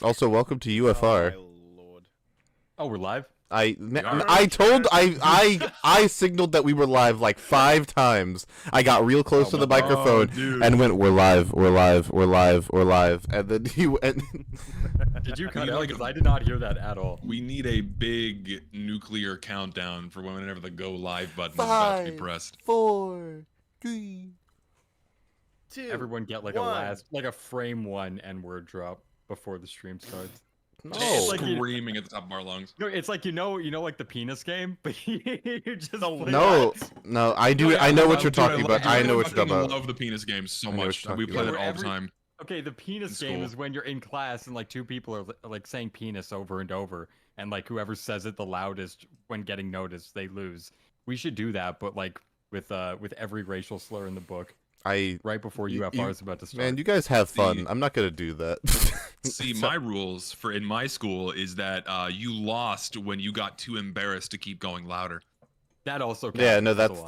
Also, welcome to UFR. Oh my lord. Oh, we're live? I signaled that we were live like 5 times. I got real close to the microphone and went, "We're live, we're live, we're live, we're live." And then he went. Did you cut out? Because I did not hear that at all. We need a big nuclear countdown for whenever the go live button is about to be pressed. 4, 3. 2. Everyone get like 1. a frame 1 N-word drop before the stream starts. No. Just like screaming at the top of our lungs. No, it's like you know like the penis game, but you're just No, I do. Yeah, I know what you're dude, talking about. I know what you're talking about. I love the penis game so I know what much. you're We talking play about. it all the time. Okay, the penis game is when you're in class and like 2 people are like saying penis over and over, and like whoever says it the loudest when getting noticed, they lose. We should do that, but like with every racial slur in the book. Right before UFR is about to start. Man, you guys have fun. I'm not gonna do that. See, my rules in my school is that you lost when you got too embarrassed to keep going louder. That also counts. Yeah, no, that was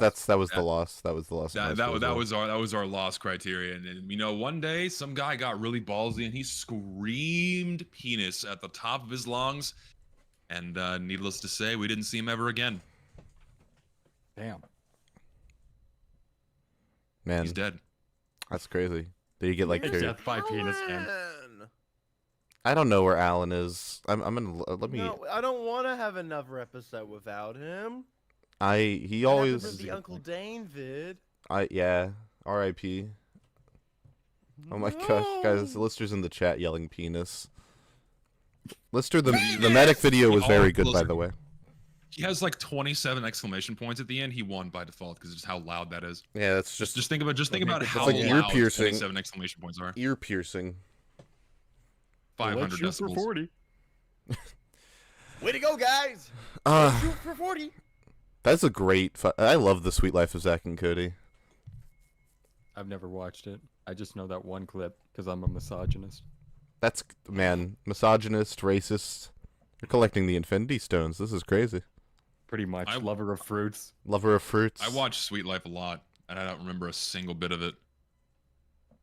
the loss. That was the loss. That was our loss criteria. And you know, one day some guy got really ballsy and he screamed penis at the top of his lungs, and needless to say, we didn't see him ever again. Damn. Man, he's dead. That's crazy. Did you get like carried? Death by penis man. I don't know where Alan is. I'm gonna let me. No, I don't want to have another episode without him. He always. What the Uncle Dane vid. Yeah. R.I.P. Oh my gosh, guys! Lister's in the chat yelling penis. Lister, the medic video was very good, by the way. He has like 27 exclamation points at the end. He won by default because it's just how loud that is. Yeah, that's just think about how like loud 27 exclamation points are. Ear piercing. 500 decibels. For 40. Way to go, guys! Shoot for 40. That's a great. I love the Sweet Life of Zach and Cody. I've never watched it. I just know that one clip because I'm a misogynist. That's misogynist, racist. You're collecting the Infinity Stones. This is crazy. Pretty much. Lover of fruits. Lover of fruits. I watched Sweet Life a lot, and I don't remember a single bit of it.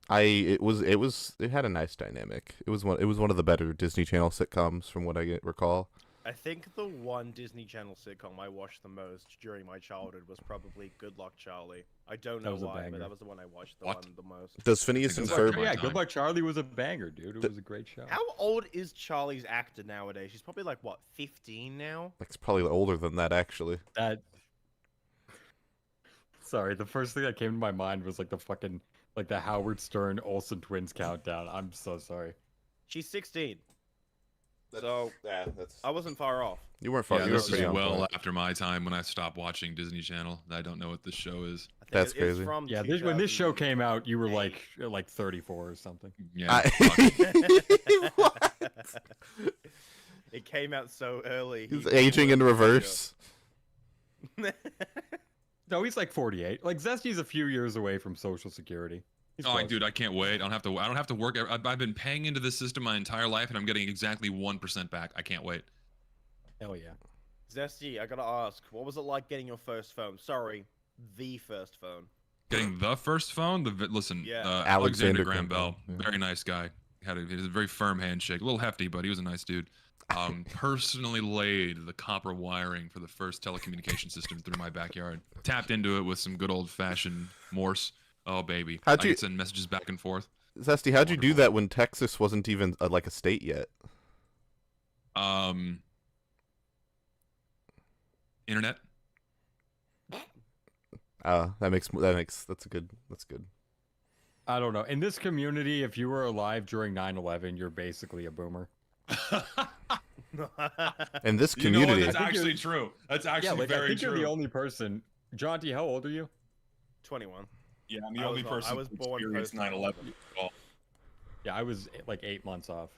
It had a nice dynamic. It was one of the better Disney Channel sitcoms from what I recall. I think the one Disney Channel sitcom I watched the most during my childhood was probably Good Luck Charlie. I don't know why, but that was the one I watched the most. Does Phineas and Ferb? Yeah, Good Luck Charlie was a banger, dude. It was a great show. How old is Charlie's actor nowadays? She's probably like what, 15 now? Like, it's probably older than that, actually. Sorry, the first thing that came to my mind was like the Howard Stern Olsen twins countdown. I'm so sorry. She's 16. So yeah, I wasn't far off. You weren't far. Yeah, you this were is pretty well after my time when I stopped watching Disney Channel. I don't know what this show is. That's crazy. Yeah, when this show came out, you were like 34 or something. Yeah. What? It came out so early. He's aging in reverse. No, he's like 48. Like Zesty's a few years away from Social Security. Dude, I can't wait. I don't have to work. I've been paying into this system my entire life, and I'm getting exactly 1% back. I can't wait. Hell yeah. Zesty, I gotta ask, what was it like getting your first phone? Sorry, the first phone. Getting the first phone? Alexander Graham Bell. Yeah. Very nice guy. He had a very firm handshake. A little hefty, but he was a nice dude. Personally laid the copper wiring for the first telecommunication system through my backyard. Tapped into it with some good old-fashioned Morse. Oh, baby. I could send messages back and forth. Zesty, how'd you do that when Texas wasn't even like a state yet? Internet. That's good. I don't know. In this community, if you were alive during 9/11, you're basically a boomer. In this community, that's actually true. That's actually very I think true. You're the only person. Jaunty, how old are you? 21. Yeah, I'm the only person I was born post 9/11. Yeah, I was like 8 months off.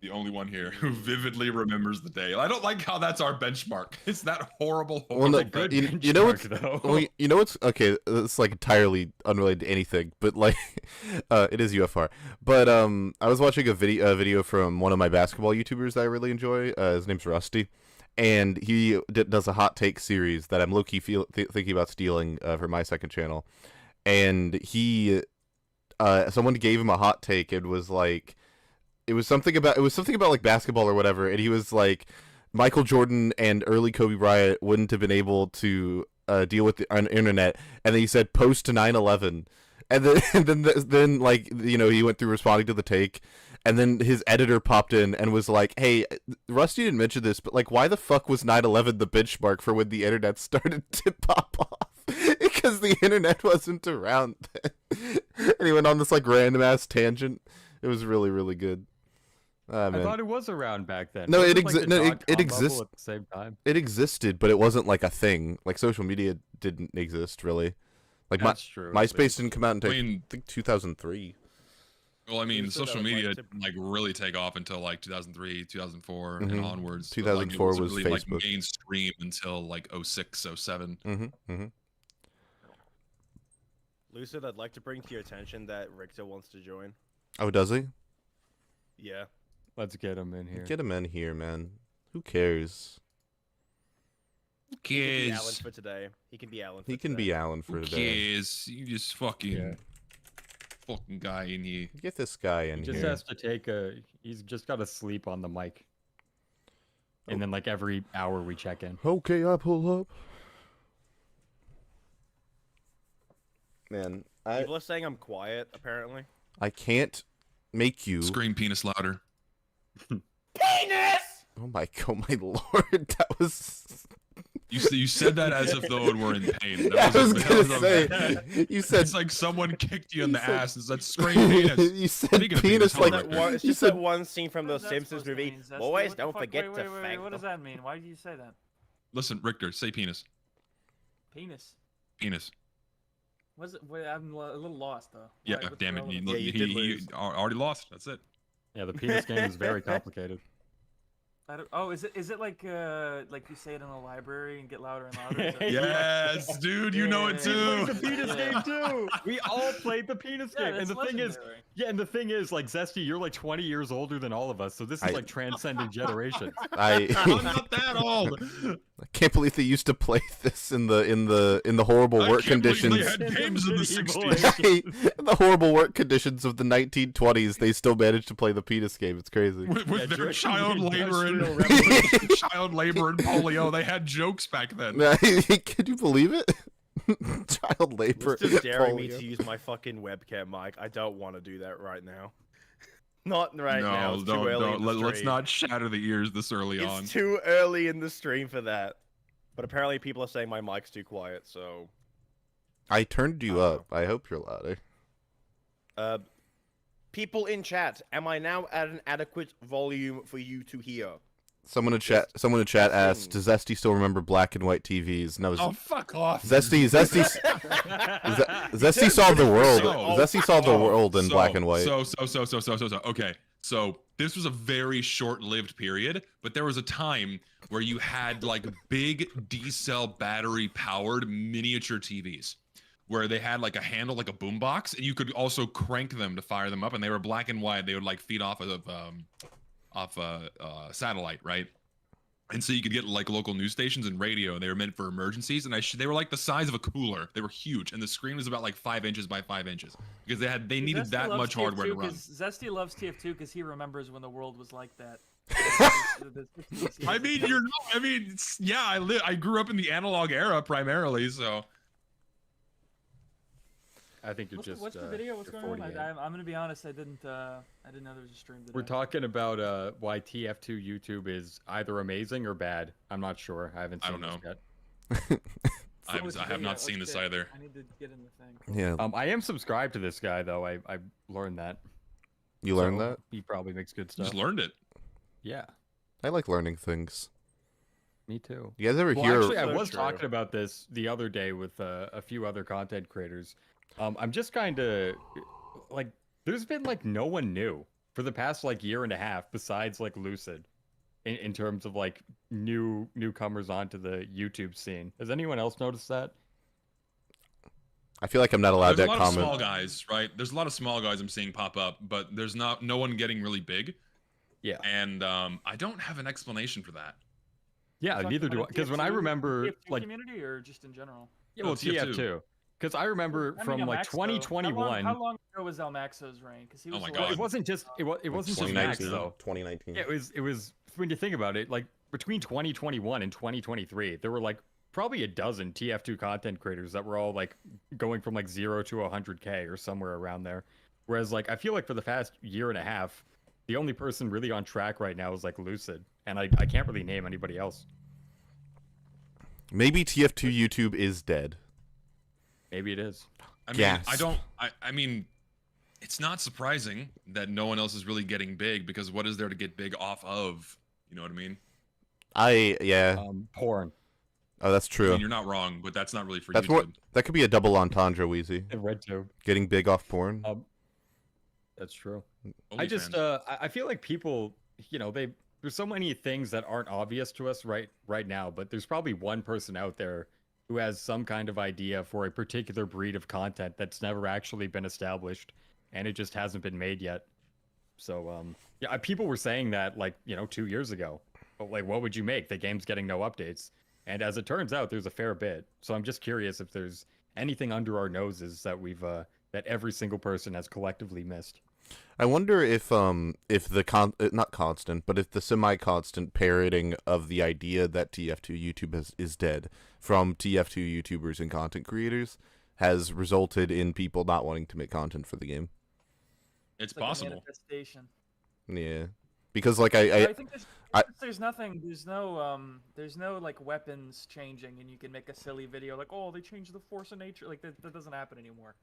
The only one here who vividly remembers the day. I don't like how that's our benchmark. It's that horrible. Well, no, you know what's okay. It's like entirely unrelated to anything, but like, it is UFR. But I was watching a video from one of my basketball YouTubers that I really enjoy. His name's Rusty, and he does a hot take series that I'm low-key thinking about stealing for my second channel. And he, someone gave him a hot take. It was like, it was something about like basketball or whatever, and he was like, Michael Jordan and early Kobe Bryant wouldn't have been able to deal with the internet, and then he said post 9/11, and then like, you know, he went through responding to the take, and then his editor popped in and was like, hey, Rusty didn't mention this, but like, why the fuck was 9/11 the benchmark for when the internet started to pop off? Because the internet wasn't around then. And he went on this like random ass tangent. It was really, really good. I thought it was around back then. No, it existed. it exists at the same time. It existed, but it wasn't like a thing. Like social media didn't exist really. Like That's true. MySpace didn't come out until I think 2003. Well, I mean, social media didn't like really take off until like 2003, 2004, and onwards. 2004 like, was really Facebook. like mainstream until like 06, 07. Lucid, I'd like to bring to your attention that Richter wants to join. Oh, does he? Yeah. Let's get him in here. Get him in here, man. Who cares? Who He can be cares? Alan for today. He can be Alan for He can today. be Alan for Who today. cares? You just fucking guy in here. Get this guy in He just here. has to take a. He's just got to sleep on the mic. And then like every hour we check in. Okay, I pull up. Man, People are saying I'm quiet, apparently. I can't make you Scream penis louder. Penis! Oh my lord, that was. You said that as if though it were in pain. I That was that gonna a- say. You said. It's like someone kicked you in the You said- ass and said, "Scream penis." You said Speaking of penis penis, like. hold on. It's You just said that one scene from the What is that Simpsons supposed to movie. mean, Zesty? Boys, What the don't fuck? forget Wait, to wait, wait, thank what does them. that mean? Why did you say that? Listen, Richter, say penis. Penis. Penis. Was it? Wait, I'm a little lost though. Yeah, Why- what's damn it. relevant? Yeah, you did lose. Already lost. That's it. Yeah, the penis game is very complicated. Oh, is it like you say it in the library and get louder and louder? Is that- Yes, dude, you know it too. The penis game too. We all played the penis Yeah, game, and that's the thing is, legendary. like Zesty, you're like 20 years older than all of us, so this is like transcending generations. I'm not that old. I can't believe they used to play this in the horrible I work can't believe conditions. They had games in the Medieval 60s. In the horrible work conditions of the 1920s, they still managed to play the penis game. It's crazy. With Yeah, their during child the labor and Industrial child labor and polio, they had jokes back then. Can you believe it? Child labor. It's just daring me polio. to use my fucking webcam mic. I don't want to do that right now. Not right no, now. It's don't, too early don't. in the Let's stream. not shatter the ears this early on. It's too early in the stream for that. But apparently people are saying my mic's too quiet, so... I turned you up. I hope you're louder. People in chat, am I now at an adequate volume for you to hear? Someone in chat asked, "Does Zesty still remember black and white TVs?" No, Oh, fuck off. Zesty saw the world. Zesty saw the world in black and white. Okay, so this was a very short-lived period, but there was a time where you had like big D-cell battery-powered miniature TVs, where they had like a handle, like a boombox, and you could also crank them to fire them up, and they were black and white. They would like feed off of satellite, right? And so you could get like local news stations and radio, and they were meant for emergencies. And they were like the size of a cooler. They were huge, and the screen was about like 5 inches by 5 inches because they needed Zesty that loves much hardware to TF2 run. Zesty loves TF2 because he remembers when the world was like that. I mean, yeah, I grew up in the analog era primarily, so. I think you're just. What's the video? What's you're going on? 48. I'm gonna be honest. I didn't know there was a stream today. We're talking about why TF2 YouTube is either amazing or bad. I'm not sure. I haven't seen this yet. I have not seen this either. I need to get in the thing. Yeah. I am subscribed to this guy though. I learned that. You learned that? He probably makes good stuff. Just learned it. Yeah. I like learning things. Me too. You guys ever Well, hear? actually, I So was true. talking about this the other day with a few other content creators. I'm just kind of like, there's been like no one new for the past like year and a half besides like Lucid, in terms of like newcomers onto the YouTube scene. Has anyone else noticed that? I feel like I'm not allowed There's to a lot of comment. small guys, right? There's a lot of small guys I'm seeing pop up, but there's no one getting really big. Yeah. And I don't have an explanation for that. Yeah, Talking neither about do I. a Because when I TF2 remember TF2 like, community or just in general. yeah, well, TF2. TF2. Because I remember from like 2021. How long ago was El Maxo's reign? Because he was. Oh my God. It wasn't just it wasn't just Max though. 2019. Yeah, it was when you think about it, like between 2021 and 2023, there were like probably a dozen TF2 content creators that were all like going from like 0 to 100K or somewhere around there. Whereas like I feel like for the past year and a half, the only person really on track right now is like Lucid, and I can't really name anybody else. Maybe TF2 YouTube is dead. Maybe it is. I mean, I mean, it's not surprising that no one else is really getting big, because what is there to get big off of? You know what I mean? Porn. Oh, that's true. I mean, you're not wrong, but that's not really for that's YouTube. What, that could be a double entendre, Weezy. And RedTube. Getting big off porn. That's true. Only I just fans. I feel like people, you know, there's so many things that aren't obvious to us right now, but there's probably one person out there who has some kind of idea for a particular breed of content that's never actually been established, and it just hasn't been made yet. So yeah, people were saying that like, you know, 2 years ago. But like, what would you make? The game's getting no updates. And as it turns out, there's a fair bit. So I'm just curious if there's anything under our noses that we've that every single person has collectively missed. I wonder if the not constant, but if the semi-constant parroting of the idea that TF2 YouTube is dead from TF2 YouTubers and content creators has resulted in people not wanting to make content for the game. It's like possible. A manifestation. Yeah, because like I think there's nothing. There's no like weapons changing, and you can make a silly video like, oh, they changed the force of nature. Like that doesn't happen anymore.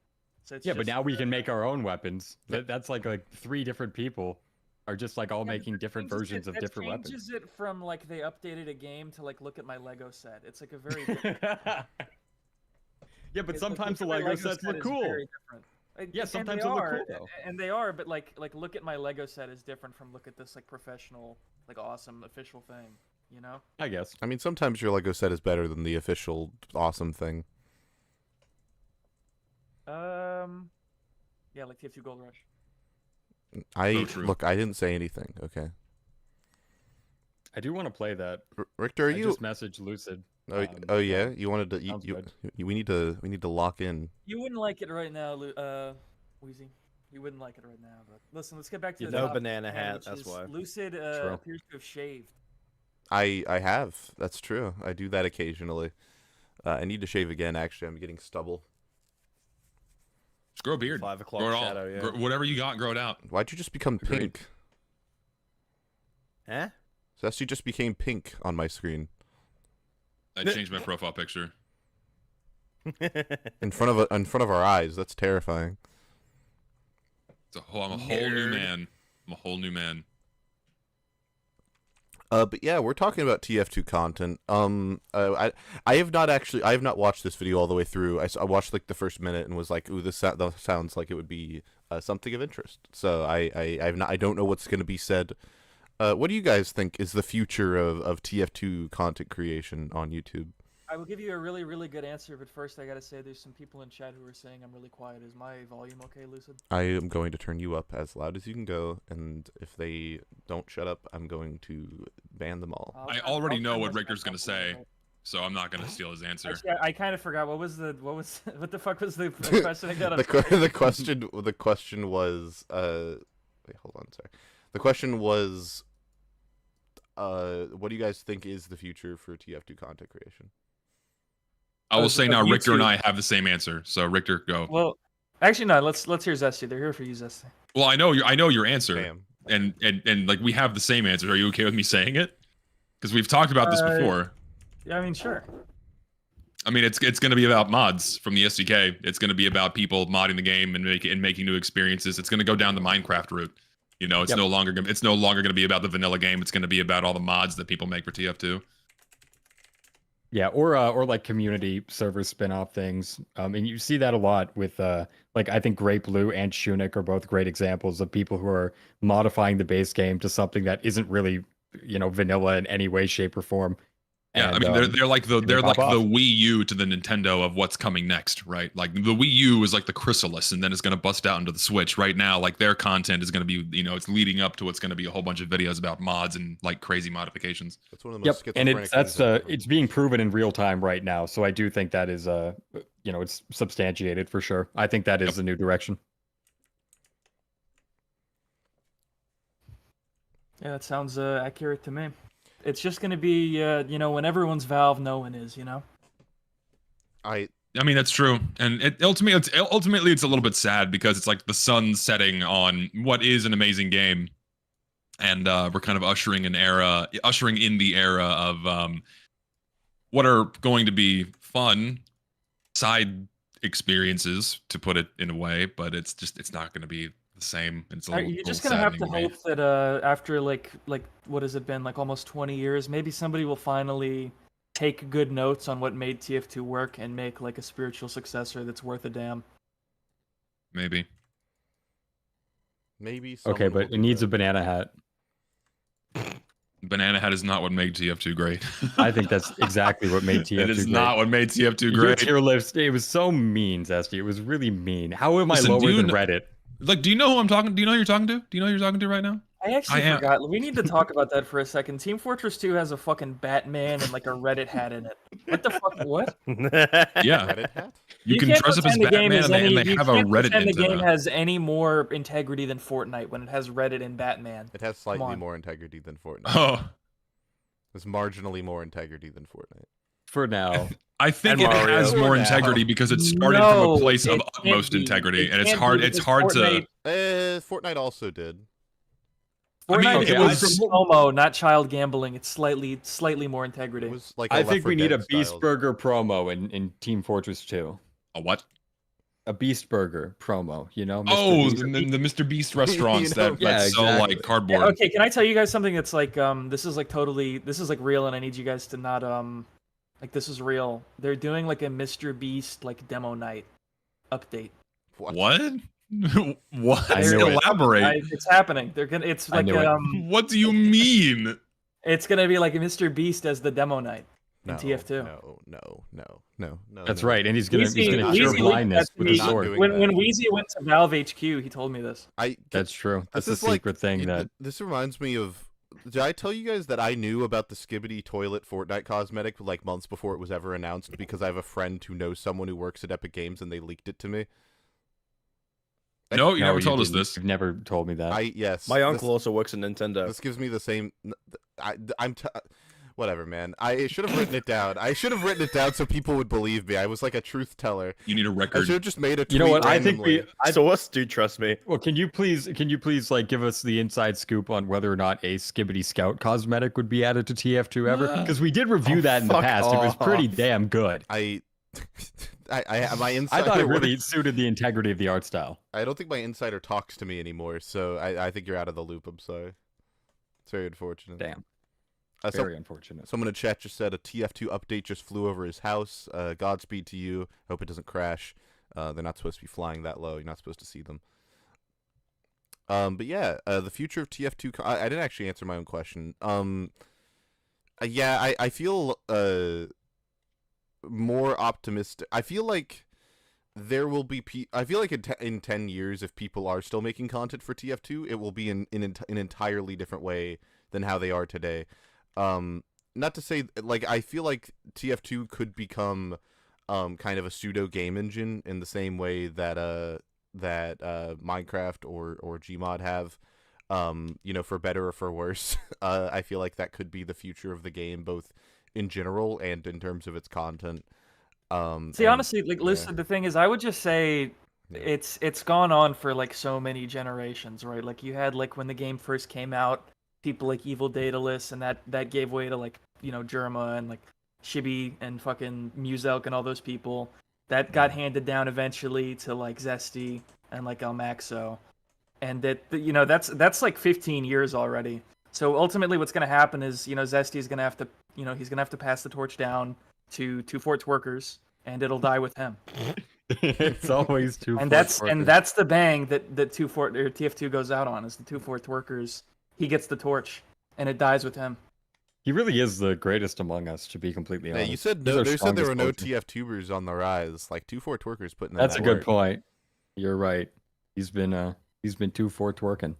So it's yeah, but now we can make our own weapons. That's like 3 different people are just like all making different versions of different weapons. Changes it from like they updated a game to like look at my Lego set. It's like a very different... Yeah, but sometimes the Lego sets look cool. Yeah, sometimes they look cool though. And they are, but like look at my Lego set is different from look at this like professional, like awesome official thing, you know? I guess. I mean, sometimes your Lego set is better than the official awesome thing. Yeah, like TF2 Gold Rush. Look, I didn't say anything. Okay. I do want to play that. Richter, I just messaged Lucid. Oh yeah, you wanted to. We need to lock in. You wouldn't like it right now, Weezy. You wouldn't like it right now, but listen, let's get back to the no topic, banana hat. That's why Lucid appears to have shaved. I have. That's true. I do that occasionally. I need to shave again. Actually, I'm getting stubble. Just grow a beard. 5 o'clock grow it shadow, all. yeah. Whatever you got, grow it out. Why'd you just become pink? Huh? Zesty just became pink on my screen. I changed my profile picture. in front of our eyes. That's terrifying. I'm a whole new man. I'm a whole new man. But yeah, we're talking about TF2 content. I have not watched this video all the way through. I watched like the first minute and was like, ooh, this sounds like it would be something of interest. So I don't know what's going to be said. What do you guys think is the future of TF2 content creation on YouTube? I will give you a really, really good answer, but first I gotta say there's some people in chat who are saying I'm really quiet. Is my volume okay, Lucid? I am going to turn you up as loud as you can go, and if they don't shut up, I'm going to ban them all. I already know what Richter's gonna say, so I'm not gonna steal his answer. Actually, I kind of forgot what the fuck was the question again? The question was wait, hold on, sorry. The question was what do you guys think is the future for TF2 content creation? I will say now, Richter and I have the same answer. So Richter, go. Well, actually, no. Let's hear Zesty. They're here for you, Zesty. Well, I know your answer, Damn. and like we have the same answer. Are you okay with me saying it? Because we've talked about this before. Yeah, I mean, sure. I mean, it's going to be about mods from the SDK. It's going to be about people modding the game and making new experiences. It's going to go down the Minecraft route. You know, it's no longer going to be about the vanilla game. It's going to be about all the mods that people make for TF2. Yeah, or like community server spin-off things. And you see that a lot with like I think Great Blue and Shunic are both great examples of people who are modifying the base game to something that isn't really, you know, vanilla in any way, shape, or form. Yeah, and, I mean they're like the Wii U to the Nintendo of what's coming next, right? Like the Wii U is like the chrysalis, and then it's gonna bust out into the Switch. Right now, like their content is gonna be, you know, it's leading up to what's gonna be a whole bunch of videos about mods and like crazy modifications. That's one of the most and it's being proven in real time right now. So I do think that is you know, it's substantiated for sure. I think that is the new direction. Yeah, that sounds accurate to me. It's just going to be, you know, when everyone's Valve, no one is, you know? I mean, that's true. And ultimately, it's a little bit sad because it's like the sun's setting on what is an amazing game. And we're kind of ushering in the era of what are going to be fun side experiences, to put it in a way, but it's not going to be the same. It's You're just gonna have to hope that after like what has it been, like almost 20 years, maybe somebody will finally take good notes on what made TF2 work and make like a spiritual successor that's worth a damn. Maybe. Okay, but it needs a banana hat. Banana hat is not what made TF2 great. I think that's exactly what made TF2 great. It is not what made TF2 great. Your tier list, it was so mean, Zesty. It was really mean. How am I lower than Reddit? Like, do you know who I'm talking? Do you know who you're talking to? Do you know who you're talking to right now? I actually forgot. We need to talk about that for a second. Team Fortress 2 has a fucking Batman and like a Reddit hat in it. What the fuck? What? Yeah. Reddit hat? You can dress up as Batman and they have a Reddit antenna. The game has any more integrity than Fortnite when it has Reddit and Batman. It has slightly more integrity than Fortnite. Oh. It's marginally more integrity than Fortnite. For now. I think it has more integrity because it started from a place of utmost integrity, and it's hard to... Fortnite also did. Fortnite was promo, not child gambling. It's slightly more integrity. It was like I think we need a Beast Burger promo in Team Fortress 2. A what? A Beast Burger promo, you know? The Mr. Beast restaurants that sell like cardboard. Yeah, okay, can I tell you guys something that's like this is like real, and I need you guys to not like, this is real. They're doing like a Mr. Beast like demo night update. What? What? Elaborate. It's happening. They're gonna. It's like What do you mean? It's gonna be like a Mr. Beast as the demo night in TF2. No. That's right, and he's gonna cure blindness with a sword. When Weezy went to Valve HQ, he told me this. That's true. That's a secret thing that. This reminds me of. Did I tell you guys that I knew about the Skibbity Toilet Fortnite cosmetic like months before it was ever announced because I have a friend who knows someone who works at Epic Games and they leaked it to me? No, you never told us this. You've never told me that. Yes. My uncle also works at Nintendo. This gives me the same. Whatever, man. I should have written it down. I should have written it down so people would believe me. I was like a truth teller. You need a record. I should have just made a tweet. You know what? Randomly. I think source, dude. Trust me. Well, can you please like give us the inside scoop on whether or not a Skibbity Scout cosmetic would be added to TF2 ever? Because we did review that in the past. It was pretty damn good. my insider. I thought it really suited the integrity of the art style. I don't think my insider talks to me anymore, so I think you're out of the loop. I'm sorry. It's very unfortunate. Damn. Very unfortunate. Someone in chat just said a TF2 update just flew over his house. Godspeed to you. Hope it doesn't crash. They're not supposed to be flying that low. You're not supposed to see them. But yeah, the future of TF2. I didn't actually answer my own question. Yeah, I feel more optimistic. I feel like there will be. I feel like in 10 years, if people are still making content for TF2, it will be in an entirely different way than how they are today. Not to say, like, I feel like TF2 could become kind of a pseudo game engine in the same way that Minecraft or Gmod have, you know, for better or for worse. I feel like that could be the future of the game, both in general and in terms of its content. Honestly, like, Lucid, the thing is, I would just say it's gone on for like so many generations, right? Like, you had like when the game first came out, people like Evil Daedalus, and that gave way to like, you know, Germa and like Chibi and fucking Muselk and all those people. That got handed down eventually to like Zesty and like Elmaxo, and you know, that's like 15 years already. So ultimately, what's gonna happen is, you know, Zesty is gonna have to, you know, he's gonna have to pass the torch down to Fort's workers, and it'll die with him. It's always two. And that's the bang that TF2 goes out on, is the 2 Fort workers. He gets the torch, and it dies with him. He really is the greatest among us, to be completely honest. Yeah, you said no. They said there were no TF2bers on the rise. Like 2 Fort twerkers putting. That's a good point. You're right. He's been 2 Fort twerking.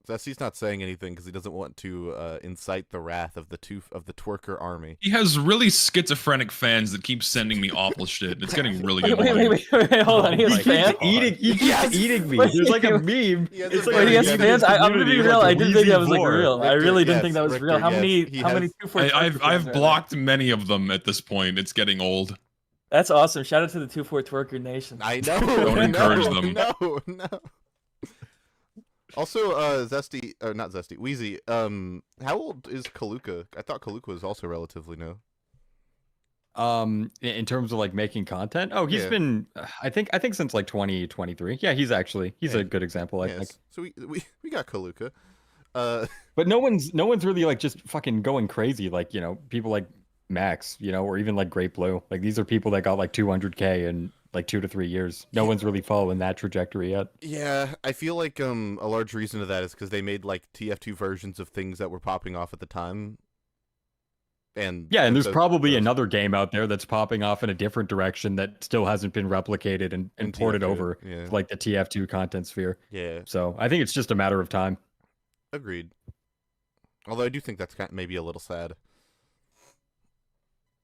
Zesty's not saying anything because he doesn't want to incite the wrath of the twerker army. He has really schizophrenic fans that keep sending me awful shit. It's getting really annoying. Wait, hold on. He has fans? He keeps eating me. There's like a meme. It's like he has fans? I'm gonna be real. I didn't think that was like real. I really didn't think that was real. How many 2-4 I've blocked many of them at this point. It's getting old. That's awesome. Shout out to the 2-4 twerker nation. I know. Don't encourage them. No. Also, Zesty, or not Zesty, Weezy, how old is Kaluka? I thought Kaluka was also relatively new. In terms of like making content, he's been, I think since like 2023. Yeah, he's a good example. I think. So we got Kaluka, but no one's really like just fucking going crazy. Like, you know, people like Max, you know, or even like Great Blue. Like these are people that got like 200K in like 2 to 3 years. No one's really following that trajectory yet. Yeah, I feel like a large reason of that is because they made like TF2 versions of things that were popping off at the time. And there's probably another game out there that's popping off in a different direction that still hasn't been replicated and ported over to like the TF2 content sphere. Yeah. So I think it's just a matter of time. Agreed. Although I do think that's maybe a little sad.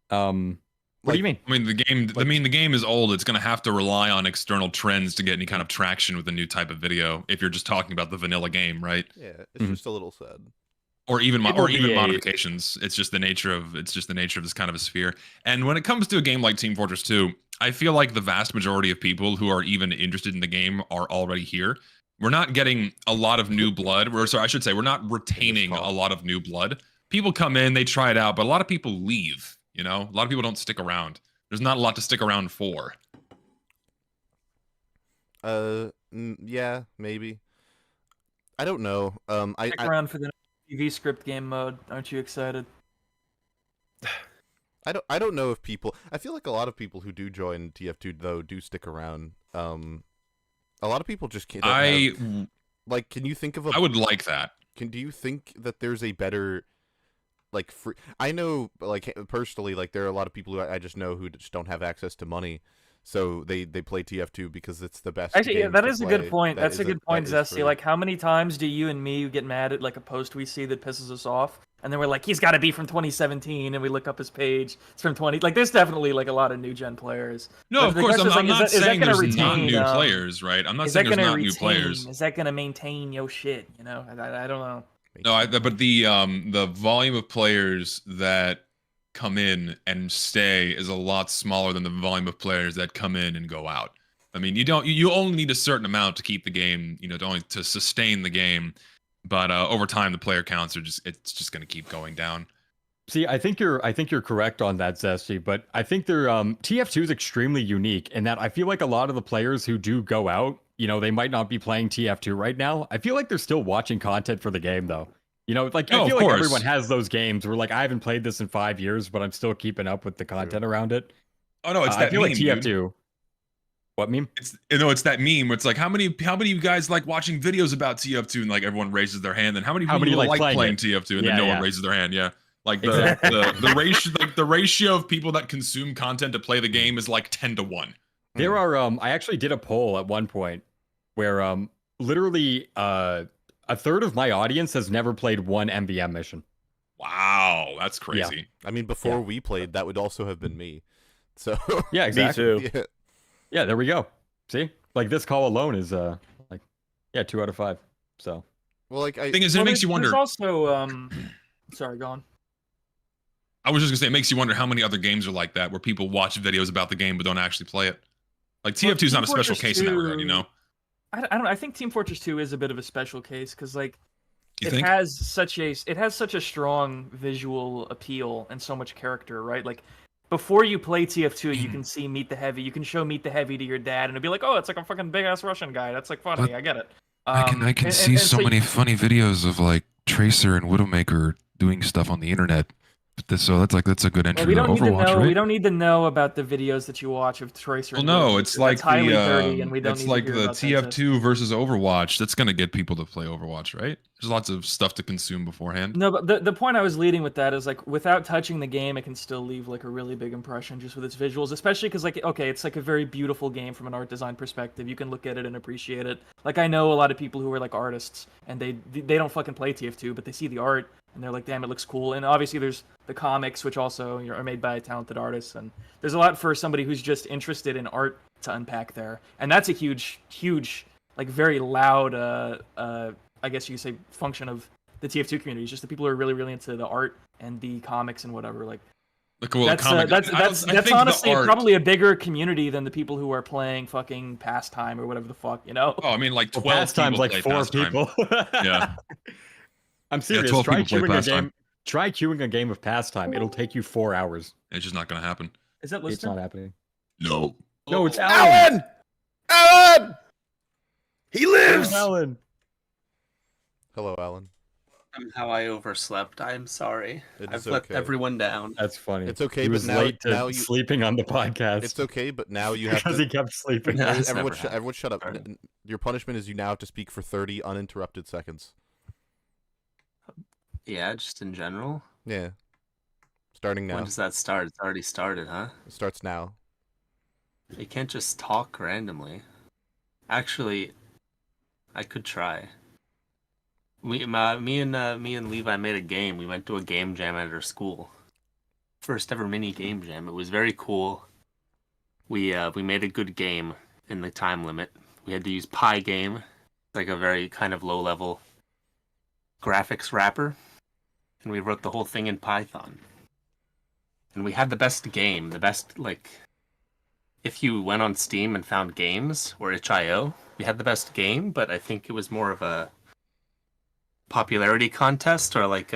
What do you mean? I mean, the game is old. It's going to have to rely on external trends to get any kind of traction with a new type of video. If you're just talking about the vanilla game, right? Yeah, it's just a little sad. Or even modifications. It's just the nature of this kind of a sphere. And when it comes to a game like Team Fortress 2, I feel like the vast majority of people who are even interested in the game are already here. We're not getting a lot of new blood. We're not retaining a lot of new blood. People come in, they try it out, but a lot of people leave. You know, a lot of people don't stick around. There's not a lot to stick around for. Yeah, maybe. I don't know. Stick around for the TV script game mode. Aren't you excited? I don't know if people. I feel like a lot of people who do join TF2 though do stick around. A lot of people just can't. Like, can you think of a? I would like that. Do you think that there's a better? Like free, I know, like personally, like there are a lot of people who I just know who just don't have access to money, so they play TF2 because it's the best. Actually, yeah, that is a good point. That's a good point, Zesty. Like, how many times do you and me get mad at like a post we see that pisses us off, and then we're like, he's got to be from 2017, and we look up his page, it's from 20. Like, there's definitely like a lot of new gen players. No, of course, I'm not saying there's not new players, right? I'm not saying there's not new players. Is that gonna maintain your shit? You know, I don't know. No, but the volume of players that come in and stay is a lot smaller than the volume of players that come in and go out. I mean, you only need a certain amount to keep the game, you know, to sustain the game, but over time the player counts it's just going to keep going down. See, I think you're correct on that, Zesty, but I think TF2 is extremely unique in that I feel like a lot of the players who do go out, you know, they might not be playing TF2 right now. I feel like they're still watching content for the game, though. You know, like, I feel like everyone has those games where, like, I haven't played this in 5 years, but I'm still keeping up with the content around it. Oh, no, it's that meme, like TF2. Dude. What meme? It's that meme. It's like, how many of you guys like watching videos about TF2 and, like, everyone raises their hand? And how many people like playing TF2 and then no one raises their hand? Yeah. Like, the ratio of people that consume content to play the game is, like, 10 to 1. There are, I actually did a poll at one point where, literally, a third of my audience has never played one MVM mission. Wow, that's crazy. Yeah. I mean, before we played, that would also have been me. So yeah, exactly. Me too. Yeah, there we go. See, like this call alone is 2 out of 5. So, well, like thing is, it makes you wonder. There's also, sorry, go on. I was just gonna say, it makes you wonder how many other games are like that, where people watch videos about the game but don't actually play it. Like TF2 is not a special case in that regard, you know. I don't know. I think Team Fortress 2 is a bit of a special case because, like, it has such a strong visual appeal and so much character, right? Like, before you play TF2, you can see Meet the Heavy. You can show Meet the Heavy to your dad, and it'd be like, oh, it's like a fucking big ass Russian guy. That's like funny. I get it. I can see so many funny videos of like Tracer and Widowmaker doing stuff on the internet. So that's a good entry Well, to Overwatch, right? we don't need to know about the videos that you watch of Tracer. Well, no, it's like highly dirty, and we don't it's need like to hear the about TF2 versus Overwatch. That's gonna get people to play Overwatch, right? There's lots of stuff to consume beforehand. No, but the point I was leading with that is like without touching the game, it can still leave like a really big impression just with its visuals, especially because like okay, it's like a very beautiful game from an art design perspective. You can look at it and appreciate it. Like I know a lot of people who are like artists and they don't fucking play TF2, but they see the art and they're like, damn, it looks cool. And obviously there's the comics, which also are made by talented artists, and there's a lot for somebody who's just interested in art to unpack there. And that's a huge, like very loud, I guess you could say, function of the TF2 community. It's just the people who are really, really into the art and the comics and whatever. Like, well, that's honestly probably a bigger community than the people who are playing fucking Pastime or whatever the fuck, you know? Oh, I mean, like 12 Pastime's people like 4 people. Yeah. I'm serious. Yeah, Try queuing a game of Pastime. It'll take you 4 hours. It's just not gonna happen. Is that listed? It's not happening. No. No, it's Alan! Alan! He lives! Alan! Hello, Alan. Somehow I overslept. I'm sorry. I've let okay. everyone down. That's funny. It's okay, He but was now, late to now you sleeping on the podcast. It's okay, but now you have because to. he kept sleeping. Yeah. That's Everyone, never everyone, shut up. happened. Your punishment is you now have to speak for 30 uninterrupted seconds. Yeah, just in general. Yeah. Starting now. When does that start? It's already started, huh? It starts now. You can't just talk randomly. Actually, I could try. Me and Levi made a game. We went to a game jam at our school. First ever mini game jam. It was very cool. We made a good game in the time limit. We had to use Pygame, like a very kind of low level graphics wrapper, and we wrote the whole thing in Python. And we had the best game, the best, like, if you went on Steam and found games or itch.io, we had the best game, but I think it was more of a popularity contest, or like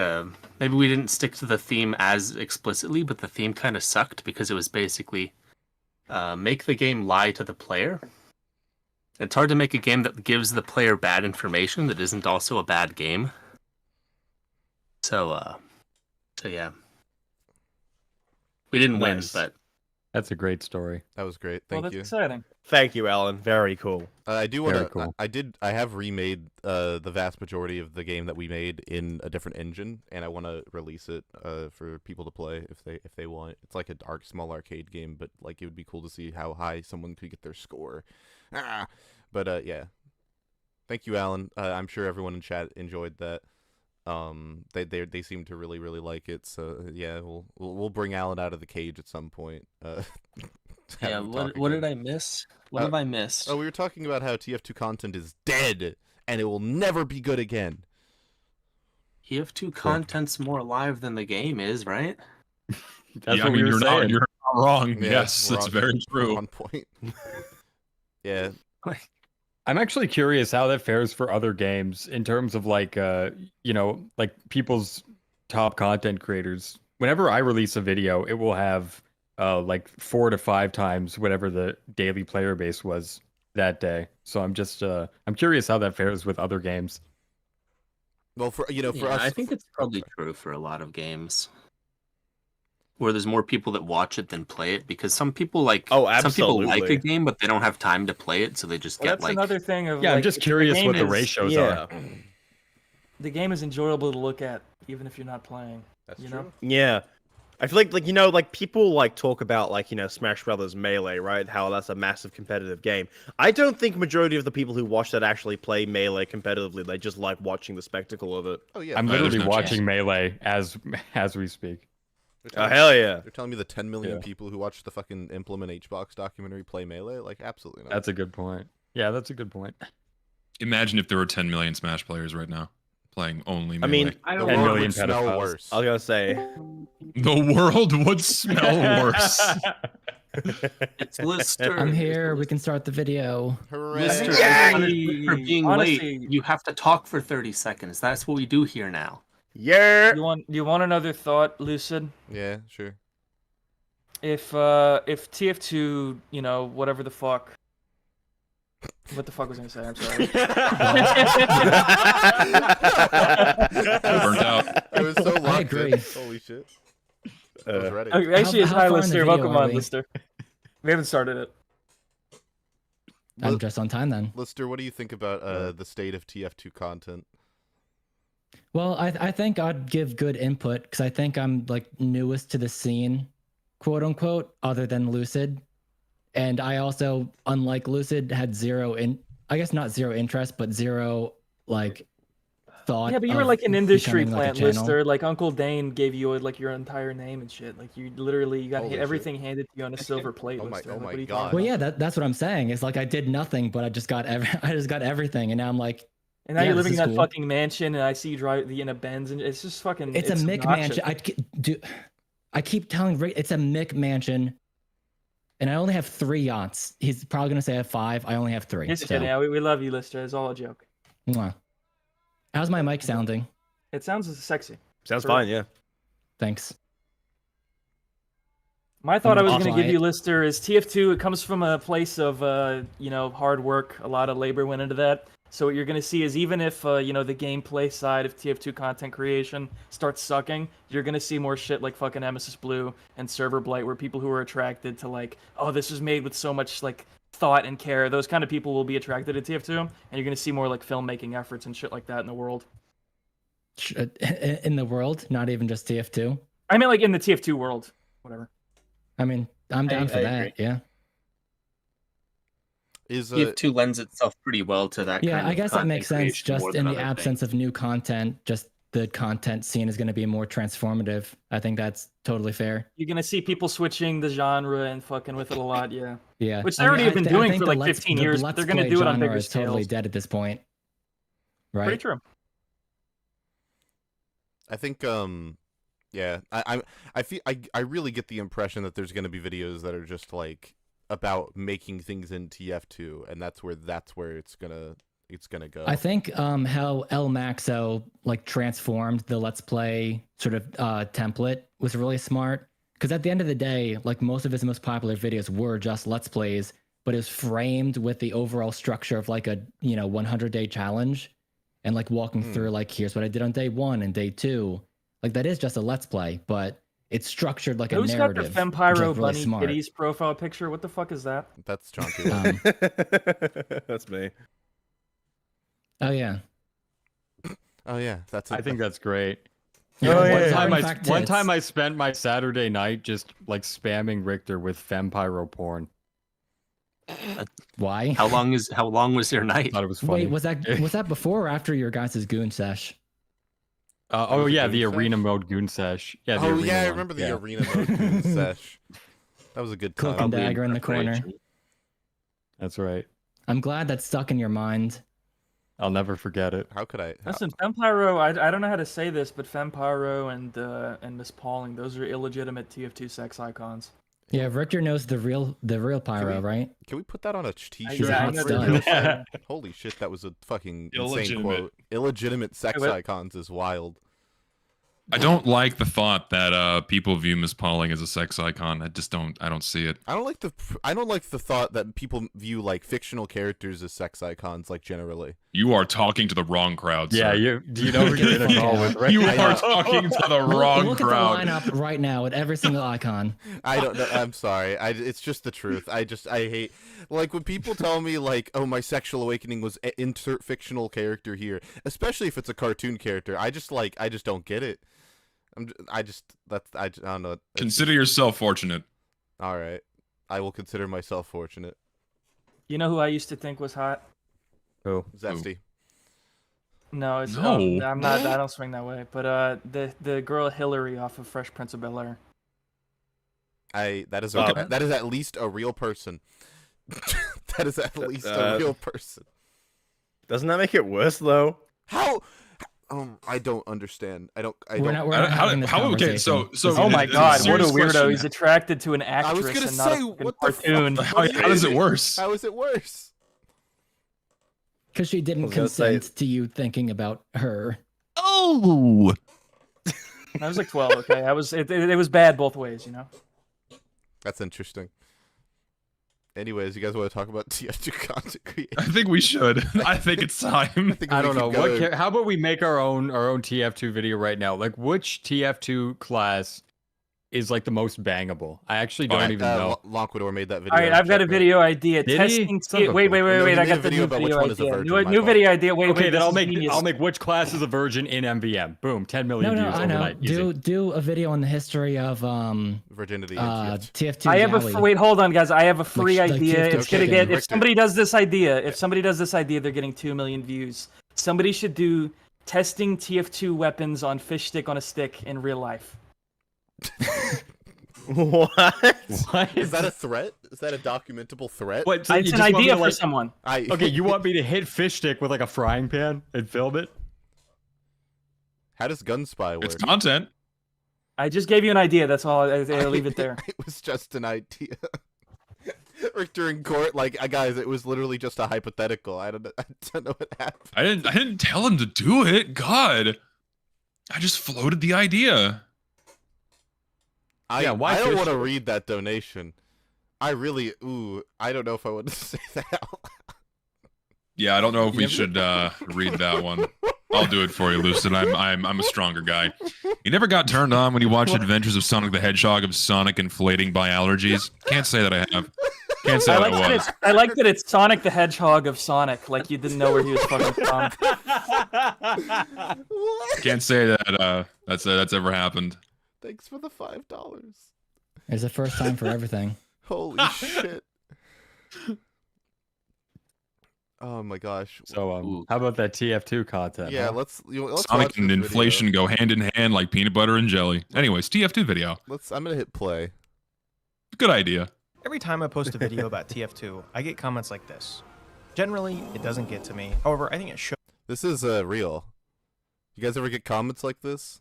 maybe we didn't stick to the theme as explicitly, but the theme kind of sucked because it was basically make the game lie to the player. It's hard to make a game that gives the player bad information that isn't also a bad game. So yeah. We didn't win, but That's a great story. That was great. Well, Thank that's you. exciting. Thank you, Alan. Very cool. I do want to. Cool. I have remade the vast majority of the game that we made in a different engine, and I want to release it for people to play if they want. It's like a small arcade game, but like it would be cool to see how high someone could get their score. But yeah. Thank you, Alan. I'm sure everyone in chat enjoyed that. They seem to really like it. So yeah, we'll bring Alan out of the cage at some point. yeah. What did I miss? What have I missed? Oh, we were talking about how TF2 content is dead and it will never be good again. TF2 content's more alive than the game is, right? That's yeah, what we were saying. You're not wrong. Yeah, Yes, that's very true. On point. Yeah. I'm actually curious how that fares for other games in terms of like, like people's top content creators. Whenever I release a video, it will have like 4 to 5 times whatever the daily player base was that day. So I'm just, I'm curious how that fares with other games. Well, for us, I think it's probably true for a lot of games where there's more people that watch it than play it, because some people like some people like a game but they don't have time to play it, so they just get that's like another thing of Yeah, I'm like, just curious what the is- ratios are. The game is enjoyable to look at even if you're not playing. That's you true. know? Yeah. I feel like people like talk about Smash Brothers Melee, right? How that's a massive competitive game. I don't think majority of the people who watch that actually play Melee competitively. They just like watching the spectacle of it. Oh yeah. I'm there's literally no watching Melee as we speak. Oh hell yeah! You're telling me the 10 million Yeah. people who watched the fucking Implement HBox documentary play Melee? Like, absolutely not. That's a good point. Yeah, that's a good point. Imagine if there were 10 million Smash players right now playing only Melee. I mean, I the don't 10 world know. million would smell pedophiles. worse. I was gonna say the world would smell worse. It's Lister. I'm here. We can start the video. Hooray! Lister, Yay! for being Honestly- late, you have to talk for 30 seconds. That's what we do here now. yeah. You want another thought, Lucid? Yeah, sure. If TF2, whatever the fuck. What the fuck was I gonna say? I'm sorry. Burnt out. It was so locked agree. in. Holy shit. was ready. Actually, it's how hi, far in the Lister. video Welcome are on, we? Lister. We haven't started it. I'm just on time then. Lister, what do you think about the state of TF2 content? Well, I think I'd give good input because I think I'm like newest to the scene, quote unquote, other than Lucid. And I also, unlike Lucid, had I guess not zero interest, but zero like thought. Yeah, but you were like an industry becoming, like, a plant, channel. Lister. Like Uncle Dane gave you like your entire name and shit. Like you literally got Holy everything handed to you on a silver plate. Oh my- Lister. oh Like, my what are you God. talking Well, about? yeah, that's what I'm saying. It's like I did nothing, but I just got everything, and now I'm like, And now yeah, you're this living in is that cool. fucking mansion, and I see you drive in a Benz, and it's just fucking. it's a Mick obnoxious. mansion. I keep telling Rick it's a Mick mansion, and I only have 3 yachts. He's probably gonna say I have 5. I only have 3. It's so. kidding. Yeah, we love you, Lister. It's all a joke. Mwah. How's my mic sounding? It sounds sexy. Sounds fine, yeah. Thanks. My thought I was Off going to give light. you, Lister, is TF2. It comes from a place of, hard work. A lot of labor went into that. So what you're going to see is even if, the gameplay side of TF2 content creation starts sucking, you're going to see more shit like fucking Emesis Blue and Server Blight, where people who are attracted to like, oh, this was made with so much like thought and care. Those kind of people will be attracted to TF2, and you're going to see more like filmmaking efforts and shit like that in the world. In the world, not even just TF2. I mean, like in the TF2 world, whatever. I mean, I'm down for I that. agree. Yeah. Is TF2 lends itself pretty well to that. Yeah, kind I of guess that content makes sense. creation Just more in than the other absence things. of new content, just the content scene is going to be more transformative. I think that's totally fair. You're going to see people switching the genre and fucking with it a lot, yeah. Yeah. Which they I mean, already have been I doing think for the like 15 the years, but Let's they're gonna Play do it on genre bigger is totally scales. dead at this point. Right. Pretty true. I think yeah, I feel I really get the impression that there's going to be videos that are just like about making things in TF2, and that's where it's gonna go. I think how El Maxo like transformed the Let's Play sort of template was really smart, because at the end of the day, like most of his most popular videos were just Let's Plays, but it was framed with the overall structure of like a 100-day challenge, and like walking through like, here's what I did on day 1 and day 2. Like that is just a Let's Play, but it's structured like Who's a got narrative. the which is, Fempyro like, really Bunny smart. Kitties profile picture? What the fuck is that? That's Jauntyweb. That's me. Oh yeah. Oh yeah, that's. I think that's great. Yeah, yeah, one, yeah. time In fact, one tits. time I spent my Saturday night just like spamming Richter with Fempyro porn. Why? How long was your night? Thought it was funny. Wait, was that before or after your guys' goon sesh? Oh was yeah, the the goon arena sesh? mode goon sesh. Yeah. The Oh arena yeah, I one. remember the Yeah. arena mode sesh. That was a good Cloak time. and Probably in dagger in the corner. preparation. That's right. I'm glad that's stuck in your mind. I'll never forget it. How could I? Listen, Fempyro, I don't know how to say this, but Fempyro and Miss Pauling, those are illegitimate TF2 sex icons. Yeah, Richter knows the real pyro, we- right? Can we put that on a t-shirt? She's a hot know stud. the real- Holy shit, that was a fucking insane Illegitimate. quote. Illegitimate sex Wait, what? icons is wild. I don't like the thought that people view Miss Pauling as a sex icon. I don't see it. I don't like the thought that people view like fictional characters as sex icons, like generally. You are talking to the wrong crowd, Yeah, sir. do you know who you're in a call with, right? You I are know. talking to the wrong Look crowd. at the lineup right now with every single icon. I don't know. I'm sorry. It's just the truth. I hate like when people tell me like, oh, my sexual awakening was insert fictional character here, especially if it's a cartoon character. I just don't get it. I don't know. Consider yourself fortunate. All right. I will consider myself fortunate. You know who I used to think was hot? Who? Zesty. No, it's No. I'm not. I don't swing that way. But the girl Hillary off of Fresh Prince of Bel-Air. That is Okay. that is at least a real person. That is at least a real person. Doesn't that make it worse though? How? I don't understand. I don't. We're not having this okay, conversation. so Oh my it's god, what a serious weirdo! question. He's attracted to an actress I was gonna and not say, a fucking what the fuck? cartoon. How is it worse? How is it worse? Because she I didn't was gonna say- consent to you thinking about her. Oh, I was like 12. Okay, it was bad both ways, you know. That's interesting. Anyways, you guys want to talk about TF2 content creation? I think we should. I think it's time. I don't know. How about we make our own TF2 video right now? Like, which TF2 class is like the most bangable. I actually don't even know. Lonquidor made that video. All right, I've got a video idea. Did Testing. he? Wait. I got the new video idea. New video idea. Wait. Okay, then I'll make which class is a virgin in MVM. Boom, 10 million views overnight. Do a video on the history of virginity. TF2. I have wait, hold on, guys. I have a free idea. It's gonna get if somebody does this idea. If somebody does this idea, they're getting 2 million views. Somebody should do testing TF2 weapons on fish stick on a stick in real life. What? Is that a threat? Is that a documentable threat? What, so it's an idea for someone. Okay, you want me to hit fish stick with like a frying pan and film it? How does Gunspy work? It's content. I just gave you an idea. That's all. I'll leave it there. It was just an idea. Richter in court, like, guys, it was literally just a hypothetical. I don't know what happened. I didn't tell him to do it. God, I just floated the idea. I don't want to read that donation. I really, I don't know if I want to say that. Yeah, I don't know if we should read that one. I'll do it for you, Lucid. I'm a stronger guy. You never got turned on when you watched Adventures of Sonic the Hedgehog of Sonic inflating by allergies? Can't say that I have. Can't say that I was. I like that it's Sonic the Hedgehog of Sonic. Like you didn't know where he was fucking from. Can't say that that's ever happened. Thanks for the $5. There's a first time for everything. Holy shit. Oh my gosh. So how about that TF2 content? Yeah, huh? let's Sonic and inflation go hand in hand like peanut butter and jelly. Anyways, TF2 video. I'm gonna hit play. Good idea. Every time I post a video about TF2, I get comments like this. Generally, it doesn't get to me. However, I think it should. This is real. You guys ever get comments like this?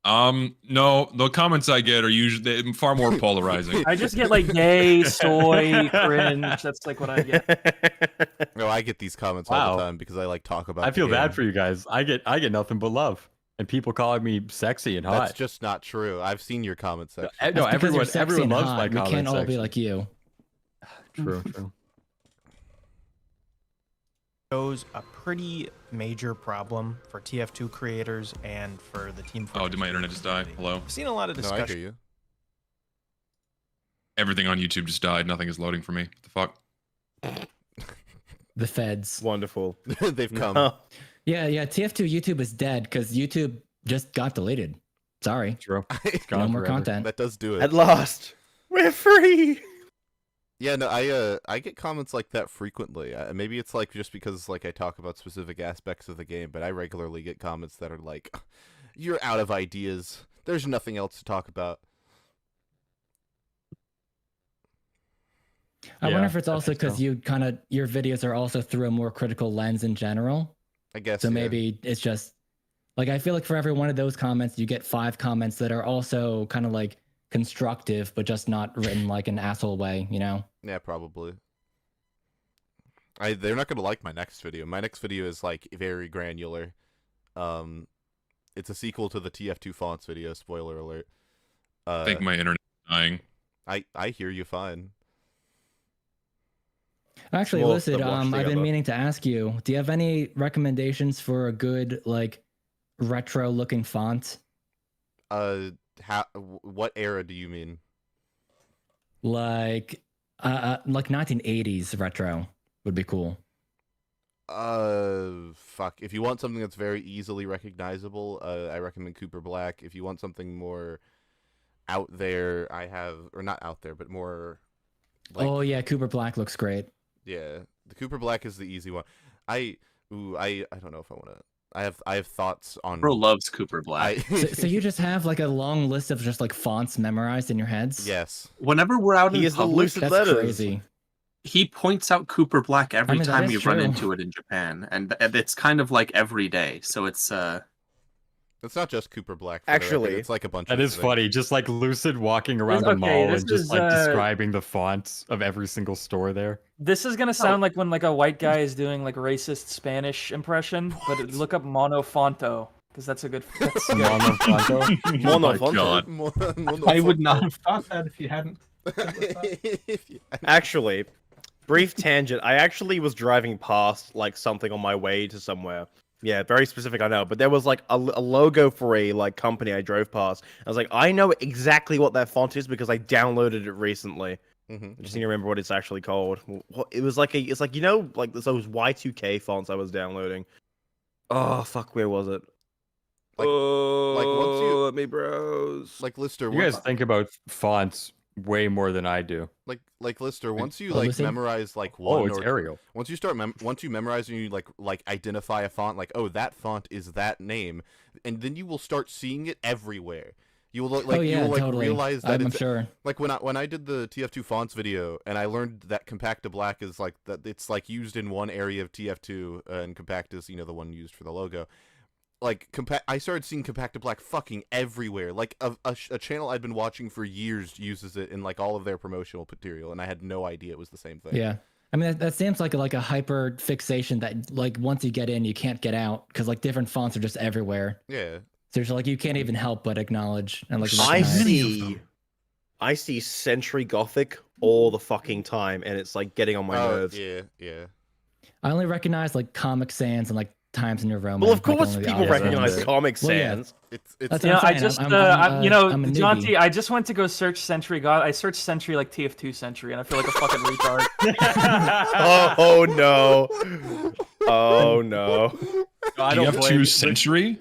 No, the comments I get are usually far more polarizing. I just get like gay, soy, cringe. That's like what I get. No, I get these comments all the time because I like talk about. I feel bad for you guys. I get nothing but love, and people calling me sexy and hot. That's just not true. I've seen your comment section. No, everyone loves my comment section. We can't all be like you. True. Shows a pretty major problem for TF2 creators and for the team. Oh, did my internet just die? Hello? I've seen a lot of discussion. No, I hear you. Everything on YouTube just died. Nothing is loading for me. What the fuck? The feds. Wonderful. They've come. No. Yeah. TF2 YouTube is dead because YouTube just got deleted. Sorry. True. No more content. That does do it. At last, we're free. Yeah, no, I get comments like that frequently. Maybe it's like just because like I talk about specific aspects of the game, but I regularly get comments that are like, "You're out of ideas. There's nothing else to talk about." I wonder if it's also because your videos are also through a more critical lens in general. I guess. So maybe it's just like I feel like for every one of those comments, you get 5 comments that are also kind of like constructive, but just not written like an asshole way, you know? Yeah, probably. They're not gonna like my next video. My next video is like very granular. It's a sequel to the TF2 fonts video. Spoiler alert. I think my internet's dying. I hear you fine. Actually, Lucid, I've been meaning to ask you, do you have any recommendations for a good like retro looking font? What era do you mean? Like 1980s retro would be cool. Fuck. If you want something that's very easily recognizable, I recommend Cooper Black. If you want something more out there, or not out there, but more like... Oh yeah, Cooper Black looks great. Yeah, the Cooper Black is the easy one. I don't know if I want to... I have thoughts on... Bro loves Cooper Black. So you just have like a long list of just like fonts memorized in your heads? Yes. Whenever we're out in public, that's crazy. He points out Cooper Black every time we run into it in Japan, and it's kind of like every day. So it's not just Cooper Black. Actually, it's like a bunch. That is funny. Just like Lucid walking around the mall and just like describing the fonts of every single store there. This is gonna sound like when like a white guy is doing like racist Spanish impression, but look up Monofonto because that's a good. Monofonto. Monofonto. I would not have thought that if you hadn't. Actually, brief tangent. I actually was driving past like something on my way to somewhere, Yeah, very specific, I know. But there was like a logo for a like company I drove past. I was like, I know exactly what that font is because I downloaded it recently. I just need to remember what it's actually called. It was like it's like, you know, like those Y2K fonts I was downloading. Oh fuck, where was it? Like once you let me browse. like Lister, You guys think about fonts way more than I do. Like Lister, once you like memorize like one. Oh, it's Arial. Once you start, once you memorize and you like identify a font, like, oh, that font is that name, and then you will start seeing it everywhere. You will you will totally. realize that I'm sure. Like when I did the TF2 fonts video, and I learned that compact to black is like that it's like used in one area of TF2, and compact is, you know, the one used for the logo. Like I started seeing compact to black fucking everywhere. Like a channel I'd been watching for years uses it in like all of their promotional material, and I had no idea it was the same thing. Yeah. I mean, that seems like a hyper fixation that like once you get in, you can't get out because like different fonts are just everywhere. Yeah. So it's like you can't even help but acknowledge and like. I see Century Gothic all the fucking time, and it's like getting on my nerves. Yeah, yeah. I only recognize like Comic Sans and like Times New Roman. Well, of course, people recognize Comic Sans. It's you know, I just, you know, I'm a Jaunty, I just went to go search Century God. I searched Century like TF2 Century, and I feel like a fucking retard. Oh no! Oh no! I don't blame Century.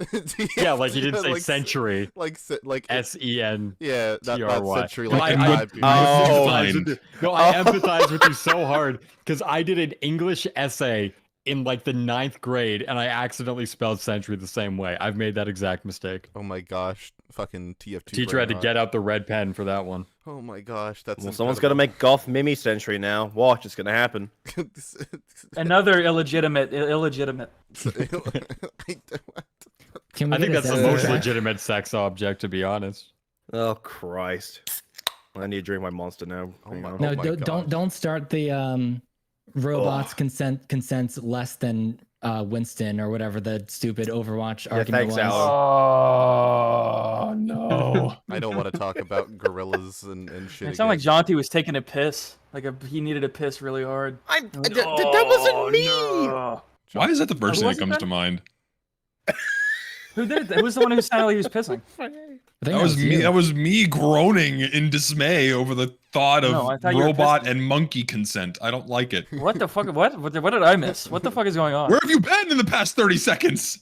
Yeah, like you didn't say like, century. Like SEN. Yeah, not century. No, Like I I empathize with you so hard because I did an English essay in like the 9th grade, and I accidentally spelled century the same way. I've made that exact mistake. Oh my gosh, fucking TF2. Teacher had to get out the red pen for that one. Oh my gosh, that's. Well, someone's got to make Goth Mimi Century now. Watch, it's gonna happen. Another illegitimate. I think that's the most legitimate sex object, to be honest. Oh Christ! I need to drink my monster now. No, don't start the robots consents less than Winston or whatever the stupid Overwatch argument was. Oh no! I don't want to talk about gorillas and shit. It sounded like Jaunty was taking a piss. Like he needed a piss really hard. That wasn't me. No. Why is that the first thing that comes to mind? Who did it? Who's the one who sounded like he was pissing? That was me. That was me groaning in dismay over the thought of robot and monkey consent. I don't like it. What the fuck? What did I miss? What the fuck is going on? Where have you been in the past 30 seconds?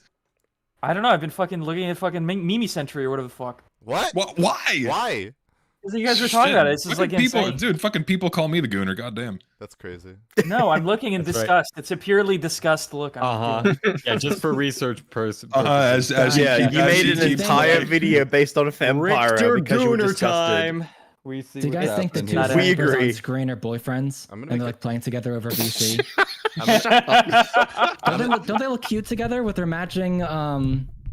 I don't know. I've been fucking looking at fucking Mimi Century or whatever the fuck. What? Why? Why? Because you guys were talking about it. It's just like people, insane. dude. Fucking people call me the gooner. Goddamn. That's crazy. No, I'm looking in disgust. Right. It's a purely disgust look. Yeah, just for research purposes. You made an entire video based on a vampire because you were disgusted. We see. Do you guys think the two on screen are boyfriends and they're like playing together over VC? don't they look cute together with their matching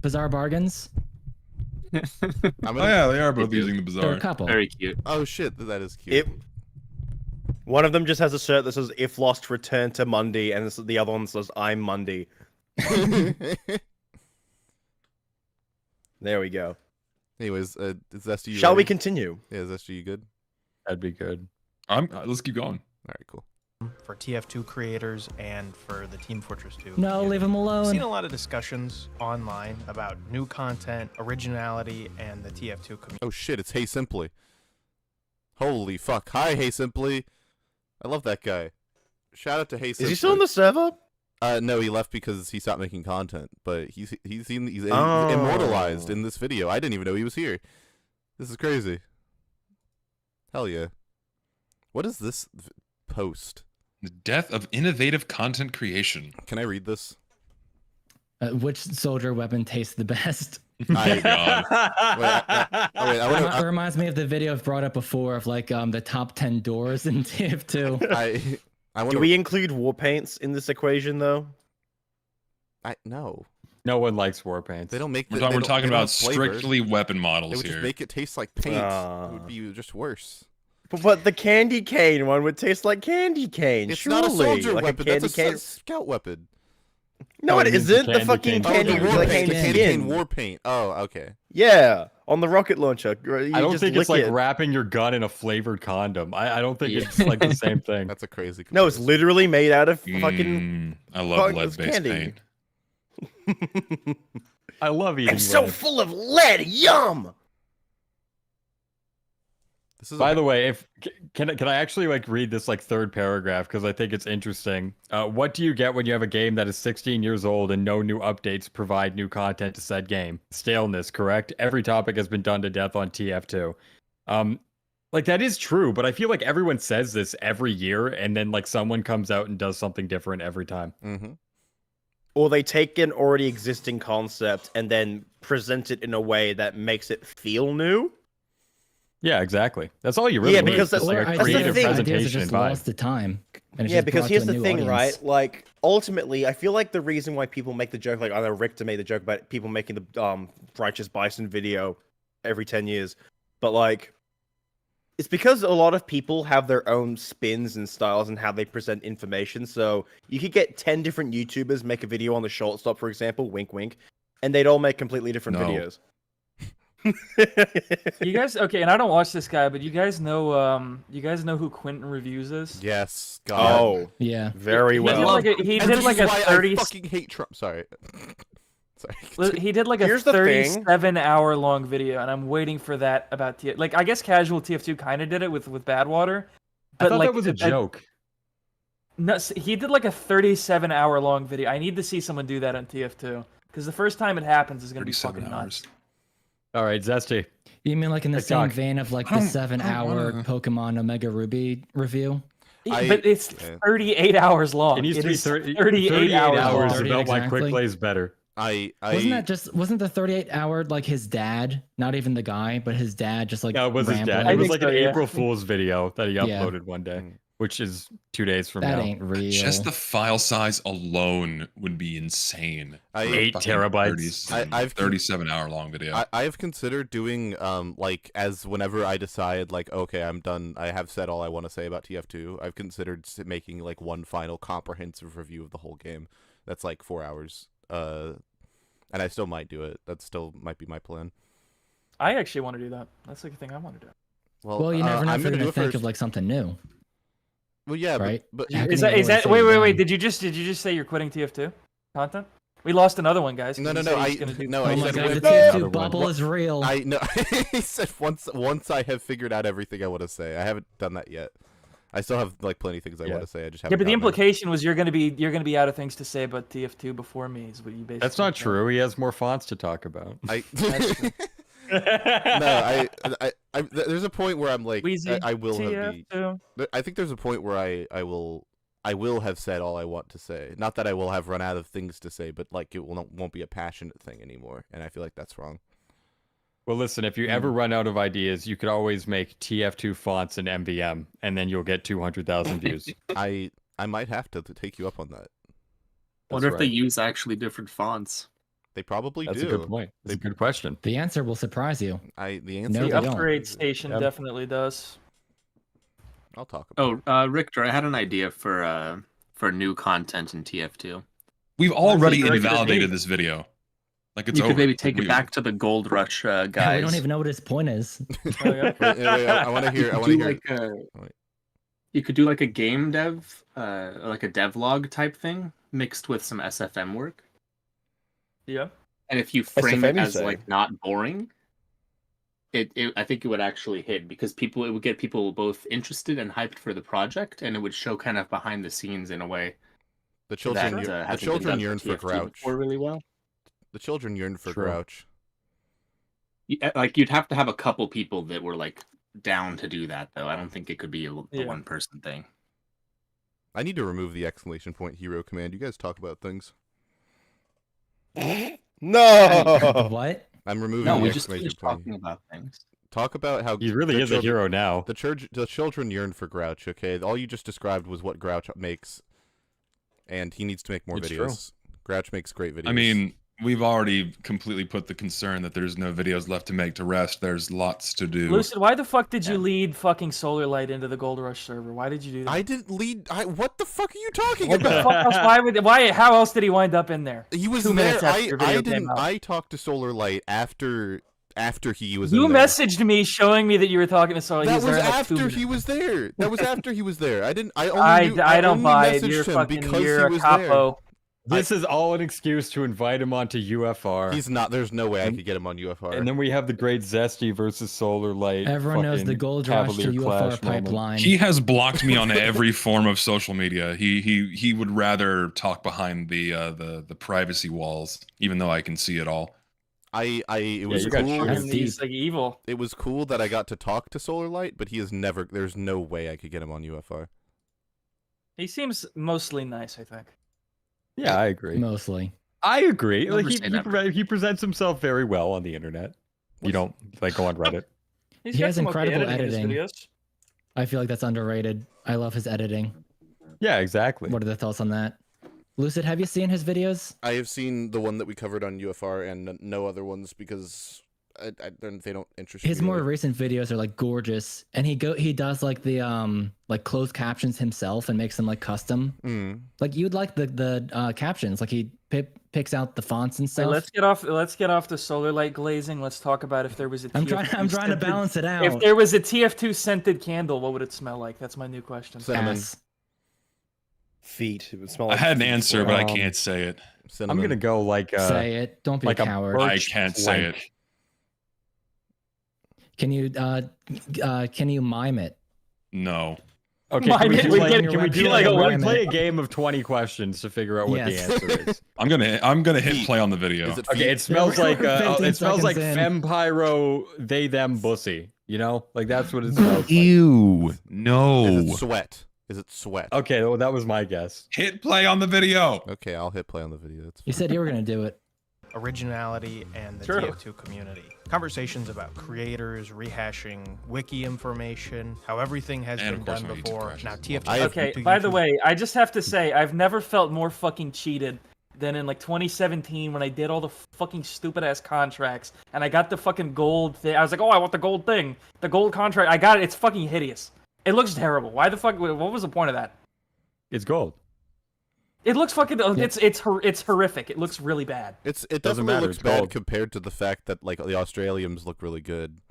bizarre bargains? Yeah, they are both using the bizarre. They're a couple. Very cute. Oh shit, that is cute. One of them just has a shirt that says "If lost, return to Monday," and the other one says "I'm Monday." There we go. Anyways, Zesty, shall we continue? Yeah, Zesty, you good? That'd be good. Let's keep going. All right, cool. For TF2 creators and for the Team Fortress 2. No, leave them alone. I've seen a lot of discussions online about new content, originality, and the TF2 community. Oh shit, it's Hey Simply. Holy fuck. Hi, Hey Simply. I love that guy. Shout out to Hey Simply. Is he still on the server? No, he left because he stopped making content, but he's immortalized in this video. I didn't even know he was here. This is crazy. Hell yeah. What is this post? The death of innovative content creation. Can I read this? Which soldier weapon tastes the best? It reminds me of the video I've brought up before of like the top 10 doors in TF2. Do we include war paints in this equation though? No. No one likes war paints. They don't make. We're talking about strictly weapon models here. They would just make it taste like paint. It would be just worse. But the candy cane one would taste like candy cane. It's not a soldier weapon. That's a scout weapon. No, it isn't. The fucking candy cane war paint. Oh, okay. Yeah, on the rocket launcher. I don't think it's like wrapping your gun in a flavored condom. I don't think it's like the same thing. That's a crazy comparison. No, it's literally made out of fucking. I love lead-based paint. I love eating. It's so full of lead. Yum. This is By the way, if can I actually like read this like third paragraph because I think it's interesting. What do you get when you have a game that is 16 years old and no new updates provide new content to said game? Staleness, correct? Every topic has been done to death on TF2. Like that is true, but I feel like everyone says this every year, and then like someone comes out and does something different every time. Mm-hmm. Or they take an already existing concept and then present it in a way that makes it feel new. Yeah, exactly. That's all you really need. Because that's like a that's creative the thing. presentation. Just lost the time. Yeah, because here's the thing, right? Like, ultimately, I feel like the reason why people make the joke, like I know Richter made the joke about people making the Righteous Bison video every 10 years, but like, it's because a lot of people have their own spins and styles and how they present information. So you could get 10 different YouTubers make a video on the shortstop, for example, wink wink, and they'd all make completely different videos. You guys, okay, and I don't watch this guy, but you guys know who Quentin Reviews is? Yes. God. Oh, yeah, very well. He did like a 30. I fucking hate Trump. Sorry. He did like a 37-hour-long video, and I'm waiting for that about TF. Like, I guess casual TF2 kind of did it with Badwater, but I thought like that was a joke. No, he did like a 37-hour-long video. I need to see someone do that on TF2 because the first time it happens is gonna be fucking nuts. All right, Zesty. You mean like in the same vein of like the 7-hour Pokemon Omega Ruby review? But it's 38 hours long. It needs to be 38 hours long. about why quick play is better. Wasn't the 38-hour like his dad, not even the guy, but his dad just like No, it was his dad. It was like an April Fool's video that he uploaded one day, which is 2 days from now. That ain't real. Just the file size alone would be insane. 8 terabytes. I've 37-hour-long video. I've considered doing like as whenever I decide like okay I'm done, I have said all I want to say about TF2. I've considered making like one final comprehensive review of the whole game. That's like 4 hours. And I still might do it. That still might be my plan. I actually want to do that. That's like the thing I want to do. Well, you never know if you're gonna think of like something new. Well, yeah, right. But is that wait? Did you just say you're quitting TF2 content? We lost another one, guys. No. I said the TF2 bubble is real. I know. He said once I have figured out everything I want to say. I haven't done that yet. I still have like plenty of things I want to say. I just haven't. Yeah, but the implication was you're gonna be out of things to say about TF2 before me. Is what you basically. That's not true. He has more fonts to talk about. There's a point where I'm like, I will have TF2. I think there's a point where I will have said all I want to say. Not that I will have run out of things to say, but like it won't be a passionate thing anymore, and I feel like that's wrong. Well, listen, if you ever run out of ideas, you could always make TF2 fonts in MVM, and then you'll get 200,000 views. I might have to take you up on that. Wonder if they use actually different fonts. They probably do. That's a good point. That's a good question. The answer will surprise you. The upgrade station definitely does. I'll talk about it. Richter, I had an idea for new content in TF2. We've already invalidated this video. Like it's you over. Could maybe take it back to the Gold Rush guys. Yeah, we don't even know what his point is. I want to hear. You could do like a game dev, like a devlog type thing, mixed with some SFM work. Yeah. And if you frame it as like not boring, I think it would actually hit because it would get people both interested and hyped for the project, and it would show kind of behind the scenes in a way. The children yearn for Grouch. Really well. The children yearn for Grouch. Like you'd have to have a couple people that were like down to do that, though. I don't think it could be a one-person thing. I need to remove the exclamation point hero command. You guys talk about things. No. What? I'm removing the exclamation point. Talking about things. Talk about how he really is a hero now. The children yearn for Grouch. Okay, all you just described was what Grouch makes, and he needs to make more videos. Grouch makes great videos. I mean, we've already completely put the concern that there's no videos left to make to rest. There's lots to do. Lucid, why the fuck did you lead fucking Solar Light into the Gold Rush server? Why did you do that? I didn't lead. What the fuck are you talking what about? The fuck else? Why? How else did he wind up in there? He was 2 there. minutes after your video came out. I talked to Solar Light after he was. You in there. messaged me showing me that you were talking to Solar. That was after he was there. That was after he was there. I didn't. I don't buy it. You're fucking. You're a capo. This is all an excuse to invite him onto UFR. He's not. There's no way I could get him on UFR. And then we have the great Zesty versus Solar Light. Everyone knows the gold rush to UFR pipeline. He has blocked me on every form of social media. He would rather talk behind the privacy walls, even though I can see it all. It was cool. He's like evil. It was cool that I got to talk to Solar Light, but he is never. There's no way I could get him on UFR. He seems mostly nice, I think. Yeah, I agree. Mostly. I agree. Like he presents himself very well on the internet. You don't like go on Reddit. He has incredible editing. I feel like that's underrated. I love his editing. Yeah, exactly. What are the thoughts on that? Lucid, have you seen his videos? I have seen the one that we covered on UFR and no other ones because they don't interest me. His more recent videos are like gorgeous, and he does like the like closed captions himself and makes them like custom. Like you'd like the captions, like he picks out the fonts and stuff. Hey, let's get off the solar light glazing. Let's talk about if there was a I'm trying to balance it out. If there was a TF2 scented candle, what would it smell like? That's my new question. Cinnamon. Feet. It would smell like I had an answer, but I can't say it. Cinnamon. I'm gonna go like say it. Don't be like a coward. I can't say it. Can you mime it? No. Okay, can we play a game of 20 questions to figure out what the answer is? I'm gonna hit play on the video. Okay, it smells like Fempyro they them bussy. You know, like that's what it smells like. Ew. No. Is it sweat? Is it sweat? Okay, well that was my guess. Hit play on the video. Okay, I'll hit play on the video. You said you were gonna do it. Originality and the TF2 community. Conversations about creators, rehashing wiki information, how everything has been done before. Now TF2. Okay, by the way, I just have to say I've never felt more fucking cheated than in like 2017 when I did all the fucking stupid ass contracts and I got the fucking gold thing. I was like, oh, I want the gold thing, the gold contract. I got it. It's fucking hideous. It looks terrible. Why the fuck? What was the point of that? It's gold. It looks fucking. It's horrific. It looks really bad. It definitely looks bad compared to the fact that like the Australians look really good.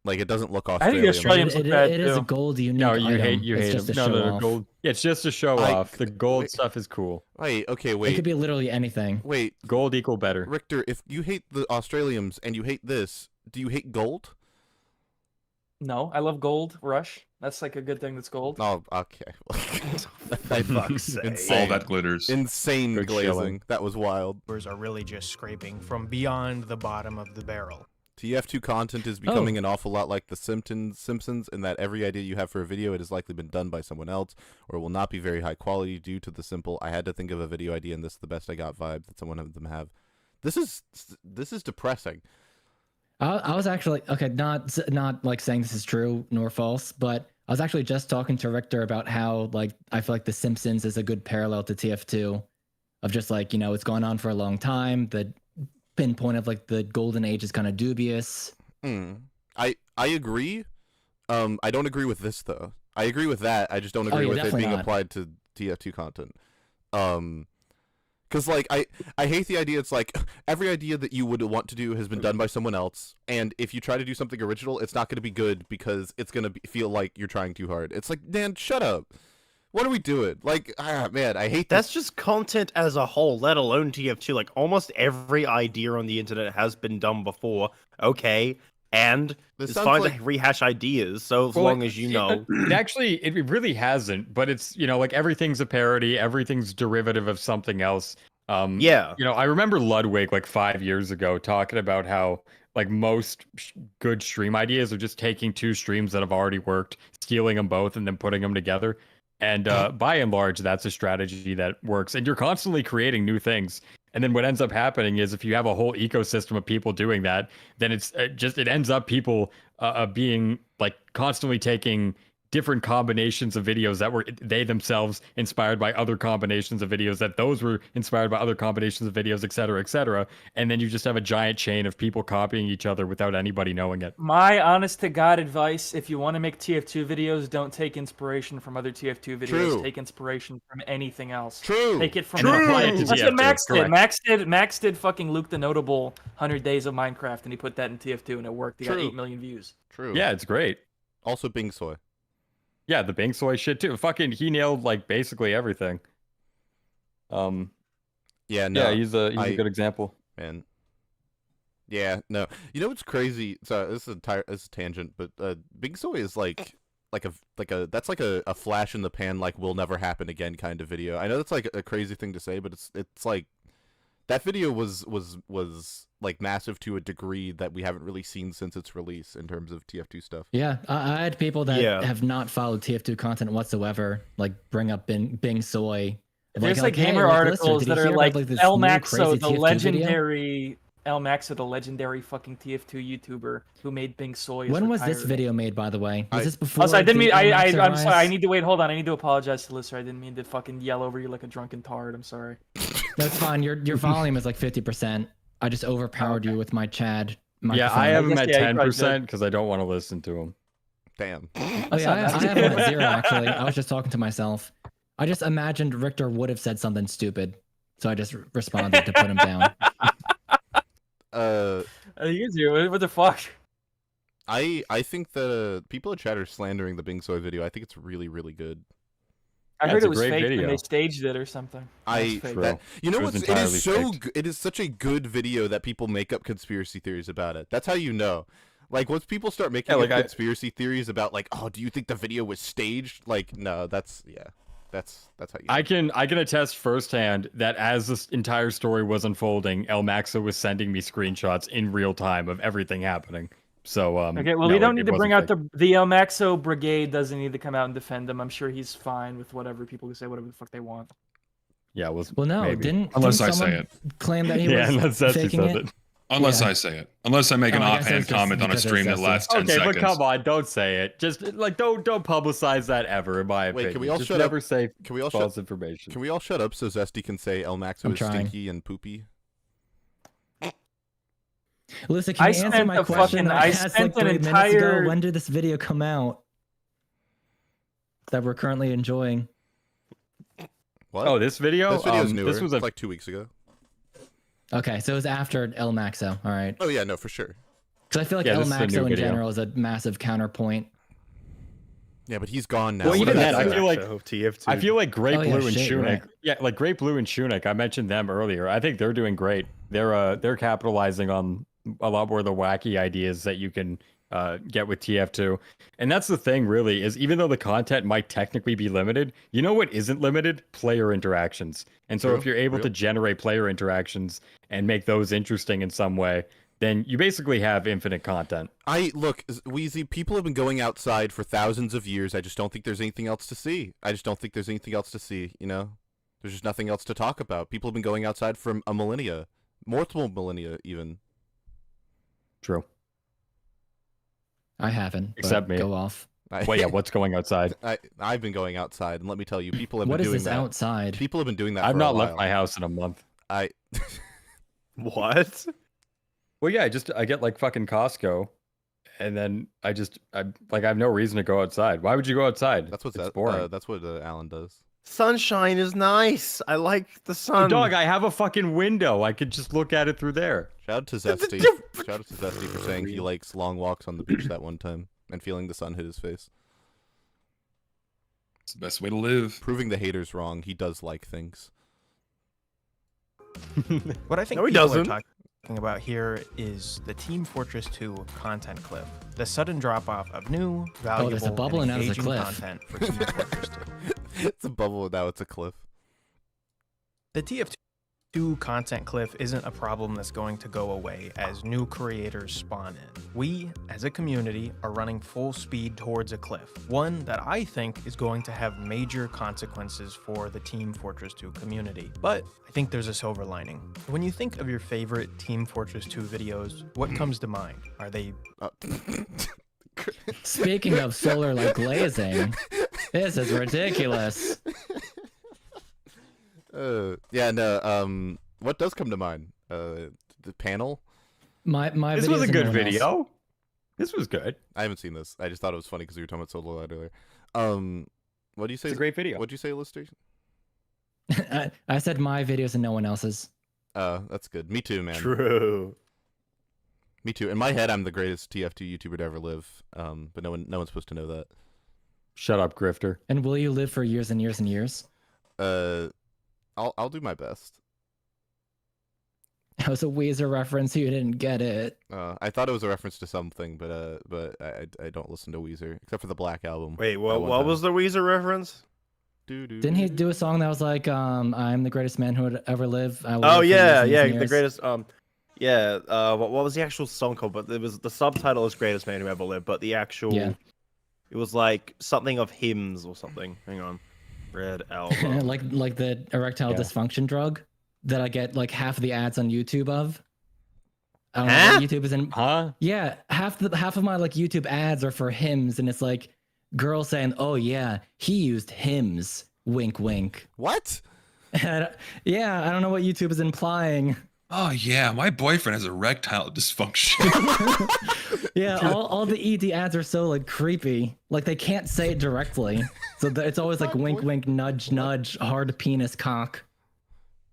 Like it doesn't look Australian. I think the Australians look bad It is a gold unique. No, you item. hate it's them. No, gold. Yeah, it's just to show off. The gold stuff is cool. Wait, okay, It could be literally anything. Wait, gold equal better. Richter, if you hate the Australians and you hate this, do you hate gold? No, I love gold rush. That's like a good thing that's gold. Oh, okay. Insane. All that glitters. Insane Good glazing. shilling. That was wild. Are really just scraping from beyond the bottom of the barrel. TF2 content is becoming an awful lot like The Simpsons in that every idea you have for a video, it has likely been done by someone else, or it will not be very high quality due to the simple, I had to think of a video idea and this is the best I got vibe that someone of them have. This is depressing. I was actually, okay, not like saying this is true nor false, but I was actually just talking to Richter about how like I feel like The Simpsons is a good parallel to TF2 of just like, you know, it's gone on for a long time. The pinpoint of like the golden age is kind of dubious. I agree. I don't agree with this though. I agree with that. I just don't agree with it being applied to TF2 content. Because like I hate the idea. It's like every idea that you would want to do has been done by someone else, and if you try to do something original, it's not going to be good because it's going to feel like you're trying too hard. It's like, Dan, shut up. What are we doing? Like, man, I hate That's just content as a whole, let alone TF2. Like, almost every idea on the internet has been done before. Okay, and it's fine to rehash ideas, so as long as you know. It really hasn't, but it's, you know, like everything's a parody, everything's derivative of something else. Yeah. You know, I remember Ludwig like 5 years ago talking about how like most good stream ideas are just taking two streams that have already worked, stealing them both, and then putting them together. And by and large, that's a strategy that works. And you're constantly creating new things. And then what ends up happening is if you have a whole ecosystem of people doing that, then it ends up people being like constantly taking different combinations of videos that were they themselves inspired by other combinations of videos that those were inspired by other combinations of videos, et cetera, and then you just have a giant chain of people copying each other without anybody knowing it. My honest to God advice, if you want to make TF2 videos, don't take inspiration from other TF2 videos. True. Take inspiration from anything else. True. Take it from That's what Max did. Max did fucking Luke the Notable 100 Days of Minecraft, and he put that in TF2 and it worked. He got 8 million views. True. Yeah, it's great. Also Bing Soy. Yeah, the Bing Soy shit too. Fucking, he nailed like basically everything. Yeah, no. Yeah, he's a good example. Man. Yeah, no. You know what's crazy? So this is a tangent, but Big Soy is like a flash in the pan, like will never happen again kind of video. I know that's like a crazy thing to say, but it's like that video was like massive to a degree that we haven't really seen since its release in terms of TF2 stuff. Yeah, I had people that have not followed TF2 content whatsoever, like bring up Bing Soy. There's like gamer articles that are like El Maxo, the legendary El Maxo, the legendary fucking TF2 YouTuber who made Bing Soy. When was this video made, by the way? Was this before? Also, I didn't mean. I'm sorry. I need to wait. Hold on. I need to apologize to listener. I didn't mean to fucking yell over you like a drunken tard. I'm sorry. That's fine. Your volume is like 50%. I just overpowered you with my Chad. Yeah, I have him at 10% because I don't want to listen to him. Damn. Oh yeah, I have him at 0 actually. I was just talking to myself. I just imagined Richter would have said something stupid, so I just responded to put him down. What the fuck? I think that people in chat are slandering the Bing Soy video. I think it's really, really good. I heard it was fake when they staged it or something. You know what? It is so. It is such a good video that people make up conspiracy theories about it. That's how you know. Like once people start making up conspiracy theories about like, oh, do you think the video was staged? Like, no, that's how you know. I can attest firsthand that as this entire story was unfolding, El Maxo was sending me screenshots in real time of everything happening. So okay, well, we don't need to bring out the El Maxo brigade. Doesn't need to come out and defend him. I'm sure he's fine with whatever people can say, whatever the fuck they want. Yeah, well, no, maybe. unless I say it, claim that he was faking it. Unless I say it. Unless I make an offhand comment on a stream that lasts 10 seconds. Okay, but come on, don't say it. Just like don't publicize that ever, in my opinion. Wait, can we all just shut never up? Say can we all false information. Can we all shut up so Zesty can say El Maxo is stinky and poopy? Listen, can you answer my question? I asked like 3 minutes ago. When did this video come out? That we're currently enjoying. What? Oh, this video? This video is newer. This was like 2 weeks ago. Okay, so it was after El Maxo. All right. Oh yeah, no, for sure. Because I feel like El Maxo in general is a massive counterpoint. Yeah, but he's gone now. Well, even then, I feel like TF2. I feel like Great Blue and Shunic. Right. Yeah, like Great Blue and Shunic. I mentioned them earlier. I think they're doing great. They're capitalizing on a lot more of the wacky ideas that you can get with TF2. And that's the thing, really, is even though the content might technically be limited, you know what isn't limited? Player interactions. And so if you're able to generate player interactions and make those interesting in some way, then you basically have infinite content. Look, Weezy, people have been going outside for thousands of years. I just don't think there's anything else to see. You know? There's just nothing else to talk about. People have been going outside for a millennia. Multiple millennia, even. True. I haven't. Except me. Go off. Well, yeah, what's going outside? I've been going outside, and let me tell you, people have been doing that. What is this outside? People have been doing that I've for not a while. left my house in a month. What? Well, yeah, I get like fucking Costco, and then I have no reason to go outside. Why would you go outside? That's it's boring. That's what Alan does. Sunshine is nice. I like the sun. Dog, I have a fucking window. I could just look at it through there. Shout out to Zesty. Shout out to Zesty for saying he likes long walks on the beach that one time and feeling the sun hit his face. It's the best way to live. Proving the haters wrong. He does like things. What I think no, he people doesn't. are talking about here is the Team Fortress 2 content cliff. The sudden drop-off of new, valuable, there's a bubble and now there's a engaging cliff. content for Team Fortress 2. It's a bubble and now it's a cliff. The TF2 content cliff isn't a problem that's going to go away as new creators spawn in. We, as a community, are running full speed towards a cliff, one that I think is going to have major consequences for the Team Fortress 2 community. But I think there's a silver lining. When you think of your favorite Team Fortress 2 videos, what comes to mind? Are they... Speaking of solar like glazing, this is ridiculous. Yeah, no, what does come to mind? The panel? My This was a good video. This was good. I haven't seen this. I just thought it was funny because we were talking about Solo Light earlier. What do you say? It's a great video. What'd you say, Illustration? I said my videos and no one else's. That's good. Me too, man. True. Me too. In my head, I'm the greatest TF2 YouTuber to ever live. But no one's supposed to know that. Shut up, grifter. And will you live for years and years and years? I'll do my best. That was a Weezer reference. You didn't get it. I thought it was a reference to something, but I don't listen to Weezer except for the Black Album. Wait, what was the Weezer reference? Didn't he do a song that was like, "I'm the greatest man who would ever live"? I will Oh live for yeah, years and yeah, years and the years." greatest. Yeah. What was the actual song called? But it was the subtitle is "Greatest Man Who Ever Lived," but the actual, it was like something of hymns or something. Hang on, Red Album. like the erectile dysfunction drug that I get like half of the ads on YouTube of. I don't know what YouTube is in. Huh? Yeah, half of my like YouTube ads are for hymns, and it's like girls saying, "Oh yeah, he used hymns." Wink, wink. What? Yeah, I don't know what YouTube is implying. Oh yeah, my boyfriend has erectile dysfunction. Yeah, all the ED ads are so like creepy. Like they can't say it directly, so it's always like wink, wink, nudge, nudge, hard penis, cock.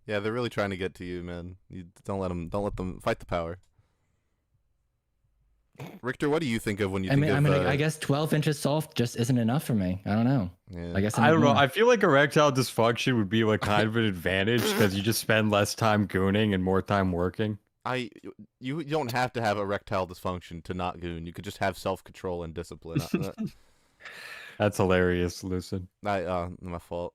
Yeah, they're really trying to get to you, man. You don't let them fight the power. Richter, what do you think of when you think of... I guess 12 inches soft just isn't enough for me. I don't know. Yeah. I guess I don't know. I feel like erectile dysfunction would be like kind of an advantage because you just spend less time gooning and more time working. You don't have to have erectile dysfunction to not goon. You could just have self-control and discipline. That's hilarious, Lucid. My fault.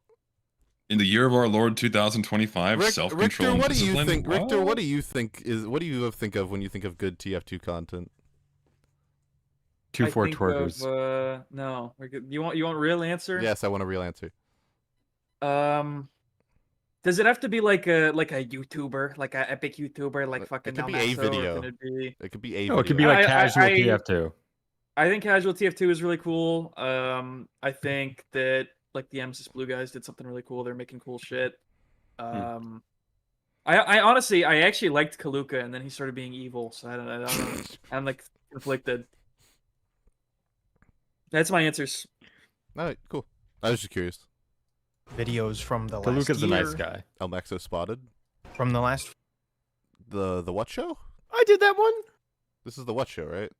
In the year of our Lord 2025, self-control and discipline. Richter, what do you think of when you think of good TF2 content? Two fortres. No. You want a real answer? Yes, I want a real answer. Does it have to be like a YouTuber, like an epic YouTuber, like fucking? It could be a video. It could be a video. It could be like casual TF2. I think casual TF2 is really cool. I think that like the Emesis Blue guys did something really cool. They're making cool shit. I honestly, I actually liked Kaluka, and then he started being evil. So I don't know. I'm like conflicted. That's my answers. All right, cool. I was just curious. Videos from the last year. Kaluka's a nice guy. El Maxo spotted. From the last... The what show? I did that one. This is the what show, right?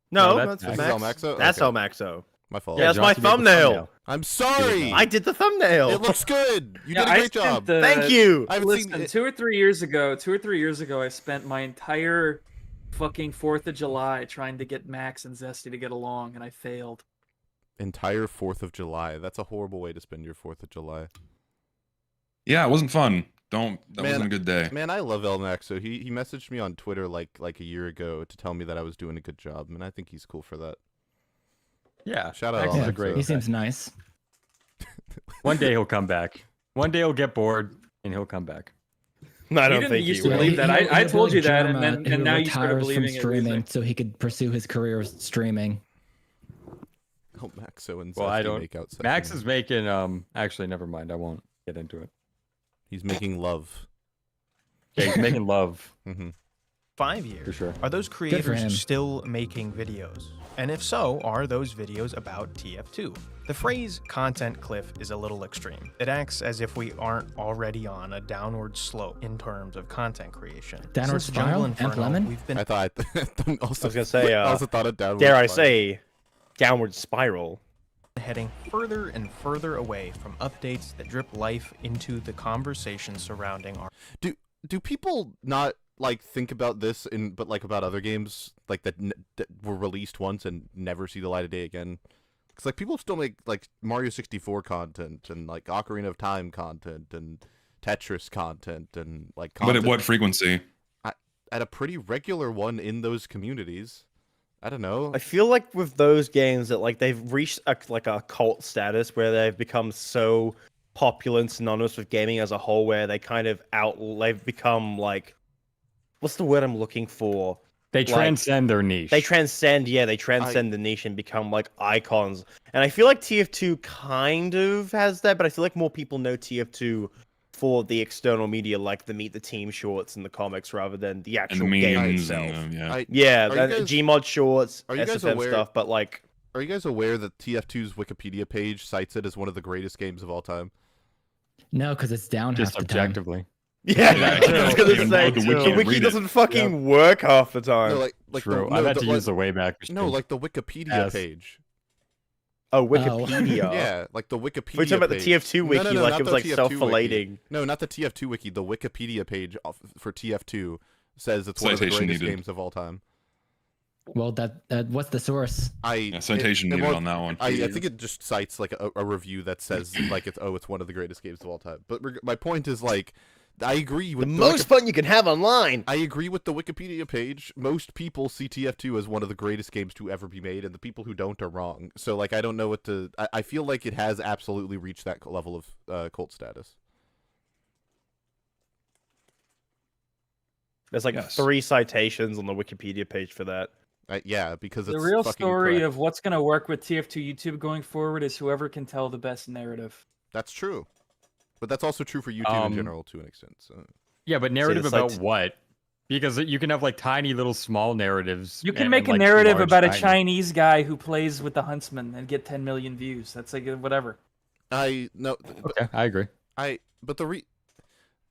No, that's El Maxo. That's El Maxo. My fault. Yeah, that's my thumbnail. I'm sorry. I did the thumbnail. It looks good. You did a great job. Thank you. Listen, 2 or 3 years ago, I spent my entire fucking 4th of July trying to get Max and Zesty to get along, and I failed. Entire 4th of July. That's a horrible way to spend your 4th of July. Yeah, it wasn't fun. That wasn't a good day. Man, I love El Maxo. He messaged me on Twitter like a year ago to tell me that I was doing a good job, and I think he's cool for that. Yeah. Shout out El Maxo. Great. He seems nice. One day he'll come back. One day he'll get bored and he'll come back. No, I don't think he used to believe that. I told you that, and now you started believing it. Streaming, so he could pursue his career of streaming. El Maxo and well, I don't. Make out Max is making. Actually, never mind. I won't get into it. He's making love. Yeah, he's making love. 5 years. For sure. Are those creators still making videos? And if so, are those videos about TF2? The phrase content cliff is a little extreme. It acts as if we aren't already on a downward slope in terms of content creation. Downward Since Jungle spiral? Inferno, we've been... I was gonna say, I also thought it downward. Dare I say, downward spiral. Heading further and further away from updates that drip life into the conversation surrounding our... Do people not like think about this but about other games like that were released once and never see the light of day again? Because like people still make like Mario 64 content and like Ocarina of Time content and Tetris content and like content But at what frequency? At a pretty regular one in those communities. I don't know. I feel like with those games that like they've reached a cult status where they've become so popular and synonymous with gaming as a whole, where they kind of they've become like, what's the word I'm looking for? They transcend their niche. They transcend the niche and become like icons. And I feel like TF2 kind of has that, but I feel like more people know TF2 for the external media, like the Meet the Team shorts and the comics, rather than the actual game itself. Gmod shorts, SFM stuff. But like, are you guys aware that TF2's Wikipedia page cites it as one of the greatest games of all time? No, because it's down just half the objectively. Time. Yeah, I was gonna say the wiki doesn't fucking work half the time. No, like True. I've had to use the Wayback Machine. No, like the Wikipedia page. Oh, Wikipedia. Yeah, like the Wikipedia. We're talking about page. the TF2 wiki, no, like it was like TF2 self-filleting. wiki. No, not the TF2 wiki. The Wikipedia page for TF2 says it's one of the greatest games of all time. Well, what's the source? Citation needed on that one. I think it just cites like a review that says like it's one of the greatest games of all time. But my point is like, I agree with the most fun you can have online. I agree with the Wikipedia page. Most people see TF2 as one of the greatest games to ever be made, and the people who don't are wrong. So like, I don't know what to. I feel like it has absolutely reached that level of cult status. There's like 3 citations on the Wikipedia page for that. Yeah, because it's the real story correct. of what's going to work with TF2 YouTube going forward is whoever can tell the best narrative. That's true, but that's also true for YouTube in general to an extent. So. Yeah, but narrative about what? Because you can have like tiny little small narratives. You can make a narrative about a Chinese guy who plays with the Huntsman and get 10 million views. That's like whatever. Okay, I agree. But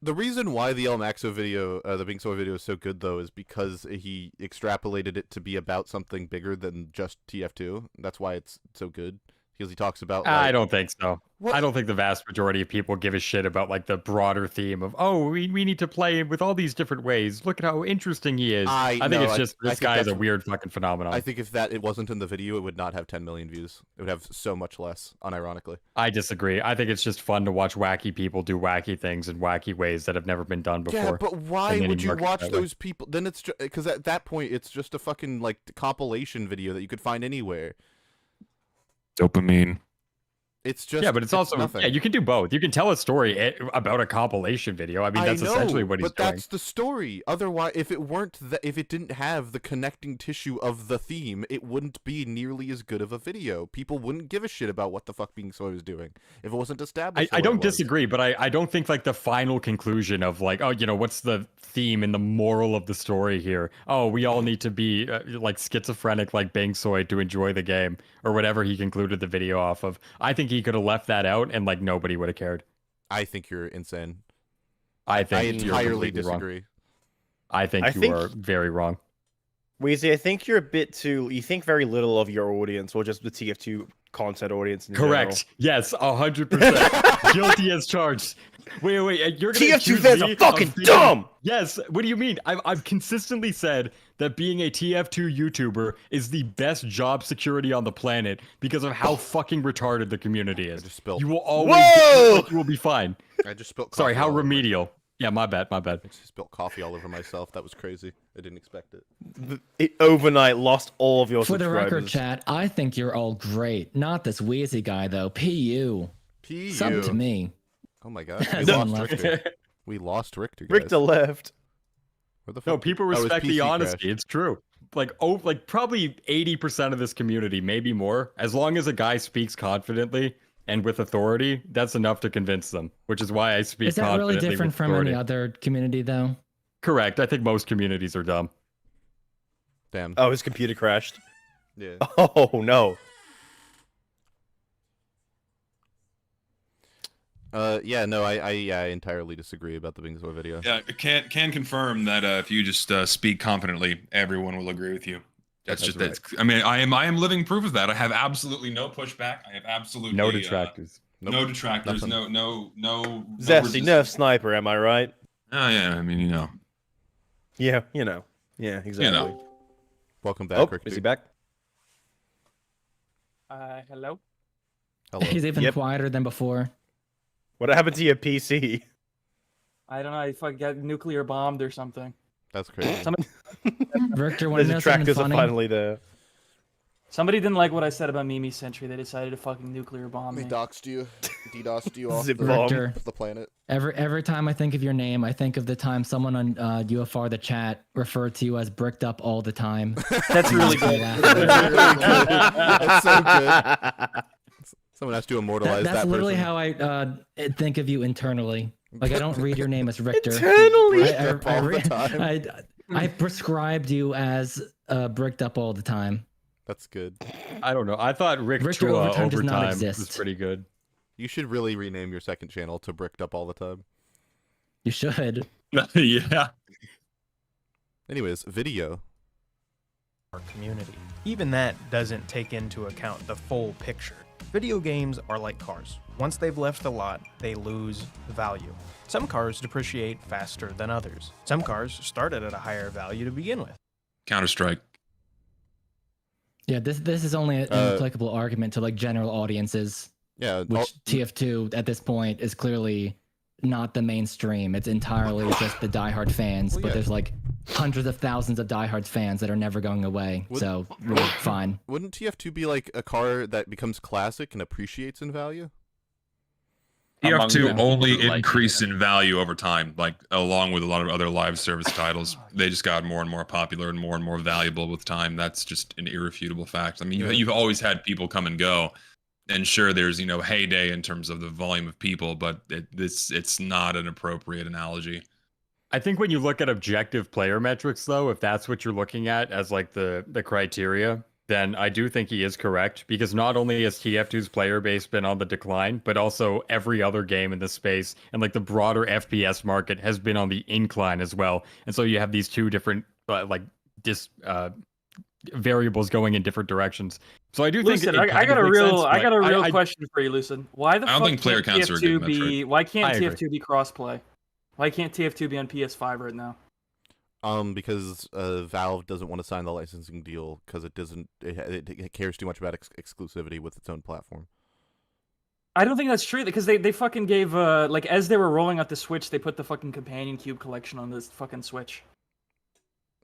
the reason why the El Maxo video, the Bing Soy video is so good, though, is because he extrapolated it to be about something bigger than just TF2. That's why it's so good. Because he talks about. Like, I don't think so. What? I don't think the vast majority of people give a shit about like the broader theme of, oh, we need to play with all these different ways. Look at how interesting he is. I think it's just this guy is a weird fucking phenomenon. I think if it wasn't in the video, it would not have 10 million views. It would have so much less, unironically. I disagree. I think it's just fun to watch wacky people do wacky things in wacky ways that have never been done before. Yeah, but why would you watch those people? Then it's just because at that point it's just a fucking like compilation video that you could find anywhere. Dopamine. It's just but it's also nothing. Yeah, you can do both. You can tell a story about a compilation video. I mean, that's essentially what he's doing. But that's the story. Otherwise, if it didn't have the connecting tissue of the theme, it wouldn't be nearly as good of a video. People wouldn't give a shit about what the fuck Bing Soy was doing if it wasn't established. I don't disagree, but I don't think like the final conclusion of like, oh, what's the theme and the moral of the story here? Oh, we all need to be like schizophrenic like Bing Soy to enjoy the game or whatever he concluded the video off of. I think he could have left that out and like nobody would have cared. I think you're insane. I entirely disagree. Wrong. I think you are very wrong. Weezy, I think you're a bit too. You think very little of your audience, or just the TF2 content audience. Correct. General. Yes, 100%. Guilty as charged. Wait, you're gonna TF2 fans are fucking dumb. Yes. What do you mean? I've consistently said that being a TF2 YouTuber is the best job security on the planet because of how fucking retarded the community is. I just spilled. You will always. You will be fine. I just spilled. Sorry. How remedial? Yeah, my bad. I just spilled coffee all over myself. That was crazy. I didn't expect it. It overnight lost all of your For subscribers. the record, chat, I think you're all great. Not this Wheezy guy, though. PU. Sub to me. Oh my god. We lost Richter. We lost Richter, guys. Richter left. Where the fuck? No, people respect the honesty. It's true. Like probably 80% of this community, maybe more, as long as a guy speaks confidently and with authority, that's enough to convince them, which is why I speak confidently. Is that really different from any other community, though? Correct. I think most communities are dumb. Damn. Oh, his computer crashed. Yeah. Oh, no. I entirely disagree about the Bing Soy video. Yeah, can confirm that if you just speak confidently, everyone will agree with you. That's just right. I mean, I am living proof of that. I have absolutely no pushback. I have absolutely no detractors. No detractors. Nothing. No. Zesty, nerf sniper. Am I right? Oh yeah. I mean, Yeah, Yeah, exactly. Welcome back, Rick. Is he back? Hello. He's even quieter than before. What happened to your PC? I don't know. If I got nuclear bombed or something. That's crazy. Richter, when the detractors are finally there. Somebody didn't like what I said about Mimi Sentry. They decided to fucking nuclear bomb me. They doxed you. DDoSed you off the planet. Every time I think of your name, I think of the time someone on UFR the chat referred to you as bricked up all the time. That's really good. That's so good. Someone has to immortalize that. That's literally person. how I think of you internally. Like, I don't read your name as Richter. Internally! I prescribed you as bricked up all the time. That's good. I don't know. I thought Richter overtime does not exist. Was pretty good. You should really rename your second channel to Bricked Up All the Time. You should. Yeah. Anyways, video. Our community. Even that doesn't take into account the full picture. Video games are like cars. Once they've left the lot, they lose value. Some cars depreciate faster than others. Some cars started at a higher value to begin with. Counter-Strike. Yeah, this is only an applicable argument to like general audiences. Yeah, which TF2 at this point is clearly not the mainstream. It's entirely just the diehard fans. Well, but yeah. there's like hundreds of thousands of diehard fans that are never going away. So we're fine. Wouldn't TF2 be like a car that becomes classic and appreciates in value? TF2 only increased in value over time, like along with a lot of other live service titles. They just got more and more popular and more valuable with time. That's just an irrefutable fact. I mean, you've always had people come and go, and sure, there's heyday in terms of the volume of people, but it's not an appropriate analogy. I think when you look at objective player metrics, though, if that's what you're looking at as like the criteria, then I do think he is correct, because not only has TF2's player base been on the decline, but also every other game in the space and like the broader FPS market has been on the incline as well. And so you have these two different variables going in different directions. So I do think I got a real question for you, Lucid. Why the fuck think player counts are a good metric. Why can't TF2 be crossplay? Why can't TF2 be on PS5 right now? Because Valve doesn't want to sign the licensing deal because it cares too much about exclusivity with its own platform. I don't think that's true, because they fucking gave like as they were rolling out the Switch, they put the fucking Companion Cube collection on this fucking Switch.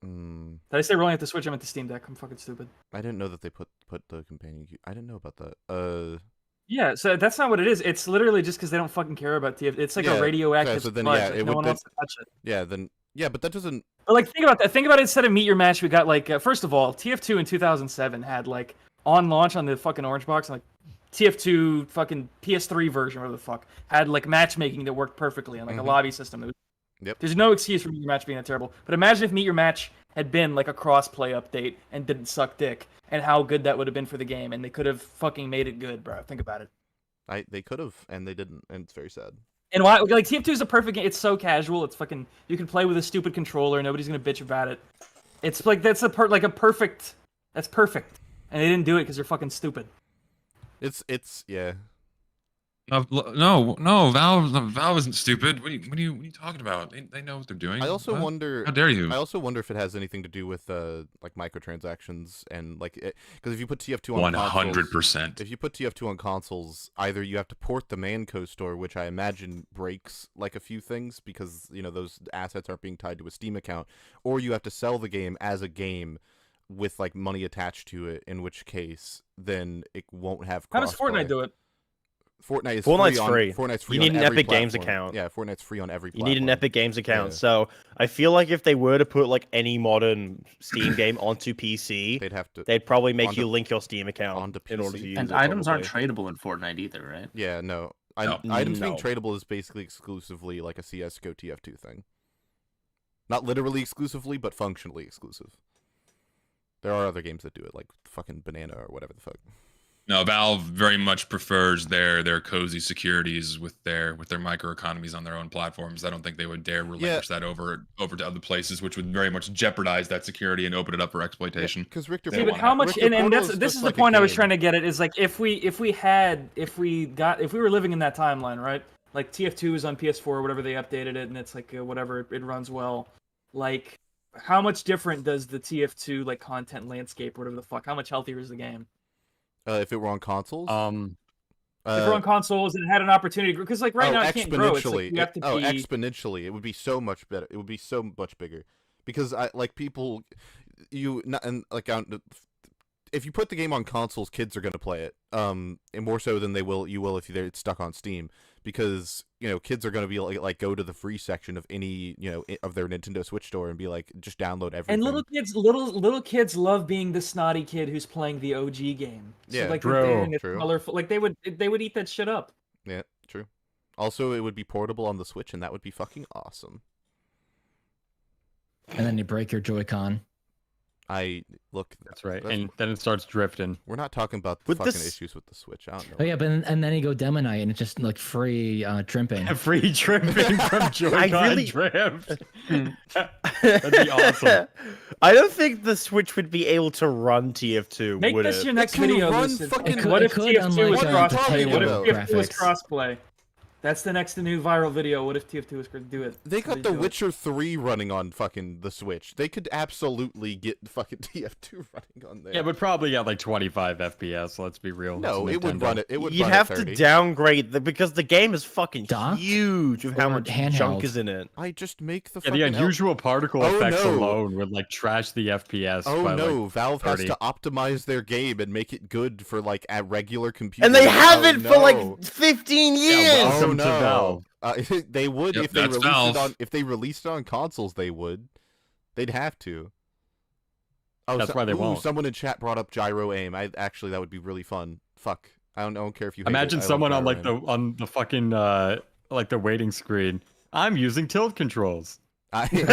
Did I say rolling out the Switch? I meant the Steam Deck. I'm fucking stupid. I didn't know that they put the Companion Cube. I didn't know about that. Yeah, so that's not what it is. It's literally just because they don't fucking care about TF. It's like a radioactive so then, sludge. Like, no one wants to touch it. Yeah, but that doesn't. But like, think about that. Think about it. Instead of Meet Your Match, we got like first of all, TF2 in 2007 had like on launch on the fucking Orange Box, like TF2 fucking PS3 version, whatever the fuck, had like matchmaking that worked perfectly and like a lobby system. There's no excuse for Meet Your Match being that terrible. But imagine if Meet Your Match had been like a crossplay update and didn't suck dick, and how good that would have been for the game, and they could have fucking made it good, bro. Think about it. They could have, and they didn't, and it's very sad. And why? Like TF2 is a perfect game. It's so casual. It's fucking. You can play with a stupid controller. Nobody's gonna bitch about it. It's like that's perfect. That's perfect. And they didn't do it because they're fucking stupid. It's yeah. No, Valve isn't stupid. What are you talking about? They know what they're doing. I also wonder. How dare you? I also wonder if it has anything to do with like microtransactions and like because if you put TF2 on 100%. If you put TF2 on consoles, either you have to port the Manco store, which I imagine breaks like a few things because those assets aren't being tied to a Steam account, or you have to sell the game as a game with like money attached to it. In which case, then it won't have. How does Fortnite do it? Fortnite's free. Fortnite's free. You need on an every Epic Games platform. account. Yeah, Fortnite's free on every platform. You need an Epic Games account. Yeah. So I feel like if they were to put like any modern Steam game onto PC, they'd probably make you link your Steam account onto PC. In order to use and it. Items aren't tradable in Fortnite either, right? Yeah, no. Items being tradable is basically exclusively like a CS:GO TF2 thing. Not literally exclusively, but functionally exclusive. There are other games that do it, like fucking Banana or whatever the fuck. No, Valve very much prefers their cozy securities with their microeconomies on their own platforms. I don't think they would dare relinquish that over to other places, which would very much jeopardize that security and open it up for exploitation. Because Richter, but how much? And this is the point I was trying to get at. Is like if we were living in that timeline, right? Like TF2 is on PS4, whatever they updated it, and it's like whatever it runs well. Like, how much different does the TF2 like content landscape, whatever the fuck? How much healthier is the game? If it were on consoles, if it were on consoles and had an opportunity, because like right now it can't grow. It's like you have to be... exponentially, it would be so much better. It would be so much bigger because if you put the game on consoles, kids are gonna play it. And more so than you will if it's stuck on Steam, because kids are gonna be like go to the free section of any of their Nintendo Switch store and be like just download everything. And little kids love being the snotty kid who's playing the OG game. So, yeah, like, true. Colorful, like they would eat that shit up. Yeah, true. Also, it would be portable on the Switch, and that would be fucking awesome. And then you break your Joy-Con. Look. That's right. And then it starts drifting. We're not talking about the fucking issues with the Switch. I don't know. Oh yeah, but and then you go Demonite and it's just like free trimping. Free trimping from Joy-Con drift. That'd be awesome. I don't think the Switch would be able to run TF2. Make would this it? your next video. What if TF2 was crossplay? What if TF2 was crossplay? That's the next new viral video. What if TF2 was going to do it? They got The Witcher 3 running on fucking the Switch. They could absolutely get fucking TF2 running on there. Yeah, but probably at like 25 FPS. Let's be real. No, it would run it. It would. You'd have to downgrade because the game is fucking huge with how much junk is in it. I just make the the unusual particle effects alone would like trash the FPS. Oh by, no, like, Valve 30. has to optimize their game and make it good for like a regular computer. And they haven't for like 15 years. Yeah, no. Valve. They would if they released it on released it on consoles. They would. They'd have to. Oh, that's why they won't. Someone in chat brought up gyro aim. Actually, that would be really fun. Fuck. I don't care if you. Imagine someone on like the fucking like the waiting screen. I'm using tilt controls. That was me.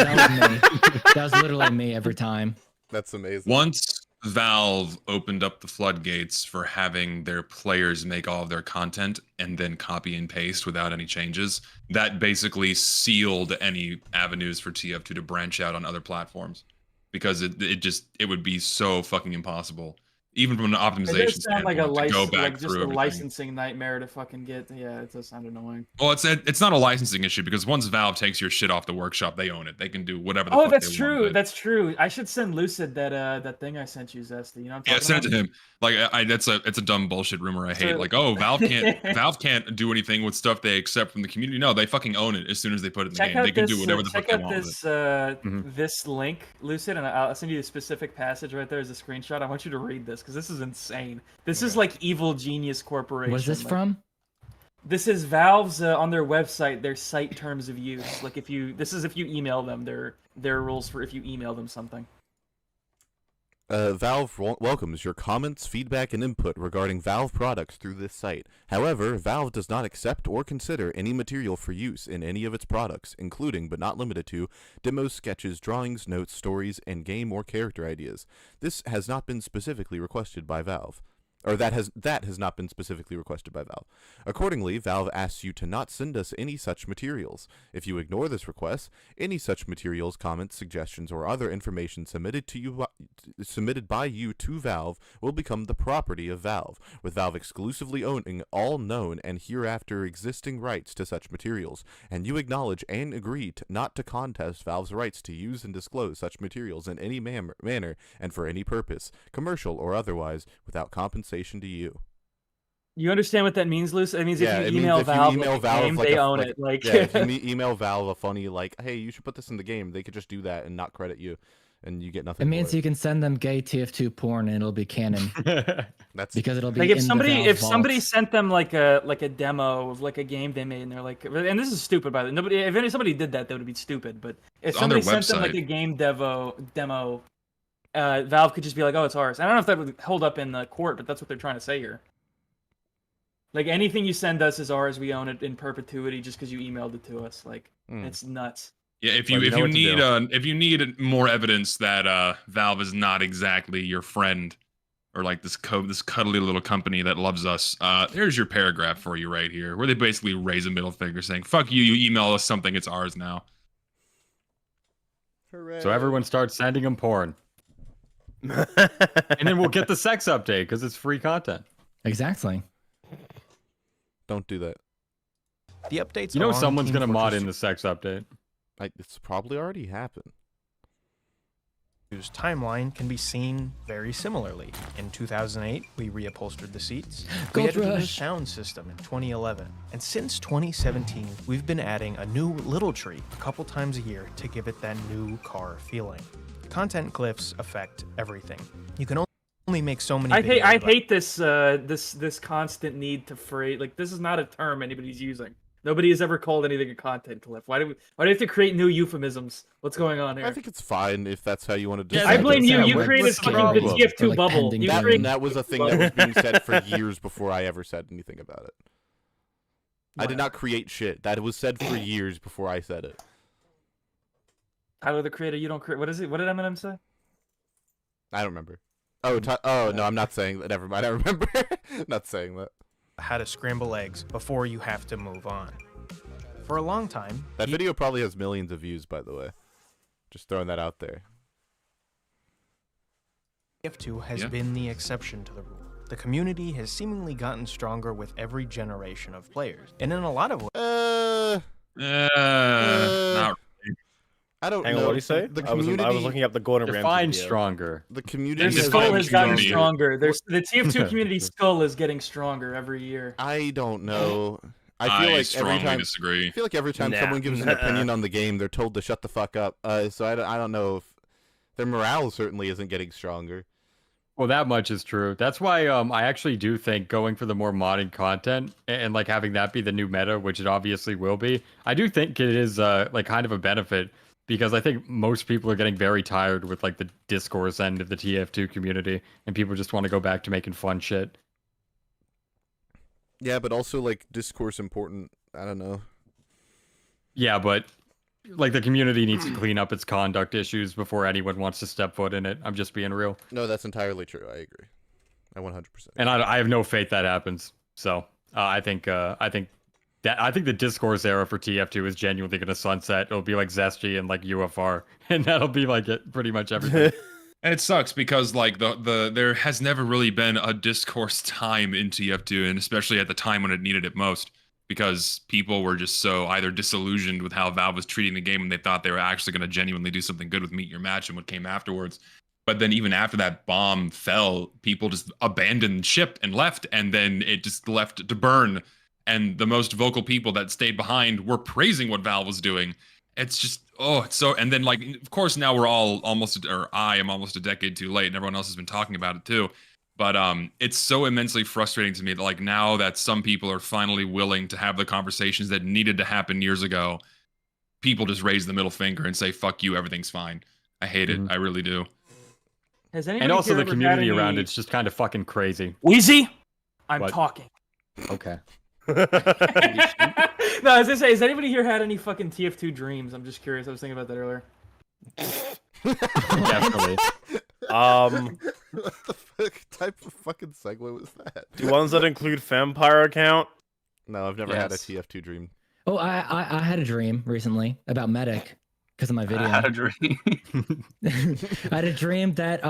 That was literally me every time. That's amazing. Once Valve opened up the floodgates for having their players make all of their content and then copy and paste without any changes, that basically sealed any avenues for TF2 to branch out on other platforms, because it would be so fucking impossible, even from an optimization standpoint, to go back just a licensing nightmare to fucking get. Yeah, it does sound annoying. Well, it's not a licensing issue, because once Valve takes your shit off the workshop, they own it. They can do whatever the fuck that's they true. want. That's true. I should send Lucid that thing I sent you, Zesty. You know what I'm talking send about? it to him. Like it's a dumb bullshit rumor I hate. Like, oh, Valve can't do anything with stuff they accept from the community. No, they fucking own it as soon as they put it in the game. They can do whatever the fuck they want with it. This link, Lucid, and I'll send you the specific passage right there as a screenshot. I want you to read this because this is insane. This is like Evil Genius Corporation. What's this from? This is Valve's on their website, their site terms of use. Like if you email them, their rules for if you email them something. Valve welcomes your comments, feedback, and input regarding Valve products through this site. However, Valve does not accept or consider any material for use in any of its products, including but not limited to demos, sketches, drawings, notes, stories, and game or character ideas. This has not been specifically requested by Valve. Or that has not been specifically requested by Valve. Accordingly, Valve asks you to not send us any such materials. If you ignore this request, any such materials, comments, suggestions, or other information submitted by you to Valve will become the property of Valve, with Valve exclusively owning all known and hereafter existing rights to such materials, and you acknowledge and agree not to contest Valve's rights to use and disclose such materials in any manner and for any purpose, commercial or otherwise, without compensation to you. You understand what that means, Luce? It means if you email Valve, they own it. Like, yeah, if you email Valve a funny like, hey, you should put this in the game, they could just do that and not credit you, and you get nothing. It means you can send them gay TF2 porn and it'll be canon. That's because it'll be like if somebody sent them like a demo of like a game they made, and they're like, and this is stupid by the way. If somebody did that, that would be stupid. But if somebody sent them like a game demo. Valve could just be like, oh, it's ours. I don't know if that would hold up in the court, but that's what they're trying to say here. Like, anything you send us is ours. We own it in perpetuity just because you emailed it to us. Like, it's nuts. Yeah, if you need more evidence that Valve is not exactly your friend, or like this cuddly little company that loves us, here's your paragraph for you right here, where they basically raise a middle finger saying, fuck you, you email us something, it's ours now. Hooray. So everyone starts sending them porn. And then we'll get the sex update because it's free content. Exactly. Don't do that. The updates. You know someone's gonna mod in the sex update. It's probably already happened. Whose timeline can be seen very similarly. In 2008, we reupholstered the seats. We added a new sound system in 2011. And since 2017, we've been adding a new little tree a couple times a year to give it that new car feeling. Content cliffs affect everything. You can only make so many. I hate this this constant need to phrase, like, this is not a term anybody's using. Nobody has ever called anything a content cliff. Why do we have to create new euphemisms? What's going on here? I think it's fine if that's how you want to do it. I blame you. You created fucking the TF2 bubble. That was a thing that was being said for years before I ever said anything about it. I did not create shit. That was said for years before I said it. Tyler the Creator, you don't create. What is it? What did Eminem say? I don't remember. Oh, no, I'm not saying that. Never mind. I remember. Not saying that. How to scramble eggs before you have to move on. For a long time, that video probably has millions of views, by the way. Just throwing that out there. TF2 has been the exception to the rule. The community has seemingly gotten stronger with every generation of players, and in a lot of ways. Not I don't Hang know. on, what do you say? The I was looking up the Gordon Ramsay Define video. stronger. The community Their skull has gotten stronger. The TF2 community skull is getting stronger every year. I don't know. I feel like strongly every time, disagree. I feel like every time someone gives an opinion on the game, they're told to shut the fuck up. So I don't know if their morale certainly isn't getting stronger. Well, that much is true. That's why I actually do think going for the more modded content and like having that be the new meta, which it obviously will be, I do think it is like kind of a benefit because I think most people are getting very tired with like the discourse end of the TF2 community and people just want to go back to making fun shit. Yeah, but also like discourse important. I don't know. Yeah, but like the community needs to clean up its conduct issues before anyone wants to step foot in it. I'm just being real. No, that's entirely true. I agree. I 100%. And I have no faith that happens. So I think the discourse era for TF2 is genuinely going to sunset. It'll be like Zesty and like UFR, and that'll be like it pretty much everything. And it sucks because like there has never really been a discourse time in TF2, and especially at the time when it needed it most, because people were just so either disillusioned with how Valve was treating the game and they thought they were actually going to genuinely do something good with Meet Your Match and what came afterwards. But then even after that bomb fell, people just abandoned ship and left, and then it just left to burn. And the most vocal people that stayed behind were praising what Valve was doing. It's just, it's so, and then like, of course now we're all I am almost a decade too late and everyone else has been talking about it too. But it's so immensely frustrating to me that like now that some people are finally willing to have the conversations that needed to happen years ago, people just raise the middle finger and say, fuck you, everything's fine. I hate it. I really do. Has anybody And also here the ever community had any... around it's just kind of fucking crazy. Weezy, I'm What? talking. Okay. No, I was gonna say, has anybody here had any fucking TF2 dreams? I'm just curious. I was thinking about that earlier. Definitely. What the fuck type of fucking segue was that? Do ones that include vampire count? No, I've never had a TF2 dream. Oh, I had a dream recently about Medic because of my video. I had a dream. I had a dream that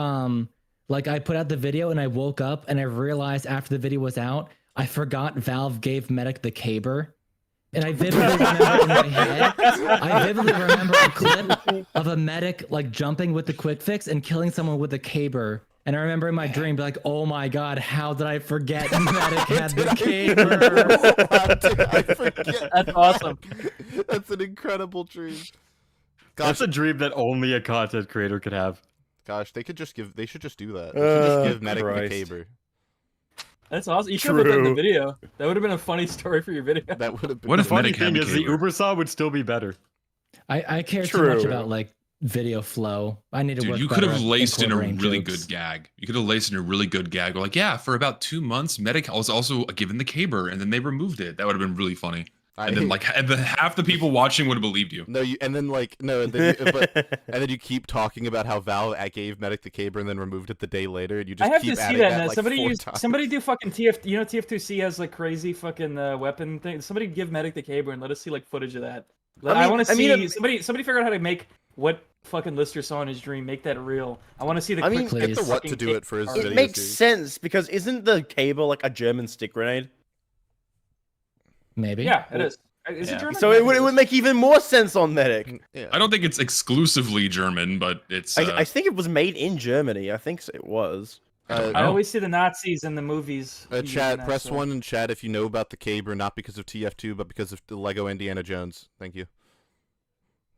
like I put out the video and I woke up and I realized after the video was out, I forgot Valve gave Medic the caber. And I vividly remember in my head, a clip of a medic like jumping with the quick fix and killing someone with a caber. And I remember in my dream, like, oh my god, how did I forget medic had the caber? How did I forget? That's awesome. That's an incredible dream. Gosh, That's a dream that only a content creator could have. Gosh, they should just do that. They should just give Medic the caber. That's awesome. You should have put that in the video. That would have been a funny story for your video. That would have been. What if Funny Medic had thing the is, the caber? Uber saw would still be better. I care too much about like video flow. I need to work Dude, you could better have at laced in a incorporating really jokes. good gag. You could have laced in a really good gag. Like, yeah, for about 2 months, Medic was also given the caber, and then they removed it. That would have been really funny. And then half the people watching would have believed you. No, and then you keep talking about how Valve gave Medic the caber and then removed it the day later, and you just I have keep to see adding that. that Now. like Somebody 4 times. somebody do fucking TF. You know TF2C has like crazy fucking weapon thing. Somebody give Medic the caber and let us see like footage of that. I want to see somebody figure out how to make what fucking Lister saw in his dream. Make that real. I want to see the. mean, quick Get the what to do it for his It videos, makes dude. sense because isn't the cable like a German stick grenade? Maybe. Yeah, it is. Is it German? So it would make even more sense on Medic. Yeah. I don't think it's exclusively German, but it's. I think it was made in Germany. I think it was. I always see the Nazis in the movies. Chat, press 1 in chat if you know about the caber, not because of TF2, but because of the Lego Indiana Jones. Thank you.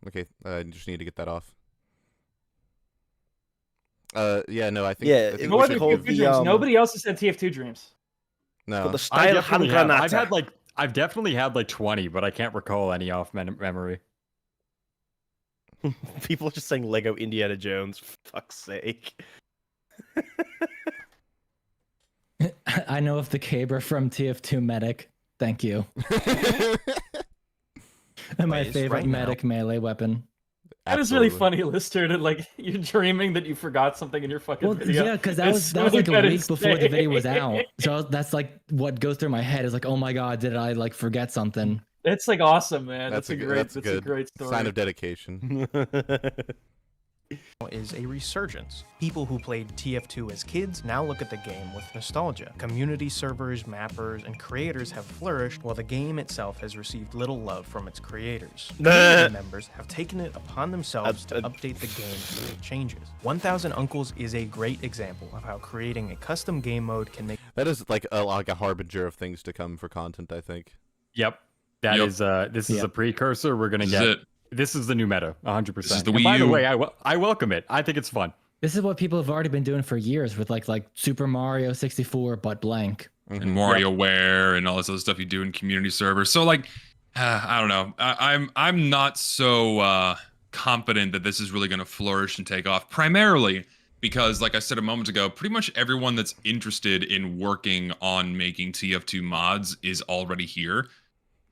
Okay, I just need to get that off. Yeah, no, I think. Yeah, I think it No we was should other called give- TF2 the, dreams. Nobody else has said TF2 dreams. No. The I style definitely have. Handgranate. I've definitely had like 20, but I can't recall any off memory. People are just saying Lego Indiana Jones. For fuck's sake. I know of the caber from TF2 Medic. Thank you. And my Ways favorite right now. Medic melee weapon. That is really funny, Lister, that like you're dreaming that you forgot something in your fucking video. Yeah, because that was like a week before the video was out. So that's like what goes through my head is like, oh my god, did I like forget something? It's like awesome, man. That's a great story. Sign of dedication. Is a resurgence. People who played TF2 as kids now look at the game with nostalgia. Community servers, mappers, and creators have flourished while the game itself has received little love from its creators. Community members have taken it upon themselves to update the game to make changes. 1000 Uncles is a great example of how creating a custom game mode can make... That is like a harbinger of things to come for content, I think. Yep. That is this is a precursor. We're gonna get. This is the new meta, 100%. This is the Wii U. By the way, I welcome it. I think it's fun. This is what people have already been doing for years with like Super Mario 64 but blank. And WarioWare and all this other stuff you do in community servers. So like, I don't know. I'm not so confident that this is really going to flourish and take off. Primarily because, like I said a moment ago, pretty much everyone that's interested in working on making TF2 mods is already here.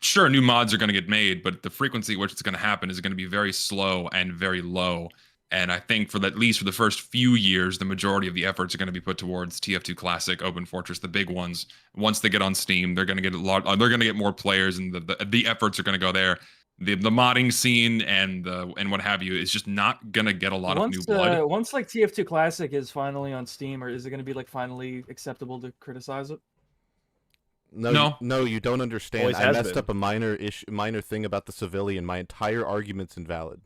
Sure, new mods are going to get made, but the frequency at which it's going to happen is going to be very slow and very low. And I think for at least for the first few years, the majority of the efforts are going to be put towards TF2 Classic, Open Fortress, the big ones. Once they get on Steam, they're going to get they're going to get more players, and the efforts are going to go there. The modding scene and what have you is just not going to get a lot of new blood. Once like TF2 Classic is finally on Steam, or is it going to be like finally acceptable to criticize it? No, you don't understand. I messed up a minor thing about the civilian. My entire argument's invalid.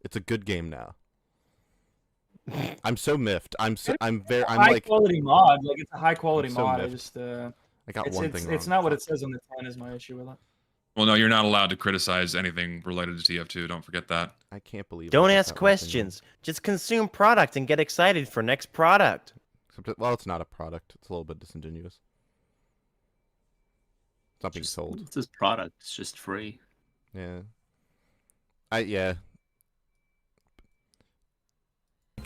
It's a good game now. I'm so miffed. I'm high quality mod. Like it's a high quality mod. I got one thing wrong. It's not what it says on the 10 is my issue with it. Well, no, you're not allowed to criticize anything related to TF2. Don't forget that. I can't believe. Don't ask questions. Just consume product and get excited for next product. Well, it's not a product. It's a little bit disingenuous. It's not being sold. It's this product. It's just free. Yeah. A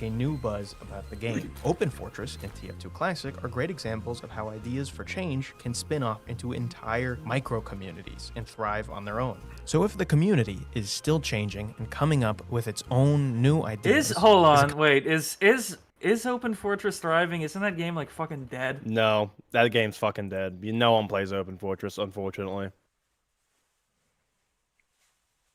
new buzz about the game. Open Fortress and TF2 Classic are great examples of how ideas for change can spin off into entire micro communities and thrive on their own. So if the community is still changing and coming up with its own new ideas... Is Open Fortress thriving? Isn't that game like fucking dead? No, that game's fucking dead. No one plays Open Fortress, unfortunately.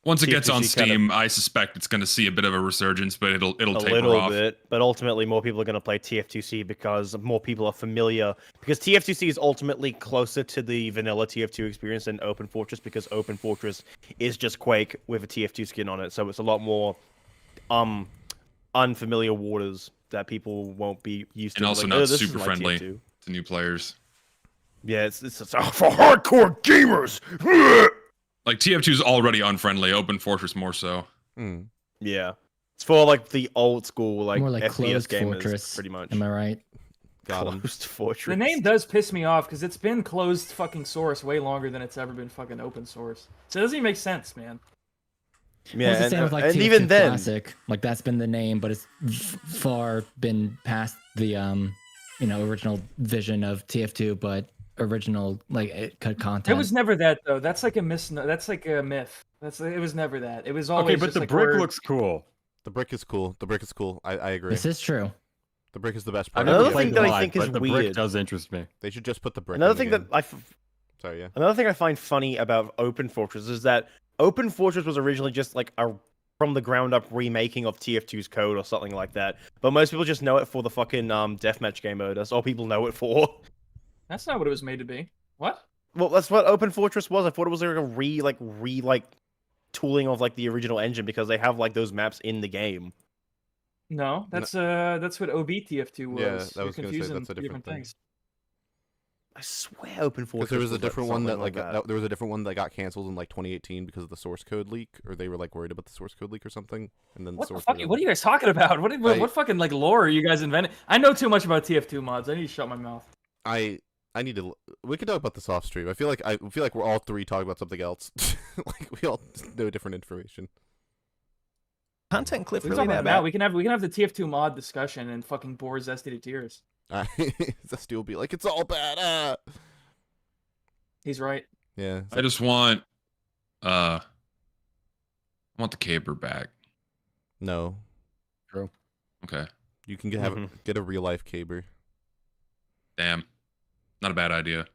Once it gets on Steam, I suspect it's going to see a bit of a resurgence, but it'll taper off. A little bit, but ultimately more people are going to play TF2C because more people are familiar. Because TF2C is ultimately closer to the vanilla TF2 experience than Open Fortress, because Open Fortress is just Quake with a TF2 skin on it, so it's a lot more unfamiliar waters that people won't be used to. And also not super friendly to new players. Yeah, it's for hardcore gamers. Like TF2 is already unfriendly. Open Fortress more so. Yeah, it's for like the old school like more like FPS closed gamers, fortress. pretty much. Am I right? Closed Fortress. The name does piss me off because it's been closed fucking source way longer than it's ever been fucking open source. So it doesn't even make sense, man. Yeah, well, it's the same with like TF2 even then, Classic, like that's been the name, but it's far been past the original vision of TF2, but original like content. It was never that though. That's like a That's like a myth. It was never that. It was always okay, but the brick looks cool. The brick is cool. The brick is cool. I agree. This is true. The brick is the best part. Another thing that I think is the weird. Brick does interest me. They should just put the brick. Another thing that Sorry, yeah. Another thing I find funny about Open Fortress is that Open Fortress was originally just like a from the ground up remaking of TF2's code or something like that. But most people just know it for the fucking deathmatch game mode. That's all people know it for. That's not what it was made to be. What? Well, that's what Open Fortress was. I thought it was like a re tooling of like the original engine because they have like those maps in the game. No, that's what OBTF2 was. Yeah, I was going to say that's a different thing. Things. I swear Open Fortress. Because there was a different one that that. there was a different one that got canceled in like 2018 because of the source code leak, or they were like worried about the source code leak or something, and then what are you guys talking about? What fucking like lore are you guys inventing? I know too much about TF2 mods. I need to shut my mouth. I need to. We could talk about this off stream. I feel like we're all three talking about something else. Like we all know different information. Content clip really that bad. We can have the TF2 mod discussion and fucking bore Zesty to tears. Zesty will be like, it's all bad. He's right. Yeah. I just want the caper back. No. True. Okay. You can get a real life caber. Damn. Not a bad idea.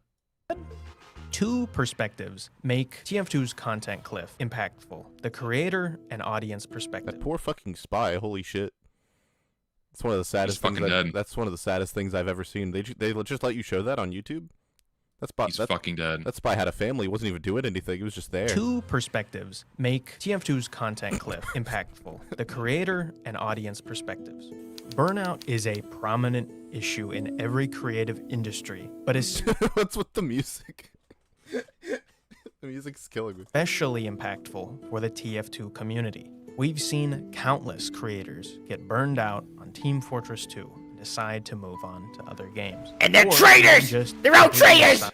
Two perspectives make TF2's content cliff impactful: the creator and audience perspective. That poor fucking spy. Holy shit. That's one of the saddest things. That's one of the saddest things I've ever seen. They just let you show that on YouTube. He's fucking dead. That spy had a family. He wasn't even doing anything. He was just there. Two perspectives make TF2's content cliff impactful: the creator and audience perspectives. Burnout is a prominent issue in every creative industry, but is what's with the music? The music's killing me. Especially impactful for the TF2 community. We've seen countless creators get burned out on Team Fortress 2 and decide to move on to other games. And they're traitors! They're all traitors!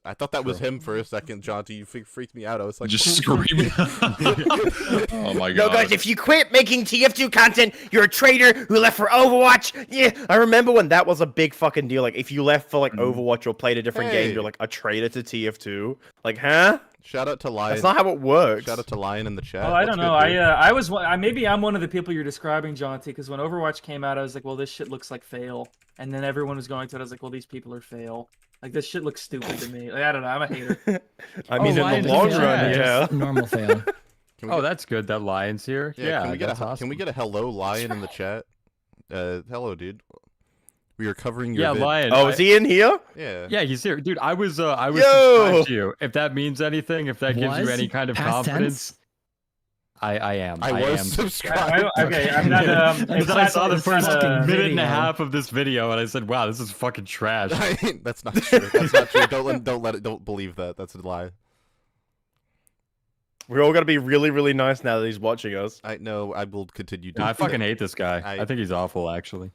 I thought that was him for a second, Jaunty. You freaked me out. I was like, just screaming. Oh my god. No, guys, if you quit making TF2 content, you're a traitor who left for Overwatch. Yeah, I remember when that was a big fucking deal. Like, if you left for like Overwatch or played a different game, you're like a traitor to TF2. Like, huh? Shout out to Lion. That's not how it works. Shout out to Lion in the chat. Oh, I don't know. Maybe I'm one of the people you're describing, Jaunty, because when Overwatch came out, I was like, well, this shit looks like fail. And then everyone was going to it. I was like, well, these people are fail. Like, this shit looks stupid to me. Like, I don't know. I'm a hater. I mean, in the long run, yeah. Normal fail. That's good. That Lion's here. Yeah, can we get a hello, Lion, in the chat? Hello, dude. We are covering your vid. Lion. Oh, is he in here? Yeah, he's here, dude. I was subscribed to you. If that means anything, if that gives you any kind of confidence, I am. I was subscribed. Okay, I'm not. I saw the first minute and a half of this video, and I said, "Wow, this is fucking trash." That's not true. That's not true. Don't believe that. That's a lie. We're all gonna be really, really nice now that he's watching us. I know. I will continue. I fucking hate this guy. I think he's awful, actually.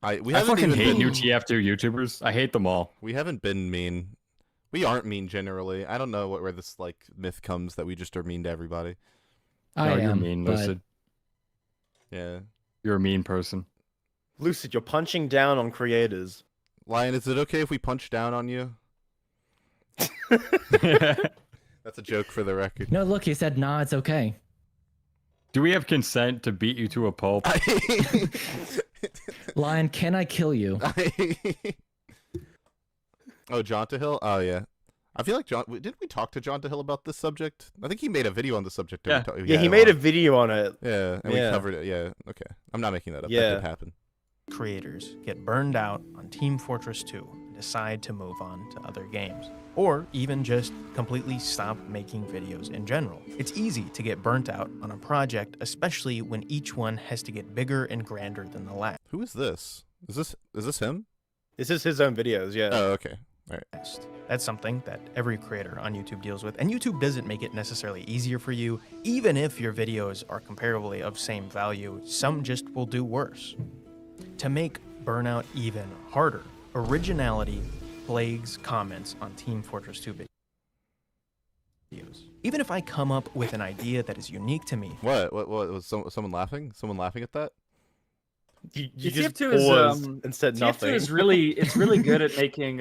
I fucking hate new TF2 YouTubers. I hate them all. We haven't been mean. We aren't mean generally. I don't know where this like myth comes that we just are mean to everybody. You're mean, Lucid. Yeah. You're a mean person. Lucid, you're punching down on creators. Lion, is it okay if we punch down on you? That's a joke for the record. No, look, he said, nah, it's okay. Do we have consent to beat you to a pulp? Lion, can I kill you? Oh, Jauntyweb? Oh, yeah. I feel like didn't we talk to Jauntyweb about this subject? I think he made a video on the subject. Yeah, he made a video on it. Yeah, and we covered it. Yeah, okay. I'm not making that up. That did happen. Creators get burned out on Team Fortress 2 and decide to move on to other games, or even just completely stop making videos in general. It's easy to get burnt out on a project, especially when each one has to get bigger and grander than the last. Who is this? Is this him? This is his own videos, yeah. Oh, okay. All right. That's something that every creator on YouTube deals with, and YouTube doesn't make it necessarily easier for you. Even if your videos are comparably of same value, some just will do worse. To make burnout even harder, originality plagues comments on Team Fortress 2 videos. Even if I come up with an idea that is unique to me. What was someone laughing? Someone laughing at that? You just paused and said nothing. TF2 is really good at making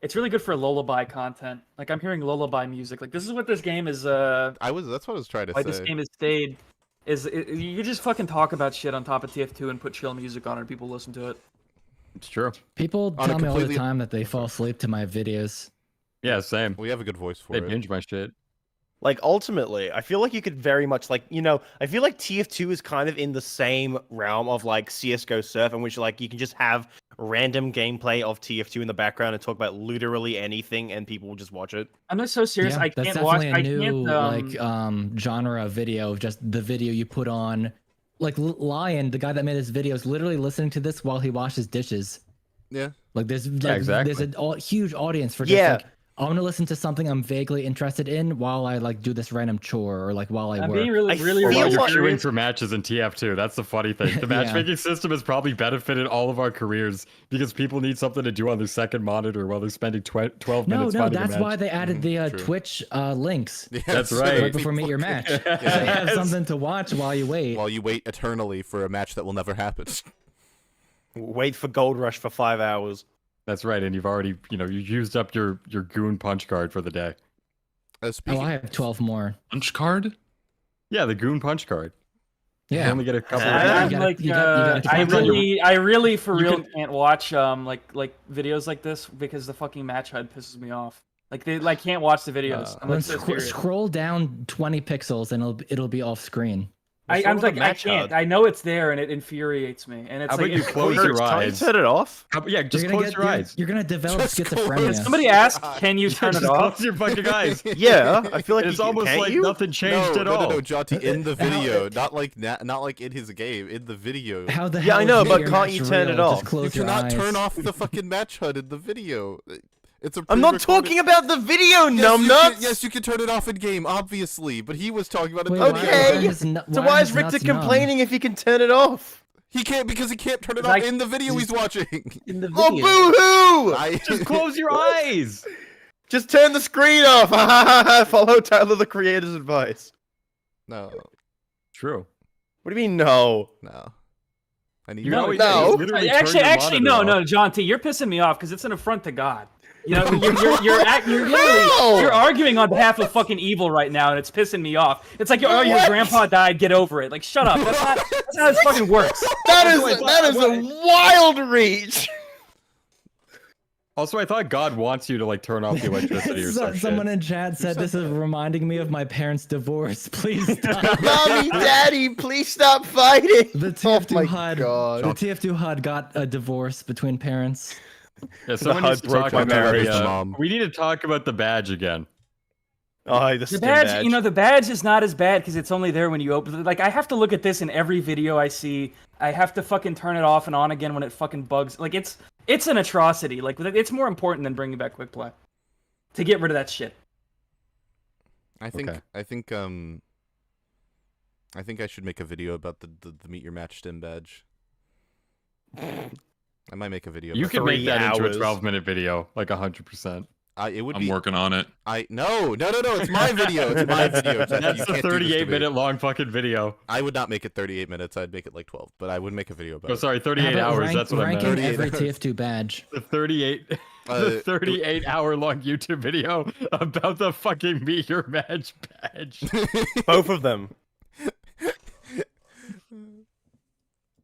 it's really good for lullaby content. Like, I'm hearing lullaby music. Like, this is what this game is that's what I was trying to say. This game has stayed you just fucking talk about shit on top of TF2 and put chill music on it and people listen to it. It's true. People tell me all the time that they fall asleep to my videos. Yeah, same. We have a good voice for it. They binge my shit. Like, ultimately, I feel like you could very much, like, I feel like TF2 is kind of in the same realm of, like, CSGO Surf, in which, like, you can just have random gameplay of TF2 in the background and talk about literally anything, and people will just watch it. I'm not so serious. Yeah, I can't that's watch. definitely a new, like, genre of video, just the video you put on. Like, Lion, the guy that made this video, is literally listening to this while he washes dishes. Yeah. Like, there's exactly. there's a huge audience for just, like, I want to listen to something I'm vaguely interested in while I like do this random chore or like while I work. Being really while you're queuing for matches in TF2. That's the funny thing. The matchmaking system has probably benefited all of our careers because people need something to do on their second monitor while they're spending 12 minutes. No, that's why they added the Twitch links. Yes. That's right. Right before Meet Your Match. So you have something to watch while you wait. While you wait eternally for a match that will never happen. Wait for Gold Rush for 5 hours. That's right, and you've already, you used up your goon punch card for the day. I have 12 more. Punch card? Yeah, the goon punch card. Yeah. You only get a couple. I really for real can't watch like videos like this because the fucking match HUD pisses me off. Like they can't watch the videos. I'm like, scroll down 20 pixels and it'll be off screen. I'm like, I can't. I know it's there and it infuriates me. And it's how like, about you close your eyes? Turn it off. Yeah, just close your eyes. You're gonna develop schizophrenia. Somebody asked, "Can you turn it off?" Close your fucking eyes. Yeah, I feel like it's almost like nothing changed at all. No, Jaunty, in the video, not like in his game, in the video. How the hell? Yeah, I know, but can't you turn it off? You cannot turn off the fucking match HUD in the video. I'm not talking about the video, numbnuts! Yes, you can turn it off in game, obviously, but he was talking about it in the Okay, video. So why is Richter complaining if he can turn it off? He can't because he can't turn it off in the video he's watching. In the video. Oh, boo-hoo! Just close your eyes! Just turn the screen off! Follow Tyler, the creator's advice. No. True. What do you mean, no? No. I need no. Actually, no, John T, you're pissing me off because it's an affront to God. You know, you're arguing on behalf of fucking evil right now, and it's pissing me off. It's like, oh, your grandpa died, get over it. Like, shut up. That's how this fucking works. That is a wild reach. Also, I thought God wants you to like turn off the electricity or something. Someone in chat said this is reminding me of my parents' divorce. Please stop. Mommy, Daddy, please stop fighting. The TF2 HUD got a divorce between parents. Yeah, someone needs to talk about we need to talk about the badge again. Oh, the badge. You know, the badge is not as bad because it's only there when you open it. Like, I have to look at this in every video I see. I have to fucking turn it off and on again when it fucking bugs. Like, it's an atrocity. Like, it's more important than bringing back quick play to get rid of that shit. I think I should make a video about the meet your match stim badge. I might make a video. You can make that into a 12-minute video, like 100%. I'm working on it. No, it's my video. It's my video. That's a 38-minute long fucking video. I would not make it 38 minutes. I'd make it like 12, but I would make a video about it. Oh, sorry, 38 hours. That's what I meant. Ranking every TF2 badge. The 38-hour long YouTube video about the fucking meet your match badge. Both of them.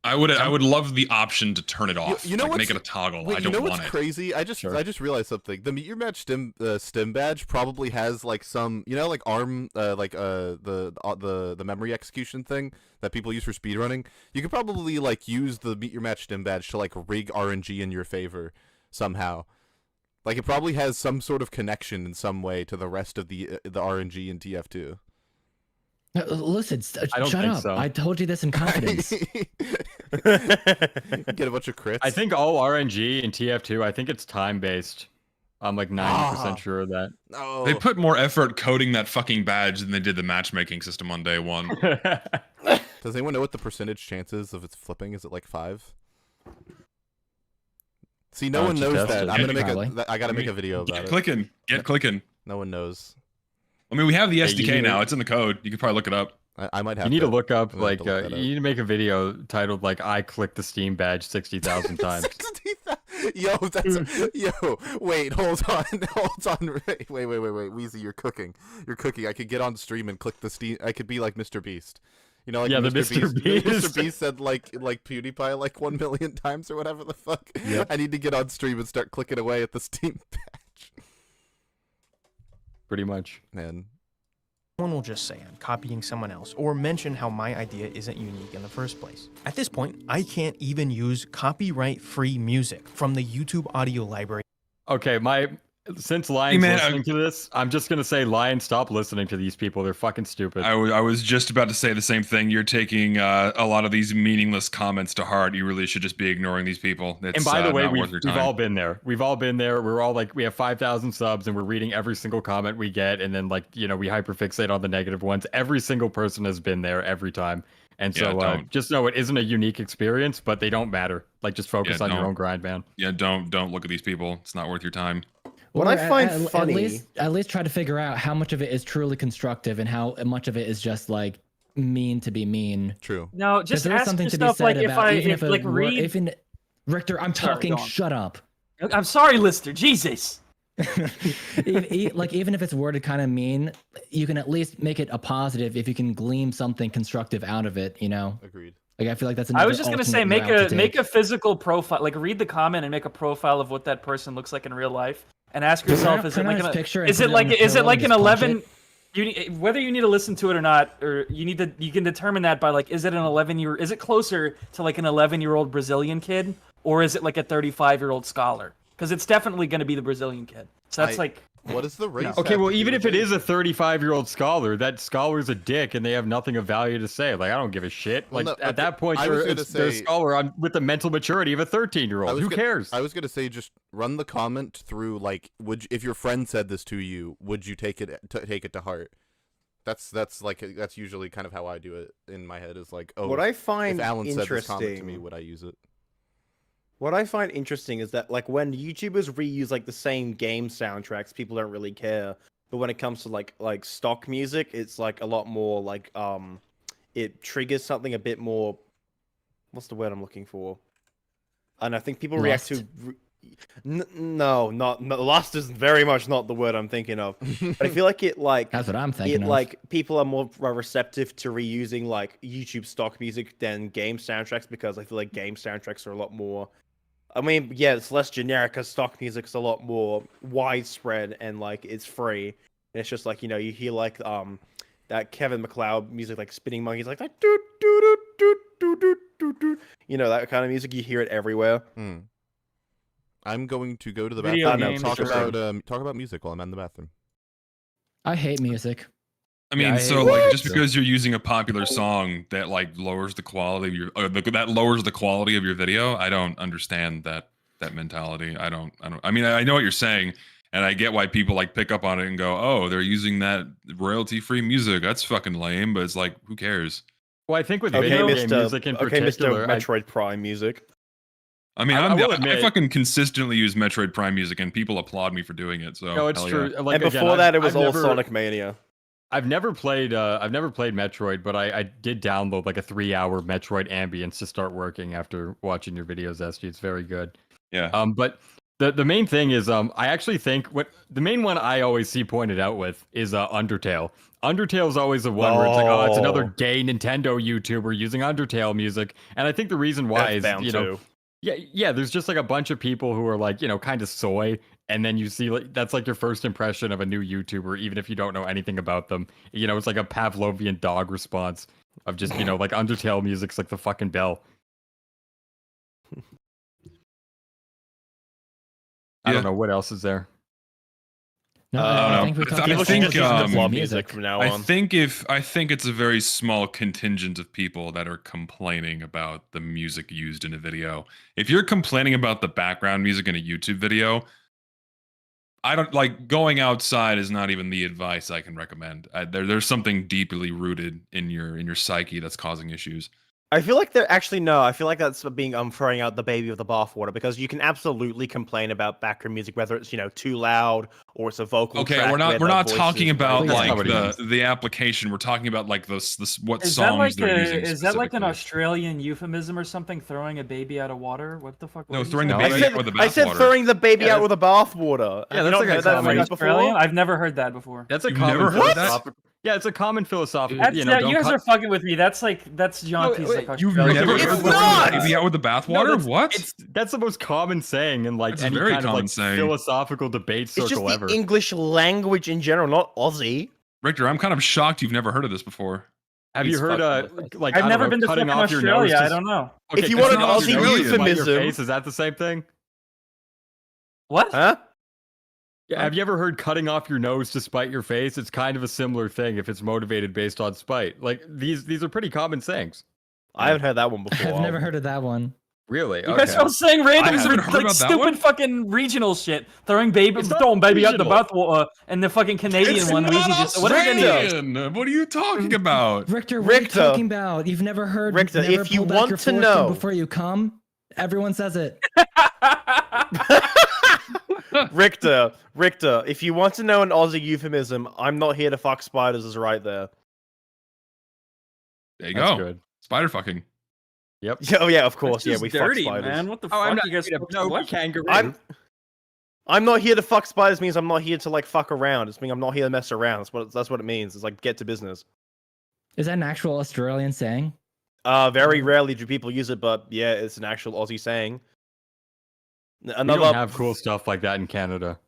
I would love the option to turn it off. You know, like, make it a toggle. Wait, I don't want it. You know what's crazy? I just realized something. The meet your match stim badge probably has like some, you know, like ARM, the memory execution thing that people use for speedrunning. You could probably like use the meet your match stim badge to like rig RNG in your favor somehow. Like it probably has some sort of connection in some way to the rest of the RNG in TF2. Listen, shut up. So. I told you this in confidence. Get a bunch of crits. I think all RNG in TF2, I think it's time-based. I'm like 90% sure of that. No. They put more effort coding that fucking badge than they did the matchmaking system on day one. Does anyone know what the percentage chances of its flipping? Is it like 5? See, no one knows that. I'm gonna make I gotta make a video about it. Get clicking. No one knows. I mean, we have the SDK now. It's in the code. You could probably look it up. I might have. You need to look up like you need to make a video titled like "I clicked the Steam badge 60,000 times." 60,000. Yo, wait, hold on. Wait, Weezy, you're cooking. I could get on stream and click the Steam. I could be like Mr. Beast. You know, like yeah, Mr. Beast. Mr. Beast said like PewDiePie like 1 million times or whatever the fuck. Yep. I need to get on stream and start clicking away at the Steam badge. Pretty much. Man. Someone will just say I'm copying someone else or mention how my idea isn't unique in the first place. At this point, I can't even use copyright-free music from the YouTube audio library. Okay, since Lion's listening to this, I'm just gonna say, Lion, stop listening to these people. They're fucking stupid. I was just about to say the same thing. You're taking a lot of these meaningless comments to heart. You really should just be ignoring these people. It's, and by the way, not we've worth your time. all been there. We've all been there. We're all like, we have 5,000 subs, and we're reading every single comment we get, and then like, you know, we hyperfixate on the negative ones. Every single person has been there every time. And so just know it isn't a unique experience, but they don't matter. Like, just focus on your own grind, man. Yeah, don't look at these people. It's not worth your time. What I find funny, at least try to figure out how much of it is truly constructive and how much of it is just like mean to be mean. True. No, just ask yourself like Richter, I'm talking. Shut up. I'm sorry, Lister. Jesus. Like even if it's worded kind of mean, you can at least make it a positive if you can glean something constructive out of it. You know. Agreed. Like I feel like that's. I was just gonna say, make a physical profile. Like read the comment and make a profile of what that person looks like in real life, and ask yourself: is it like an 11? Whether you need to listen to it or not, or you can determine that by like, is it an 11-year? Is it closer to like an 11-year-old Brazilian kid, or is it like a 35-year-old scholar? Because it's definitely going to be the Brazilian kid. So that's like. What is the race? Okay, well, even if it is a 35-year-old scholar, that scholar's a dick, and they have nothing of value to say. Like, I don't give a shit. Like, at that point, they're a scholar with the mental maturity of a 13-year-old. Who cares? I was gonna say, just run the comment through. Like, if your friend said this to you, would you take it to heart? That's usually kind of how I do it in my head. Is like, oh, what I find if Alan said this comment to me, would I use it? What I find interesting is that, like, when YouTubers reuse like the same game soundtracks, people don't really care. But when it comes to like stock music, it's like a lot more like it triggers something a bit more. What's the word I'm looking for? And I think people react to. No, lust is very much not the word I'm thinking of. But I feel like that's what I'm thinking of. Like people are more receptive to reusing like YouTube stock music than game soundtracks, because I feel like game soundtracks are a lot more. I mean, yeah, it's less generic because stock music's a lot more widespread and like it's free. And it's just like, you know, you hear like that Kevin MacLeod music, like Spinning Monkeys, like that do do do do do do do do. You know, that kind of music. You hear it everywhere. I'm going to go to the bathroom and talk about music while I'm in the bathroom. I hate music. I mean, like, just because you're using a popular song that like lowers the quality of your, that lowers the quality of your video, I don't understand that mentality. I mean, I know what you're saying, and I get why people like pick up on it and go, oh, they're using that royalty-free music. That's fucking lame. But it's like, who cares? Well, I think with video game music in particular, Mr. Metroid Prime music. I mean, I fucking consistently use Metroid Prime music, and people applaud me for doing it. So no, it's true. Yeah. Like, and before that, it was all Sonic Mania. I've never played Metroid, but I did download like a 3-hour Metroid ambience to start working after watching your videos, Zesty. It's very good. Yeah. But the main thing is, I actually think the main one I always see pointed out with is Undertale. Undertale is always the one where it's like, oh, it's another gay Nintendo YouTuber using Undertale music, and I think the reason why is, you know. Yeah, there's just like a bunch of people who are like, you know, kind of soy, and then you see like that's like your first impression of a new YouTuber, even if you don't know anything about them. You know, it's like a Pavlovian dog response of just, you know, like Undertale music's like the fucking bell. I don't know what else is there. No, I think it's a very small contingent of people that are complaining about the music used in a video. If you're complaining about the background music in a YouTube video, I don't like going outside is not even the advice I can recommend. There's something deeply rooted in your psyche that's causing issues. I feel like I feel like that's being throwing out the baby with the bathwater, because you can absolutely complain about background music, whether it's, you know, too loud or it's a vocal track. We're not talking about like the application. We're talking about like this what is songs they're using. Is that like an Australian euphemism or something? Throwing a baby out of water? What the fuck? No, throwing the baby out with the bathwater. I said throwing the baby out with the bathwater. Yeah, that's like a common Australian. I've never heard that before. That's a common philosophical. Yeah, it's a common philosophical. You guys are fucking with me. That's Jauntie's like you've never heard baby out with the bathwater? What? That's the most common saying in like any kind of like philosophical debate circle ever. It's just the English language in general, not Aussie. Richter, I'm kind of shocked you've never heard of this before. Have you heard like I've never been to fucking Australia. I don't know. Okay, if you want an Aussie euphemism, is that the same thing? What? Huh? Yeah, have you ever heard cutting off your nose to spite your face? It's kind of a similar thing if it's motivated based on spite. Like these are pretty common sayings. I haven't heard that one before. I've never heard of that one. Really? You guys are saying random like stupid fucking regional shit. Throwing baby out the bathwater, and the fucking Canadian one. What are you talking about? Richter, what are you talking about? You've never heard. Richter, if you want to know before you come, everyone says it. Richter, if you want to know an Aussie euphemism, I'm not here to fuck spiders is right there. There you go. Good. Spider fucking. Yep. Oh yeah, of course. Yeah, we dirty, fuck spiders. Man. What the fuck? You guys no kangaroo. I'm not here to fuck spiders means I'm not here to like fuck around. It's mean I'm not here to mess around. That's what it means. It's like get to business. Is that an actual Australian saying? Very rarely do people use it, but yeah, it's an actual Aussie saying. We don't have cool stuff like that in Canada.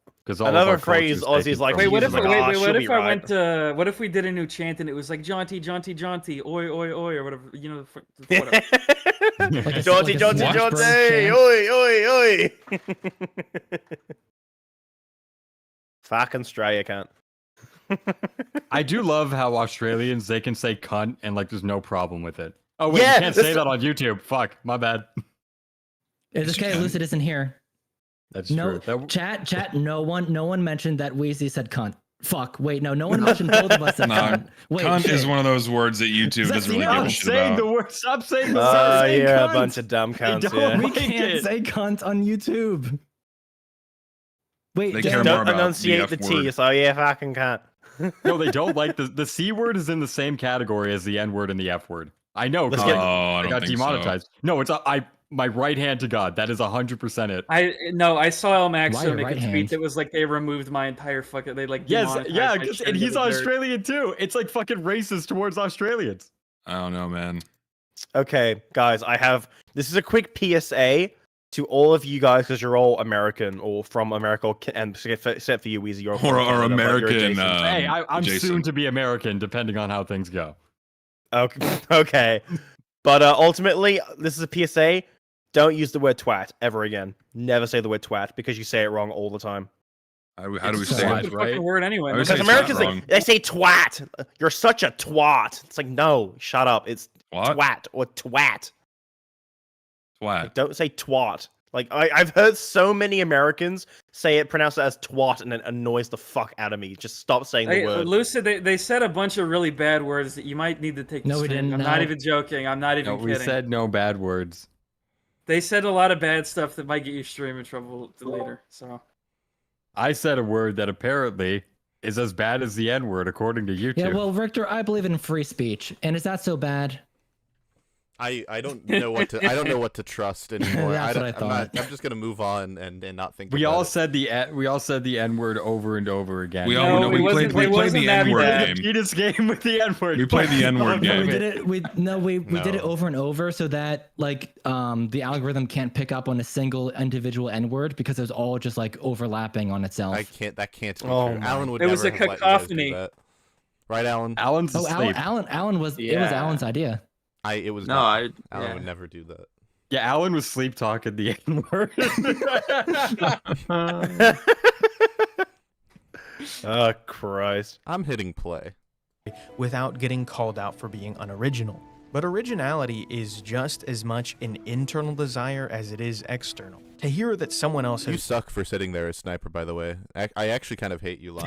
Another phrase Aussie's like, wait, what if what if we did a new chant and it was like jaunty, jaunty, jaunty, oi, oi, oi, or whatever, you know, whatever. Jaunty, jaunty, jaunty, oi, oi, oi. Fucking Australia can't. I do love how Australians, they can say cunt and like there's no problem with it. Oh wait, yeah, you can't say that on YouTube. Fuck, my bad. It's okay, Lucid isn't here. That's true. Chat. No one mentioned that Weezy said cunt. Fuck. Wait, no one mentioned both of us said cunt. Wait, cunt is one of those words that YouTube doesn't really give a shit about. Stop saying the word. You're a bunch of dumb cunts. We can't say cunt on YouTube. Wait, don't enunciate the T. So yeah, fucking cunt. No, they don't like the C word is in the same category as the N word and the F word. I know. I got demonetized. So. No, it's my right hand to God. That is 100% it. I saw El Maxo make a tweet that was like they removed my entire fucking. They like and he's Australian too. It's like fucking racist towards Australians. I don't know, man. Okay, guys, this is a quick PSA to all of you guys because you're all American or from America, and except for you, Weezy, you're or American. Hey, I'm soon to be American, depending on how things go. Okay. But ultimately, this is a PSA. Don't use the word twat ever again. Never say the word twat because you say it wrong all the time. How do we say it? Right? Word anyway. Because Americans they say twat. You're such a twat. It's like no, shut up. It's twat or twat. Twat. Like, don't say twat. Like I've heard so many Americans say it, pronounce it as twat, and it annoys the fuck out of me. Just stop saying the word. Lucid, they said a bunch of really bad words that you might need to take. No, we didn't. I'm not even joking. I'm not even kidding. We said no bad words. They said a lot of bad stuff that might get your stream in trouble later. So, I said a word that apparently is as bad as the N word according to YouTube. Yeah, well, Richter, I believe in free speech, and is that so bad? I don't know what to trust anymore. That's what I thought. I'm just gonna move on and not think. We all said the N word over and over again. We played the N word game. The penis game with the N word. We played the N word game. We did it over and over so that like the algorithm can't pick up on a single individual N word because it was all just like overlapping on itself. That can't be true. Alan would it never was a have let you guys cacophony. do that. Right, Alan? Alan's asleep. Alan was it was Alan's idea. Alan would never do that. Yeah, Alan was sleep talking the N word. Oh Christ! I'm hitting play without getting called out for being unoriginal. But originality is just as much an internal desire as it is external. To hear that someone else has... You suck for sitting there as sniper, by the way. I actually kind of hate you, Lon.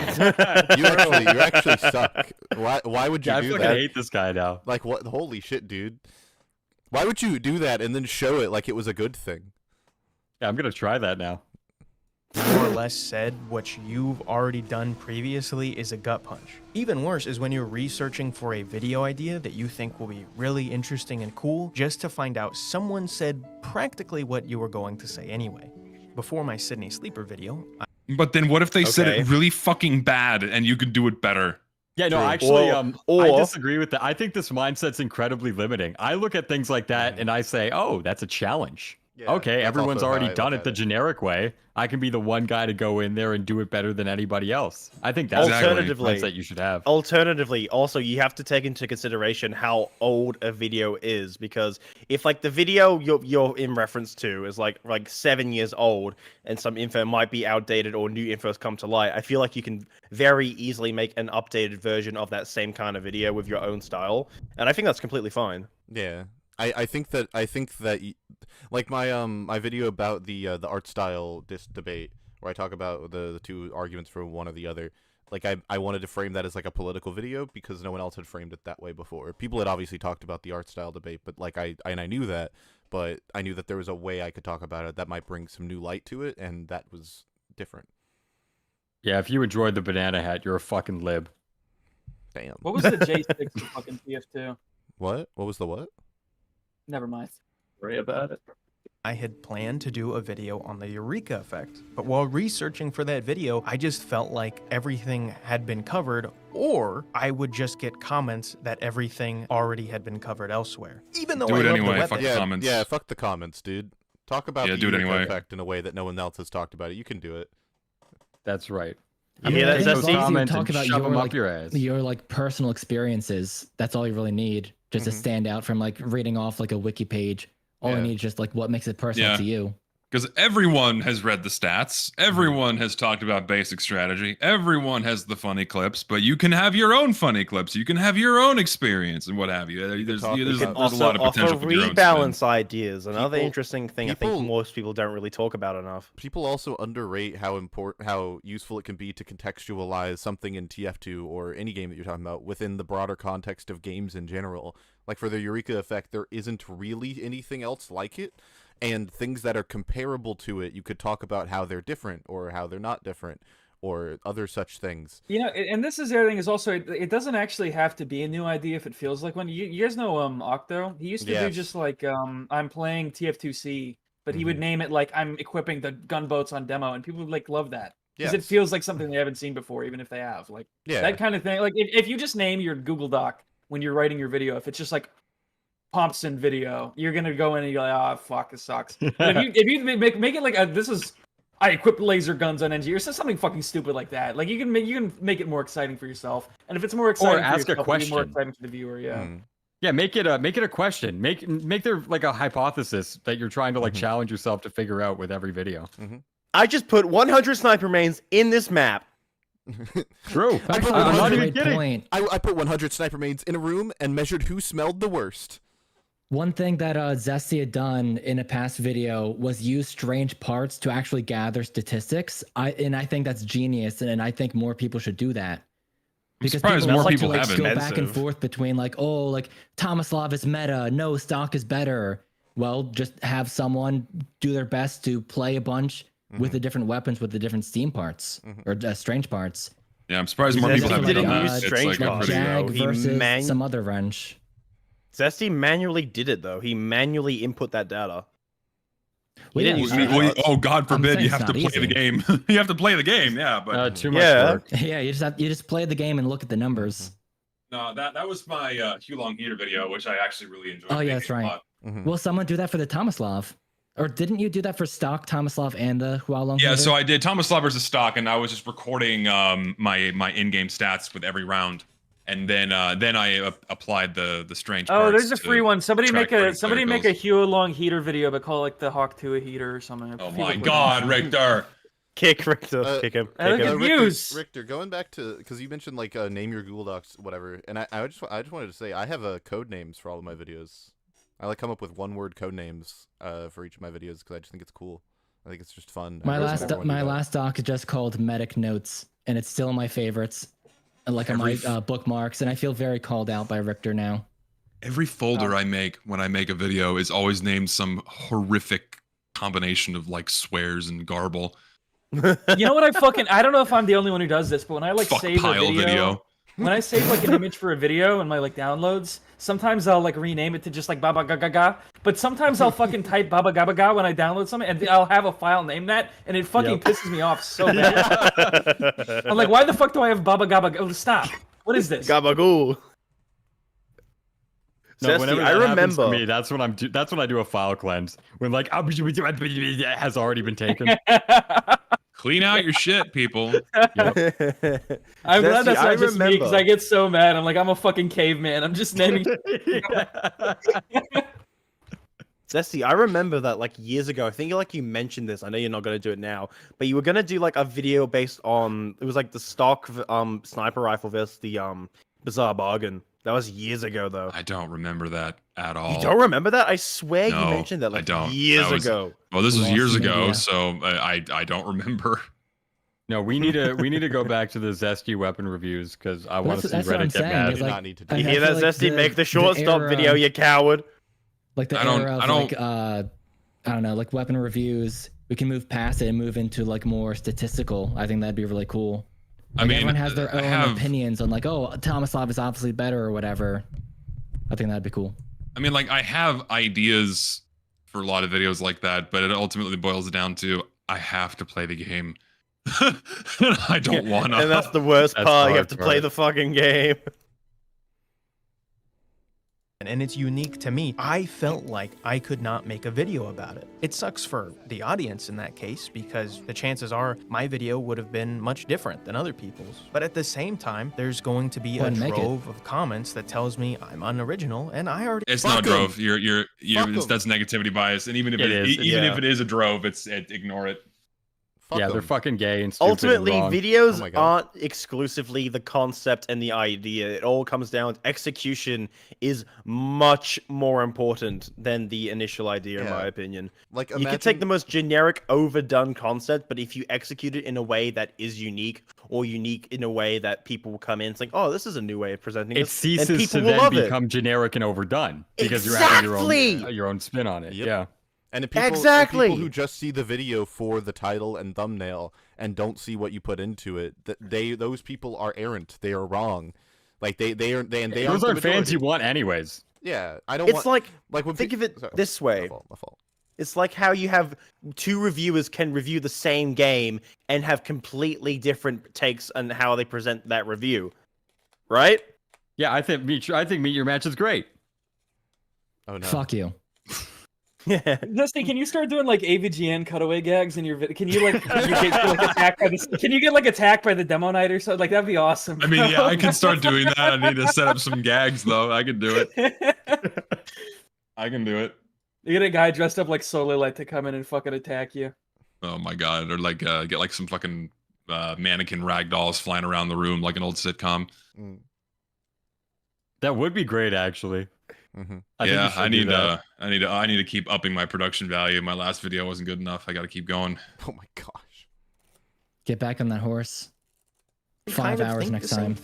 you actually suck. Why would you do that? I hate this guy now. Like, what? Holy shit, dude. Why would you do that and then show it like it was a good thing? Yeah, I'm gonna try that now. More or less said what you've already done previously is a gut punch. Even worse is when you're researching for a video idea that you think will be really interesting and cool, just to find out someone said practically what you were going to say anyway. Before my Sydney Sleeper video, But then what if they said it really fucking bad and you could do it better? Yeah, no, actually, I disagree with that. I think this mindset's incredibly limiting. I look at things like that and I say, oh, that's a challenge. Yeah, okay, everyone's already done it the generic way. I can be the one guy to go in there and do it better than anybody else. I think that's the mindset you should have. Alternatively, also, you have to take into consideration how old a video is, because if like the video you're in reference to is like 7 years old and some info might be outdated or new info has come to light, I feel like you can very easily make an updated version of that same kind of video with your own style, and I think that's completely fine. Yeah. I think that like my my video about the art style debate where I talk about the two arguments for one or the other, like I wanted to frame that as like a political video because no one else had framed it that way before. People had obviously talked about the art style debate, but like I knew that, but I knew that there was a way I could talk about it that might bring some new light to it, and that was different. Yeah, if you enjoyed the banana hat, you're a fucking lib. Damn. What was the J6 in fucking TF2? What? What was the what? Never mind. Worry about it. I had planned to do a video on the Eureka effect, but while researching for that video, I just felt like everything had been covered, or I would just get comments that everything already had been covered elsewhere. Even though I love the weapon. Fuck the comments. Yeah, fuck the comments, dude. Talk about the Eureka anyway. effect in a way that no one else has talked about it. You can do it. That's right. I mean, that's easy. Talk about your like personal experiences. That's all you really need, just to stand out from like reading off like a wiki page. All you need is just like what makes it personal to you. Because everyone has read the stats. Everyone has talked about basic strategy. Everyone has the funny clips, but you can have your own funny clips. You can have your own experience and what have you. There's a lot of potential for your own rebalance ideas. Another interesting thing I think most people don't really talk about enough. People also underrate how useful it can be to contextualize something in TF2 or any game that you're talking about within the broader context of games in general. Like for the Eureka effect, there isn't really anything else like it. And things that are comparable to it, you could talk about how they're different or how they're not different or other such things. You know, and this is the other thing is also, it doesn't actually have to be a new idea if it feels like one. You guys know Octo? He used to do just like, I'm playing TF2C, but he would name it like, I'm equipping the gunboats on demo, and people would like love that. Because it feels like something they haven't seen before, even if they have. Like, that kind of thing. Like, if you just name your Google Doc when you're writing your video, if it's just like, Thompson video, you're gonna go in and you're like, oh fuck, this sucks. But if you make it like I equip laser guns on NG or something fucking stupid like that. Like you can make it more exciting for yourself. And if it's more exciting, or ask for yourself, a question, more exciting for the viewer. Yeah, make it a question. Make there like a hypothesis that you're trying to like challenge yourself to figure out with every video. I just put 100 sniper mains in this map. True. Actually, I'm not even kidding. Point. I put 100 sniper mains in a room and measured who smelled the worst. One thing that Zesty had done in a past video was use strange parts to actually gather statistics. I think that's genius, and I think more people should do that. Because people like to like go back and forth between like, oh, like Tomislav is meta, no, stock is better. Well, just have someone do their best to play a bunch with the different weapons with the different Steam parts or strange parts. Yeah, I'm surprised more people haven't done that. Strange like Jag versus some other wrench. Zesty manually did it though. He manually input that data. Oh God forbid you have to play the game. You have to play the game, but too much work. Yeah, you just play the game and look at the numbers. No, that was my Hugh Long Heater video, which I actually really enjoyed. Oh yeah, that's right. Will someone do that for the Tomislav? Or didn't you do that for stock Tomislav and the Hua Long? Yeah, so I did Tomislav versus stock, and I was just recording my in-game stats with every round. And then I applied the strange. Oh, there's a free one. Somebody make a Hua Long Heater video, but call it like the Hawk 2 a heater or something. Oh my God, Richter! Kick Richter, kick him. Richter, going back to because you mentioned like name your Google Docs, whatever, and I just wanted to say I have code names for all of my videos. I like come up with one-word code names for each of my videos because I just think it's cool. I think it's just fun. My last doc is just called Medic Notes, and it's still in my favorites. Like on my bookmarks, and I feel very called out by Richter now. Every folder I make when I make a video is always named some horrific combination of like swears and garble. You know what I don't know if I'm the only one who does this, but when I like save a video, when I save like an image for a video in my like downloads, sometimes I'll like rename it to just like Baba Gaga Ga, but sometimes I'll fucking type Baba Gaba Ga when I download something, and I'll have a file named that, and it fucking pisses me off so bad. I'm like, why the fuck do I have Baba Gaba Ga? Oh, stop! What is this? Gabagoo. No, whenever that happens to me, that's when I do a file cleanse. When like has already been taken. Clean out your shit, people. I'm glad that's not just me because I get so mad. I'm like, I'm a fucking caveman. I'm just naming. Zesty, I remember that like years ago. I think like you mentioned this. I know you're not gonna do it now, but you were gonna do like a video based on it was like the stock sniper rifle versus the bizarre bargain. That was years ago though. I don't remember that at all. You don't remember that? I swear you mentioned that like years ago. Well, this was years ago, so I don't remember. No, we need to go back to the Zesty weapon reviews because I want to see Reddit get mad. Like, you hear that, Zesty? Make the short stop video, you coward. Like the era of like I don't know, like weapon reviews. We can move past it and move into like more statistical. I think that'd be really cool. Like, I mean, everyone has their own opinions on like, oh, Tomislav is obviously better or whatever. I think that'd be cool. I mean, like I have ideas for a lot of videos like that, but it ultimately boils down to I have to play the game. I don't want to. And that's the worst part. You have to play the fucking game. And it's unique to me. I felt like I could not make a video about it. It sucks for the audience in that case, because the chances are my video would have been much different than other people's. But at the same time, there's going to be a drove of comments that tells me I'm unoriginal, and I already. It's not drove. That's negativity bias, and even if if it is a drove, ignore it. Yeah, they're fucking gay and stupid. Ultimately, and wrong. videos aren't exclusively the concept and the idea. It all comes down to execution is much more important than the initial idea, in my opinion. Like, you can take the most generic, overdone concept, but if you execute it in a way that is unique, or unique in a way that people will come in, it's like, oh, this is a new way of presenting it this. ceases to then become generic and overdone because you're adding your own spin on it. Yep. Yeah. And people who just see the video for the title and thumbnail and don't see what you put into it, those people are errant. They are wrong. Like those aren't fans you want anyways. Yeah, I don't. It's like when think of it this way. My fault. It's like how you have two reviewers can review the same game and have completely different takes on how they present that review, right? Yeah, I think Meet Your Match is great. Oh no! Fuck you. Yeah. Zesty, can you start doing like AVGN cutaway gags in your video? Can you like, attacked by the, can you get like attacked by the demo night or something? Like that'd be awesome. I mean, yeah, I can start doing that. I need to set up some gags though. I can do it. I can do it. You get a guy dressed up like Solar Light to come in and fucking attack you. Oh my god! Or like get like some fucking mannequin rag dolls flying around the room like an old sitcom. That would be great, actually. Mm-hmm. I need to keep upping my production value. My last video wasn't good enough. I got to keep going. Oh my gosh! Get back on that horse. 5 hours next time.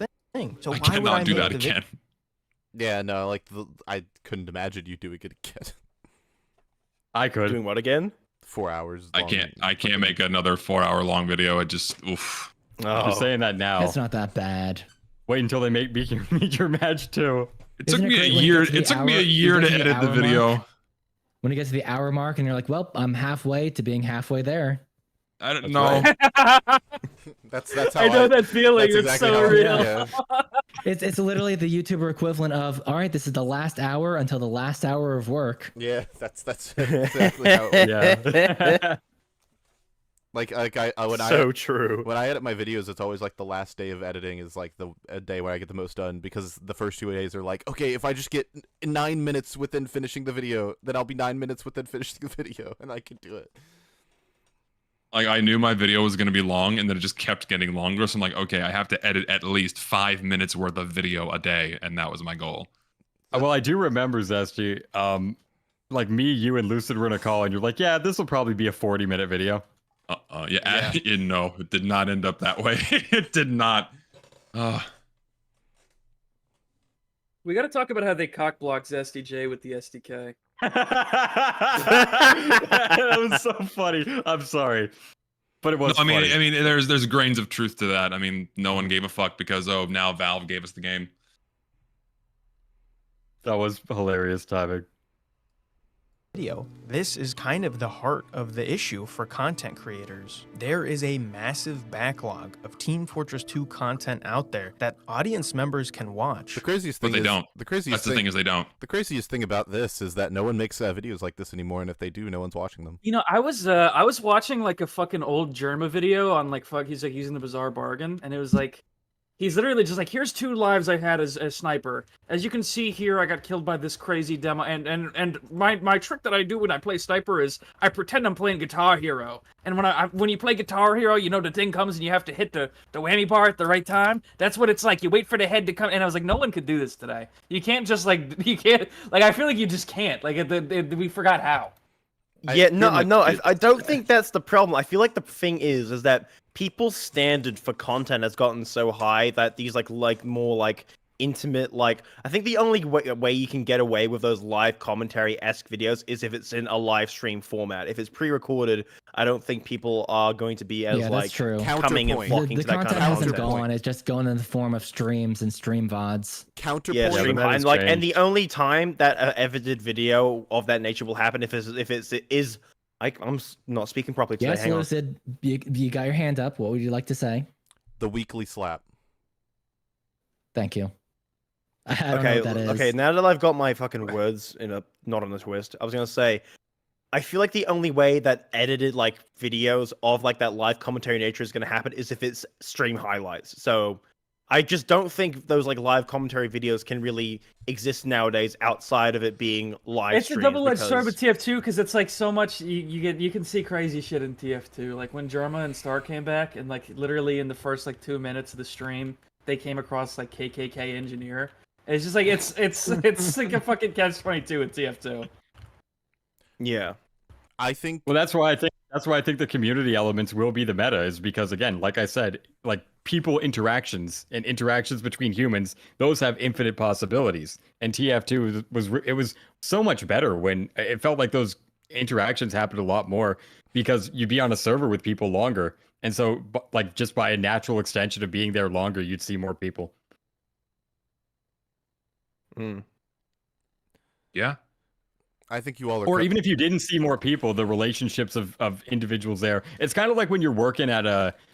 So I cannot do that again. Yeah, no, like I couldn't imagine you doing it again. I could. Doing what again? 4 hours. I can't make another 4 hour long video. It just oof. I'm saying that now. It's not that bad. Wait until they make Meet Your Match too. It took me a year. It took me a year to edit the video. When it gets to the hour mark, and you're like, "Well, I'm halfway to being halfway there." I don't know. That's how I know that feeling. It's exactly so real. Yeah. It's literally the YouTuber equivalent of, all right, this is the last hour until the last hour of work. Yeah, that's exactly how. Yeah. Like true. When I edit my videos, it's always like the last day of editing is like the day where I get the most done, because the first 2 days are like, okay, if I just get 9 minutes within finishing the video, then I'll be 9 minutes within finishing the video, and I can do it. Like I knew my video was gonna be long, and then it just kept getting longer. So I'm like, okay, I have to edit at least 5 minutes worth of video a day, and that was my goal. Well, I do remember, Zesty. Like me, you, and Lucid were in a call, and you're like, yeah, this will probably be a 40-minute video. Yeah. No, it did not end up that way. It did not. We got to talk about how they cockblocked Zesty J with the SDK. That was so funny. I'm sorry, but it was. No, funny. I mean, there's grains of truth to that. I mean, no one gave a fuck because now Valve gave us the game. That was hilarious timing. This is kind of the heart of the issue for content creators. There is a massive backlog of Team Fortress 2 content out there that audience members can watch. The craziest thing but they don't. The craziest thing is they don't. The craziest thing about this is that no one makes videos like this anymore, and if they do, no one's watching them. You know, I was watching like a fucking old Germa video on like he's like using the Bizarre Bargain, and it was like, he's literally just like, here's 2 lives I had as a sniper. As you can see here, I got killed by this crazy demo, and my trick that I do when I play sniper is I pretend I'm playing Guitar Hero. And when you play Guitar Hero, you know the thing comes and you have to hit the whammy bar at the right time. That's what it's like. You wait for the head to come, and I was like, no one could do this today. You can't just I feel like you just can't. Like we forgot how. Yeah, I don't think that's the problem. I feel like the thing is that people's standard for content has gotten so high that these more intimate, like, I think the only way you can get away with those live commentary-esque videos is if it's in a live stream format. If it's pre-recorded, I don't think people are going to be as like true. coming and flocking The to that content kind of hasn't content. gone. It's just going in the form of streams and stream VODs. Counterpoint. Yeah, stream, and like, and the only time that an edited video of that nature will happen if it is I'm not speaking properly today. Yes, Hang on. Lucid, you got your hand up. What would you like to say? The weekly slap. Thank you. I don't know what that is. Okay, now that I've got my fucking words in a not on a twist, I was gonna say, I feel like the only way that edited like videos of like that live commentary nature is gonna happen is if it's stream highlights. So I just don't think those like live commentary videos can really exist nowadays outside of it being live. It's a double-edged sword with TF2 because it's like so much you can see crazy shit in TF2. Like when Germa and Star came back, and like literally in the first like 2 minutes of the stream, they came across like KKK engineer. It's just like it's like a fucking catch-22 with TF2. Yeah, I think. Well, that's why I think the community elements will be the meta, is because again, like I said, like people interactions and interactions between humans, those have infinite possibilities. And TF2 was so much better when it felt like those interactions happened a lot more because you'd be on a server with people longer, and so like just by a natural extension of being there longer, you'd see more people. Yeah. I think you all are. Or even if you didn't see more people, the relationships of individuals there. It's kind of like when you're working at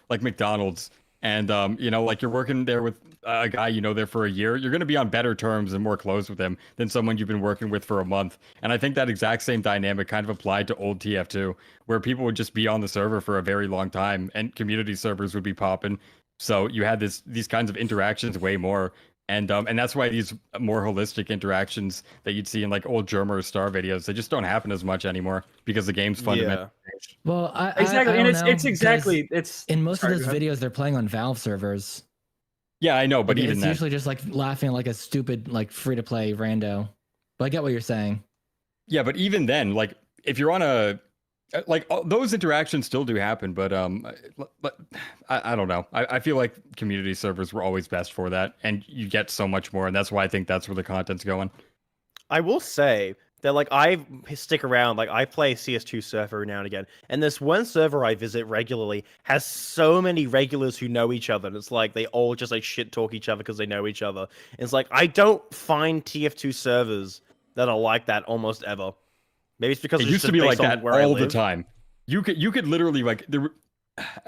like McDonald's, and you know, like you're working there with a guy you know there for a year. You're going to be on better terms and more close with him than someone you've been working with for a month. And I think that exact same dynamic kind of applied to old TF2, where people would just be on the server for a very long time, and community servers would be popping. So you had these kinds of interactions way more. And that's why these more holistic interactions that you'd see in like old Germa or Star videos, they just don't happen as much anymore because the game's fundamentally changed. Well, exactly, and it's exactly in most of those videos they're playing on Valve servers. Yeah, I know, but even it's then, usually just like laughing like a stupid like free to play rando. But I get what you're saying. Yeah, but even then, like if you're on a like those interactions still do happen, but I don't know. I feel like community servers were always best for that, and you get so much more, and that's why I think that's where the content's going. I will say that like I stick around, like I play CS2 server now and again, and this one server I visit regularly has so many regulars who know each other, and it's like they all just like shit talk each other because they know each other. And it's like I don't find TF2 servers that are like that almost ever. Maybe it's because it used to be like that all the time. You could literally like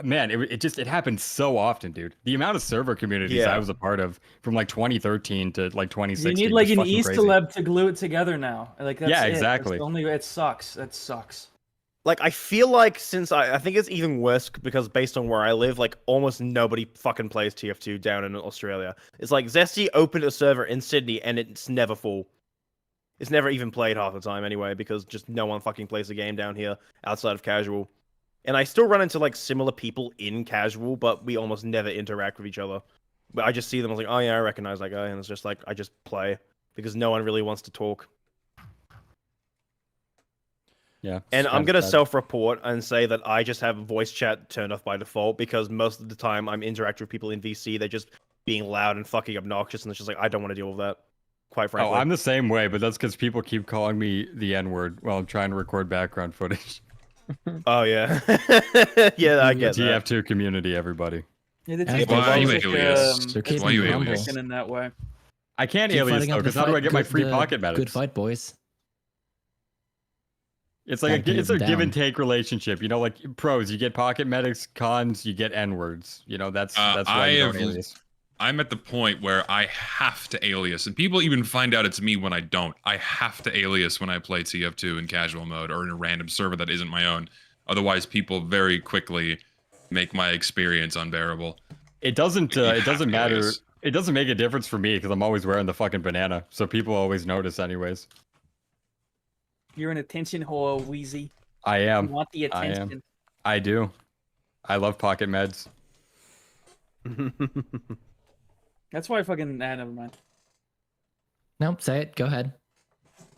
man, it happened so often, dude. The amount of server communities I was a part of from like 2013 to like 2016. You need like an Eastaleb to glue it together now. Like that's exactly. It sucks. It sucks. Like I feel like since I think it's even worse because based on where I live, like almost nobody fucking plays TF2 down in Australia. It's like Zesty opened a server in Sydney and it's never full. It's never even played half the time anyway, because just no one fucking plays the game down here outside of casual. And I still run into like similar people in casual, but we almost never interact with each other. But I just see them, I was like, oh yeah, I recognize that guy, and it's just like, I just play, because no one really wants to talk. Yeah. And I'm going to self-report and say that I just have voice chat turned off by default, because most of the time I'm interacting with people in VC, they're just being loud and fucking obnoxious, and it's just like, I don't want to deal with that. Quite frankly. Oh, I'm the same way, but that's because people keep calling me the N-word while I'm trying to record background footage. Oh, yeah. Yeah, I get that. TF2 community, everybody. Yeah, the Why you alias? Why you alias? In that way. I can't alias, though, because how do I get my free pocket medals? Good fight, boys. It's like it's a give and take relationship, you know. Like pros, you get pocket medics; cons, you get N-words. You know, that's why you don't alias. I'm at the point where I have to alias, and people even find out it's me when I don't. I have to alias when I play TF2 in casual mode or in a random server that isn't my own. Otherwise, people very quickly make my experience unbearable. It doesn't matter. It doesn't make a difference for me because I'm always wearing the fucking banana, so people always notice anyways. You're an attention whore, Weezy. I am. You want the attention. I do. I love pocket meds. That's why I fucking... never mind. Nope, say it. Go ahead.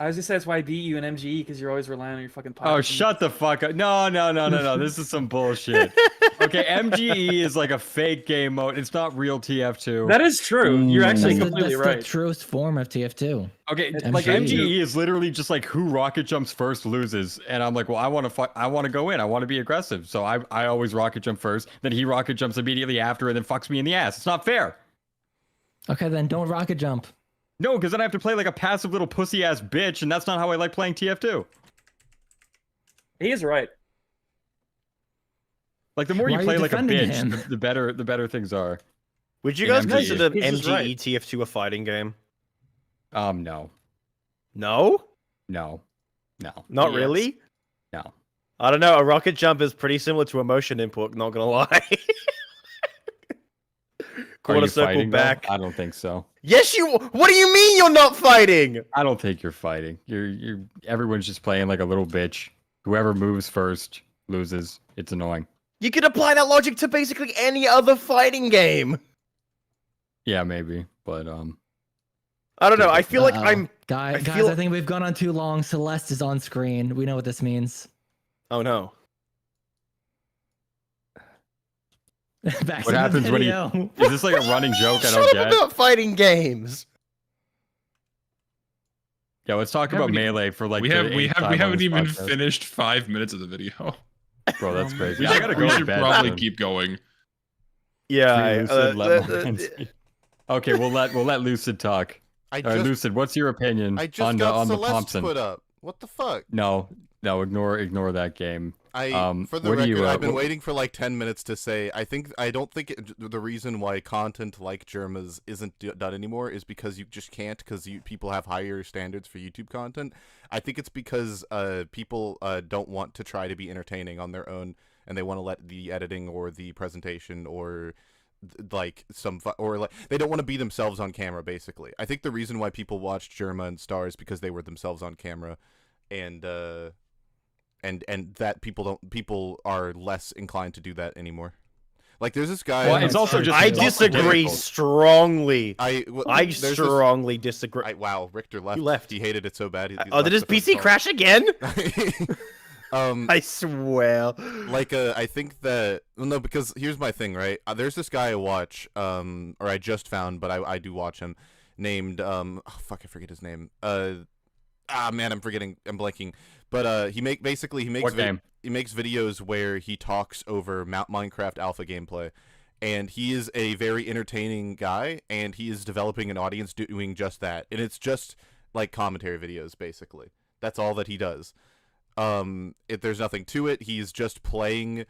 I was just say that's why I beat you in MGE because you're always relying on your fucking pocket. Oh, shut the fuck up. No. This is some bullshit. Okay, MGE is like a fake game mode. It's not real TF2. That is true. You're actually completely that's right. the truest form of TF2. Okay, MGE. like MGE is literally just like who rocket jumps first loses, and I'm like, well, I want to go in. I want to be aggressive, so I always rocket jump first. Then he rocket jumps immediately after, and then fucks me in the ass. It's not fair. Okay, then don't rocket jump. No, because then I have to play like a passive little pussy ass bitch, and that's not how I like playing TF2. He is right. Like the more Why you are play you like a defending bitch, him? the better things are. Would you In guys MGE. consider He's just right. MGE TF2 a fighting game? No, No? no. Not Yes. really? No. I don't know. A rocket jump is pretty similar to a motion input, not gonna lie. Are Quarter you circle fighting, though? back. I don't think so. Yes, you. What do you mean you're not fighting? I don't think you're fighting. You're everyone's just playing like a little bitch. Whoever moves first loses. It's annoying. You could apply that logic to basically any other fighting game. Yeah, maybe, but I don't know. I feel like Uh-oh. I'm. Guys, feel- I think we've gone on too long. Celeste is on screen. We know what this means. Oh no. Back what to the happens when video. he is this like a running joke? I Shut don't up get. about fighting games. Yeah, let's talk about Melee for like we the eighth time on haven't this even podcast. finished 5 minutes of the video. Bro, that's crazy. We I should, gotta we go to should bed. probably soon. keep going. Yeah. Free Lucid, let my hands be. Okay, we'll let Lucid talk. I All right, just, Lucid, what's your opinion I just on got the Celeste Thompson? put up. What the fuck? No, ignore that game. For the what do record, you, I've been waiting for like 10 minutes to say. I don't think the reason why content like Germa's isn't done anymore is because you just can't, because people have higher standards for YouTube content. I think it's because people don't want to try to be entertaining on their own, and they want to let the editing or the presentation or like they don't want to be themselves on camera. Basically, I think the reason why people watched Germa and Star is because they were themselves on camera, and that people are less inclined to do that anymore. Like there's this guy. Well, it's also just I disagree strongly. I strongly disagree. Wow, Richter left. You left. He hated it so bad. Oh, did his PC crash again? I swear. Like I think that no, because here's my thing, right? There's this guy I watch, or I just found, but I do watch him, named I forget his name. Man, I'm blanking. But he makes videos where he talks over Minecraft alpha gameplay, and he is a very entertaining guy, and he is developing an audience doing just that, and it's just like commentary videos basically. That's all that he does. If there's nothing to it, he is just playing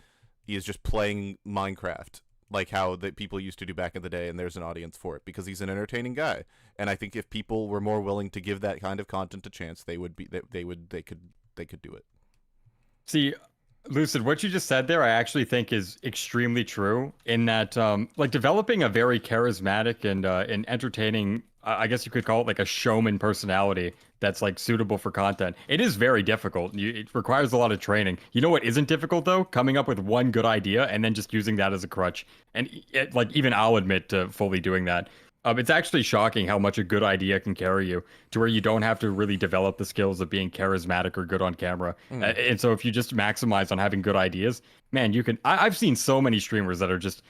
Minecraft like how the people used to do back in the day, and there's an audience for it because he's an entertaining guy. And I think if people were more willing to give that kind of content a chance, they could do it. See, Lucid, what you just said there, I actually think is extremely true. In that, like developing a very charismatic and entertaining, I guess you could call it like a showman personality that's like suitable for content. It is very difficult. It requires a lot of training. You know what isn't difficult though? Coming up with one good idea and then just using that as a crutch. And like even I'll admit to fully doing that. It's actually shocking how much a good idea can carry you to where you don't have to really develop the skills of being charismatic or good on camera. And so if you just maximize on having good ideas, man, you can. I've seen so many streamers that are just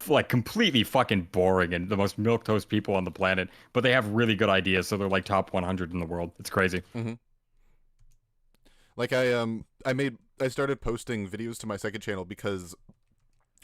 like completely fucking boring and the most milquetoast people on the planet, but they have really good ideas, so they're like top 100 in the world. It's crazy. Mm-hmm. Like I started posting videos to my second channel because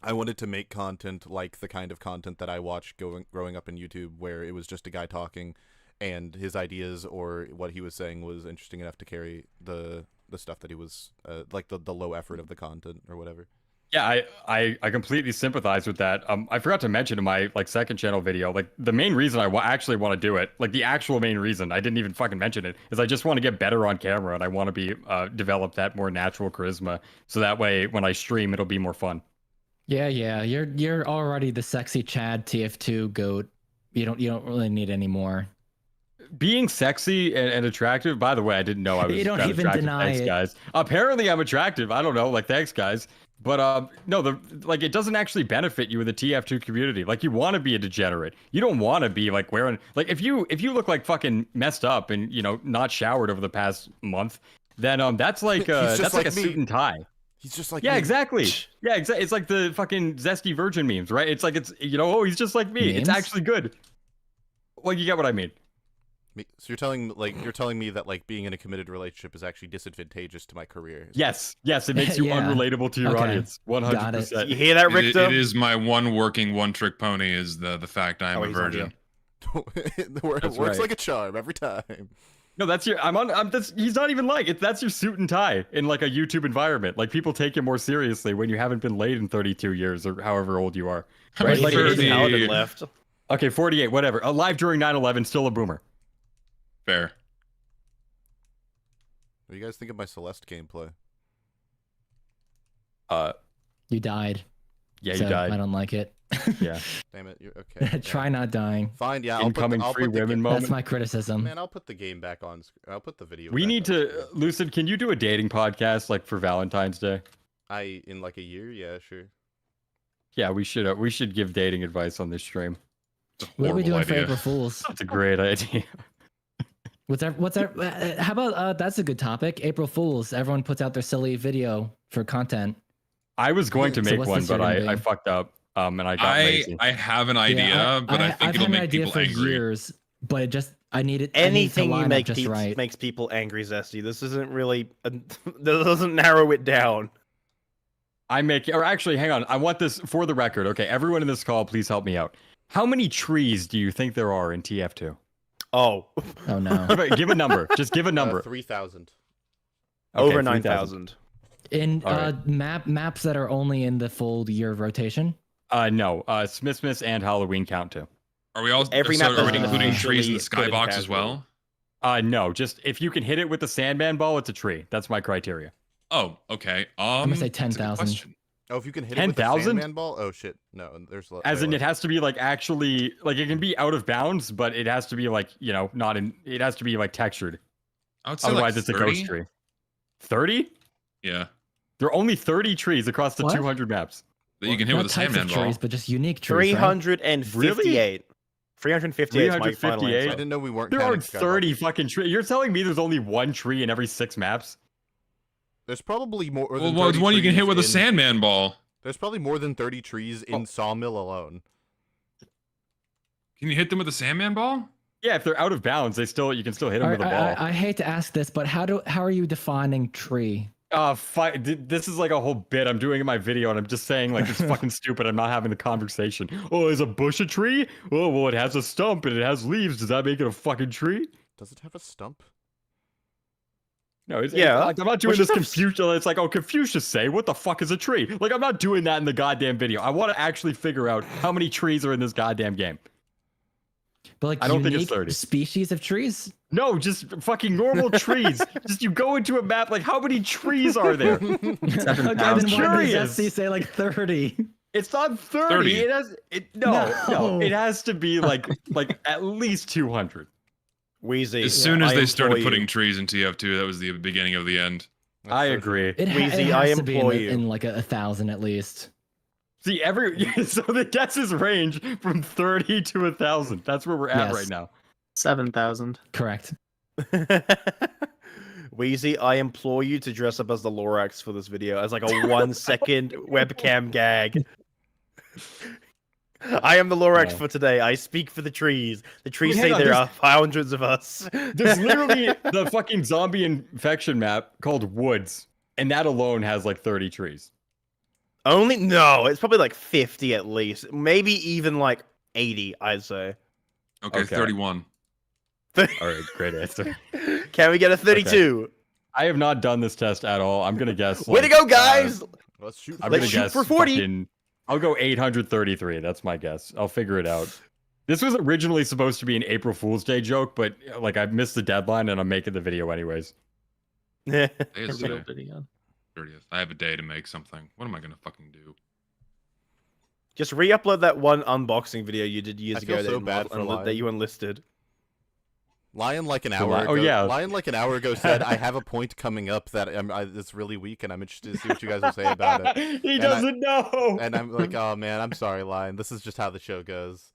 I wanted to make content like the kind of content that I watched growing up in YouTube, where it was just a guy talking and his ideas or what he was saying was interesting enough to carry the stuff that he was like the low effort of the content or whatever. Yeah, I completely sympathize with that. I forgot to mention in my like second channel video, like the main reason I actually want to do it, like the actual main reason, I didn't even fucking mention it, is I just want to get better on camera and I want to be develop that more natural charisma, so that way when I stream it'll be more fun. Yeah, you're already the sexy Chad TF2 goat. You don't really need any more. Being sexy and attractive, by the way, I didn't know I was You don't that even attractive. deny Thanks, it. guys. Apparently I'm attractive. I don't know, like thanks guys. But no, like it doesn't actually benefit you in the TF2 community. Like you want to be a degenerate. You don't want to be like wearing like if you look like fucking messed up and not showered over the past month, then that's like that's like a suit and tie. He's just like yeah, me. exactly. Yeah, exactly. It's like the fucking Zesty virgin memes, right? It's like oh, he's just like me. Memes? It's actually good. Well, you get what I mean. So you're telling me that like being in a committed relationship is actually disadvantageous to my career. Yes, it makes you Yeah. unrelatable to your audience. 100%. You hear that, Richter? It is my one trick pony is the fact I am a virgin. It works right. like a charm every time. No, that's your. He's not even like it. That's your suit and tie in like a YouTube environment. Like people take you more seriously when you haven't been laid in 32 years or however old you are. Right? Like Thirty. there's Paladin left. Okay, 48, whatever. Alive during 9/11, still a boomer. Fair. What do you guys think of my Celeste gameplay? You died. Yeah, so you died. I don't like it. Yeah. Damn it. You're okay. Try not dying. Fine. Yeah. Incoming free women moment. That's my criticism. Man, I'll put the game back on. I'll put the video. We back need on to, screen. Lucid. Can you do a dating podcast like for Valentine's Day? In like a year. Yeah, sure. Yeah, we should give dating advice on this stream. What are we doing for idea. April Fools? That's a great idea. What's our? How about that's a good topic. April Fools. Everyone puts out their silly video for content. I was going to So make what's one, this but year gonna I be? fucked up. And I got lazy. I have an idea, Yeah, but I think I've it'll had an make idea people for angry. years, but I need it. Anything I need you to line make up just right. makes people angry, Zesty. This isn't really. That doesn't narrow it down. Or actually, hang on. I want this for the record. Okay, everyone in this call, please help me out. How many trees do you think there are in TF2? Oh, Oh no. Give a number. Just give a number. 3,000. over 3,000. 9,000. In All right. maps that are only in the full year of rotation. No. Smithmas and Halloween count too. Are we all? Every so map are we that's including trees in the officially good skybox as casual. well? No. Just if you can hit it with the Sandman ball, it's a tree. That's my criteria. Oh, okay. I'm gonna say that's a good 10,000. question. Oh, if you can hit it with the 10,000? Sandman ball. Oh shit. No, there's. As in, it has to be like actually like it can be out of bounds, but it has to be like not in. It has to be like textured. I would say Otherwise, like it's a 30? ghost tree. 30? Yeah, There are only 30 trees across the What? 200 maps. that you can hit Not with a types Sandman of ball. trees, but just unique trees. Right? 358. 358 is my final 358? I answer. didn't know we weren't. There counting aren't Skyball. 30 fucking trees. You're telling me there's only one tree in every 6 maps? There's probably more. Well, than what's 30 one you can hit trees with a in- Sandman ball? There's probably more than 30 trees in Oh. Sawmill alone. Can you hit them with a Sandman ball? Yeah, if they're out of bounds, you can still hit them with a ball. I hate to ask this, but how are you defining tree? This is like a whole bit I'm doing in my video, and I'm just saying like it's fucking stupid. I'm not having the conversation. Oh, is a bush a tree? Oh, well, it has a stump and it has leaves. Does that make it a fucking tree? Does it have a stump? No, Yeah, like, I'm not doing which this is Confucius. It's like, oh, Confucius say, what the fuck is a tree? Like, I'm not doing that in the goddamn video. I want to actually figure out how many trees are in this goddamn game. But like I don't think it's unique 30. species of trees. No, just fucking normal trees. Just you go into a map, like, how many trees are there? Okay, then why 7,000. does Curious. Zesty say like 30? It's not 30. 30. It has no. No. It has to be like at least 200. Wheezy. As soon as I they started implore putting you. trees in TF2, that was the beginning of the end. I agree. It Wheezy, has I to be implore you. in like 1,000 at least. See, so the guesses range from 30 to 1,000. That's where we're at Yes. right now. 7,000. Correct. Wheezy, I implore you to dress up as the Lorax for this video as like a 1-second webcam gag. I am the Lorax Yeah. for today. I speak for the trees. The trees Wait, say hang on, there there's- are hundreds of us. There's literally the fucking zombie infection map called Woods, and that alone has like 30 trees. Only no, it's probably like 50 at least. Maybe even like 80, I'd say. Okay, 31. All right, great answer. Can we get a 32? I have not done this test at all. I'm gonna guess. Way to like, go, guys! Let's shoot. I'm Let's gonna shoot guess for 40. fucking- I'll go 833. That's my guess. I'll figure it out. This was originally supposed to be an April Fool's Day joke, but like I missed the deadline and I'm making the video anyways. It's A real video. 30th. I have a day to make something. What am I gonna fucking do? Just re-upload that one unboxing video you did years I feel ago so bad for that you unlisted. Lion like an hour ago. Lion like an hour ago said, "I have a point coming up that it's really weak, and I'm interested to see what you guys will say about it." He doesn't know. And I'm like, "Oh man, I'm sorry, Lion. This is just how the show goes."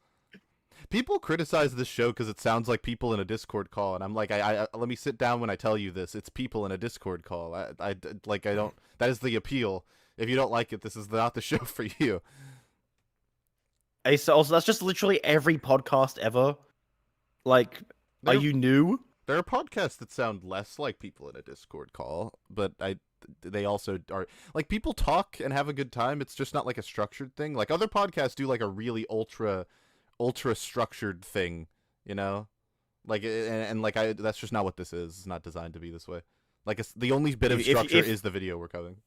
People criticize this show because it sounds like people in a Discord call, and I'm like, I let me sit down when I tell you this. It's people in a Discord call. I don't. That is the appeal. If you don't like it, this is not the show for you. Hey, so also that's just literally every podcast ever. Like, are you new? There are podcasts that sound less like people in a Discord call, but they also are like people talk and have a good time. It's just not like a structured thing. Like other podcasts do like a really ultra structured thing, you know? Like and like that's just not what this is. It's not designed to be this way. Like the only bit of structure is the video we're covering.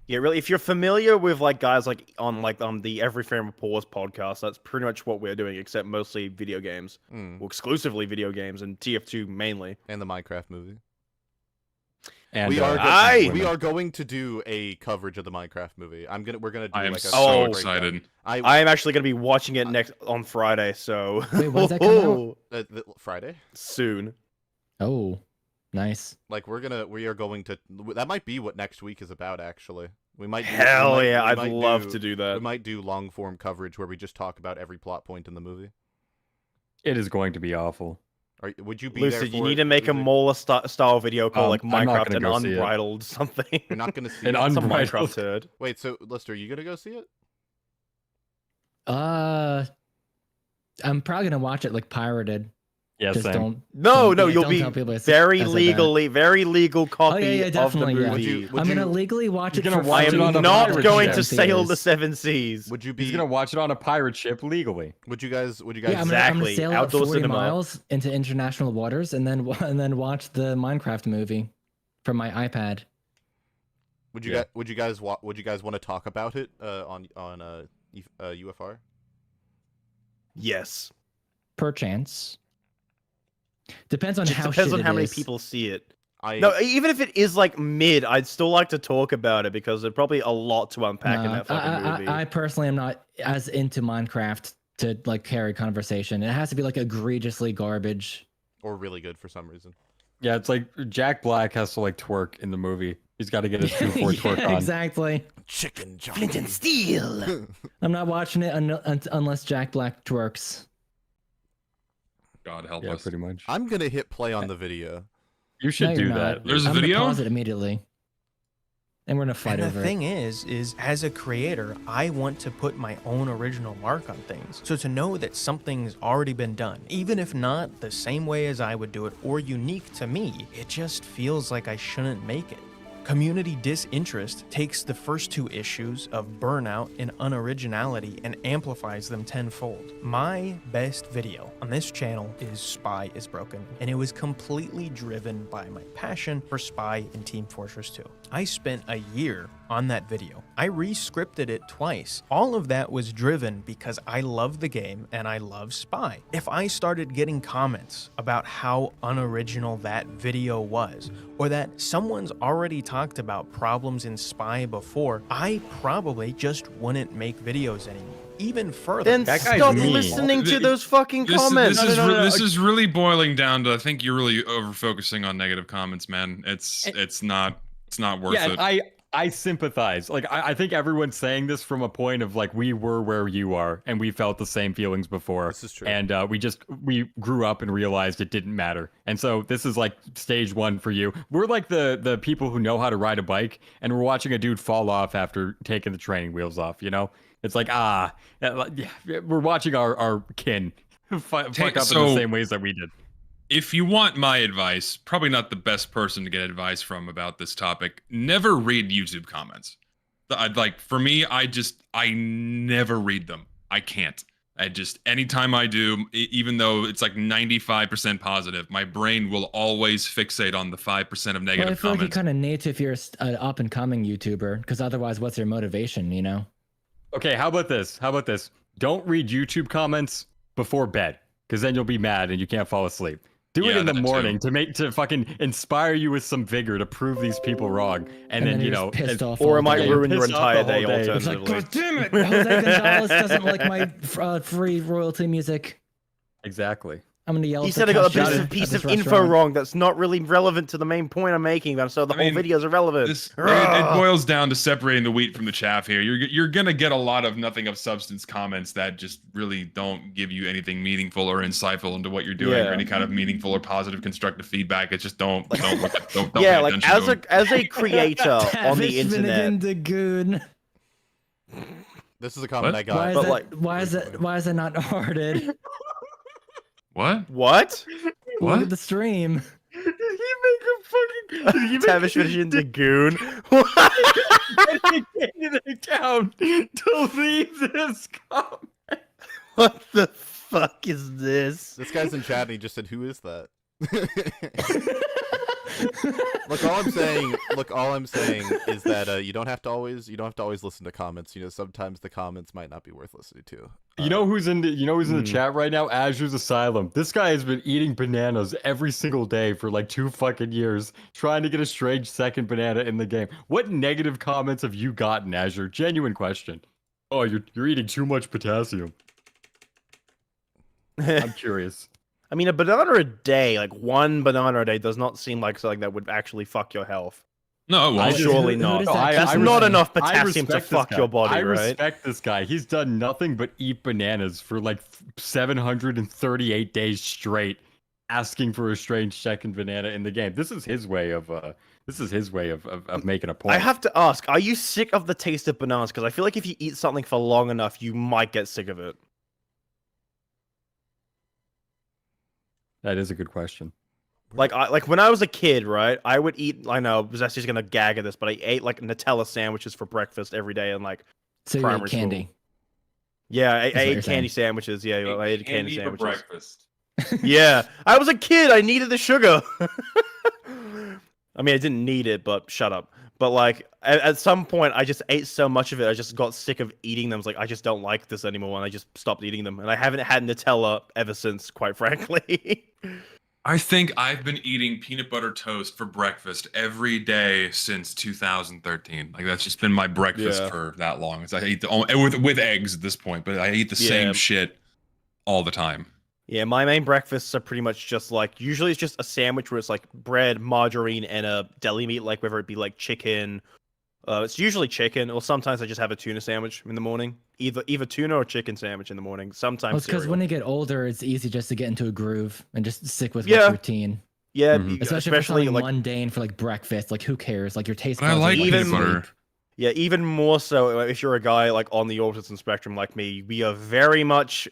Yeah, really. If you're familiar with like guys like on the Every Frame of Pause podcast, that's pretty much what we're doing, except mostly video games, well, exclusively video games, and TF2 mainly, and the Minecraft movie. And we are going to do a coverage of the Minecraft movie. We're gonna do. I am like a so excited. I am actually gonna be watching it next on Friday. So wait, when's that coming out? Friday. Soon. Oh. Nice. Like we are going to. That might be what next week is about. Actually, we might. I'd love to do that. We might do long form coverage where we just talk about every plot point in the movie. It is going to be awful. Would you be Lucid, there for you need to make a Mola style video called like Minecraft and Unbridled something. You're not gonna see an it. Some Minecraft turd. Wait, so Lister, are you gonna go see it? I'm probably gonna watch it like pirated. Yes, No, you'll be very legal copy of the movie. I'm gonna legally watch it. I am not going to sail the 7 seas. Would you be? He's gonna watch it on a pirate ship legally. Would you guys? Yeah, I'm gonna sail out 40 miles into international waters and then watch the Minecraft movie from my iPad. Would you guys want to talk about it on UFR? Yes. Perchance. Depends on how many people see it. No, even if it is like mid, I'd still like to talk about it because there's probably a lot to unpack in that fucking movie. I personally am not as into Minecraft to like carry conversation. It has to be like egregiously garbage or really good for some reason. Yeah, it's like Jack Black has to like twerk in the movie. He's got to get his 2-4 twerk on. Exactly. Chicken Johnny. Flint and Steel. I'm not watching it unless Jack Black twerks. God help us. Pretty much. I'm gonna hit play on the video. You should do that. There's a video? I'm gonna pause it immediately. And we're gonna fight over it. The thing is as a creator, I want to put my own original mark on things. So to know that something's already been done, even if not the same way as I would do it or unique to me, it just feels like I shouldn't make it. Community disinterest takes the first two issues of burnout and unoriginality and amplifies them tenfold. My best video on this channel is Spy is Broken, and it was completely driven by my passion for Spy and Team Fortress 2. I spent a year on that video. I re-scripted it twice. All of that was driven because I love the game and I love Spy. If I started getting comments about how unoriginal that video was, or that someone's already talked about problems in Spy before, I probably just wouldn't make videos anymore. Even further, then stop listening to those fucking comments. This is really boiling down to, I think you're really over focusing on negative comments, man. It's not worth it. Yeah, I sympathize. Like, I think everyone's saying this from a point of like, we were where you are and we felt the same feelings before. This is true. And we grew up and realized it didn't matter. And so this is like stage one for you. We're like the people who know how to ride a bike and we're watching a dude fall off after taking the training wheels off, you know? It's like, we're watching our kin fuck up in the same ways that we did. If you want my advice, probably not the best person to get advice from about this topic, never read YouTube comments. For me, I never read them. I can't. Anytime I do, even though it's like 95% positive, my brain will always fixate on the 5% of negative I feel comments. like you kind of need to if you're an up-and-coming YouTuber, because otherwise, what's your motivation, you know? Okay, how about this? Don't read YouTube comments before bed, because then you'll be mad and you can't fall asleep. Do it in the morning to fucking inspire you with some vigor to prove these people wrong, and then you know, or it might ruin your entire day. It's like, God damn it, Jose Gonzalez doesn't like my free royalty music. Exactly. I'm gonna yell. He at said the I got a cashier piece at of this info restaurant. wrong that's not really relevant to the main point I'm making, so the whole video's irrelevant. It boils down to separating the wheat from the chaff here. You're gonna get a lot of nothing of substance comments that just really don't give you anything meaningful or insightful into what you're doing, or any kind of meaningful or positive constructive feedback. It just don't yeah, pay like attention as a creator on the internet. This is a comment I got. Why is that not hearted? What? What? Look at the stream. Did he make a fucking Tavish into goon? Dedicated account to leave this comment. What the fuck is this? This guy's in chat and he just said, "Who is that?" Look, all I'm saying is that you don't have to always listen to comments. You know, sometimes the comments might not be worth listening to. You know who's in the chat right now? Azure's Asylum. This guy has been eating bananas every single day for like 2 fucking years, trying to get a strange second banana in the game. What negative comments have you gotten, Azure? Genuine question. Oh, you're eating too much potassium. I'm curious. I mean, a banana a day, like one banana a day, does not seem like something that would actually fuck your health. No, well, surely not. That's not enough potassium to fuck your body, right? I respect this guy. He's done nothing but eat bananas for like 738 days straight, asking for a strange second banana in the game. This is his way of making a point. I have to ask, are you sick of the taste of bananas? Because I feel like if you eat something for long enough, you might get sick of it. That is a good question. Like when I was a kid, right? I would eat. I know Zesty's gonna gag at this, but I ate like Nutella sandwiches for breakfast every day in like primary school. Candy. Yeah, I ate candy sandwiches. Yeah, I ate candy sandwiches. For breakfast. Yeah, I was a kid. I needed the sugar. I mean, I didn't need it, but shut up. But like at some point, I just ate so much of it, I just got sick of eating them. I was like, I just don't like this anymore, and I just stopped eating them. And I haven't had Nutella ever since, quite frankly. I think I've been eating peanut butter toast for breakfast every day since 2013. Like that's just been my breakfast for that long. I eat with eggs at this point, but I eat the same shit all the time. Yeah, my main breakfasts are pretty much just like, usually it's just a sandwich where it's like bread, margarine, and a deli meat, like whether it be like chicken. It's usually chicken, or sometimes I just have a tuna sandwich in the morning. Either tuna or chicken sandwich in the morning. Sometimes it's because when you get older, it's easy just to get into a groove and just stick with routine. Yeah, especially like mundane for like breakfast. Like who cares? Like your taste buds. I like peanut butter. Yeah, even more so if you're a guy like on the autism spectrum like me. We are very much.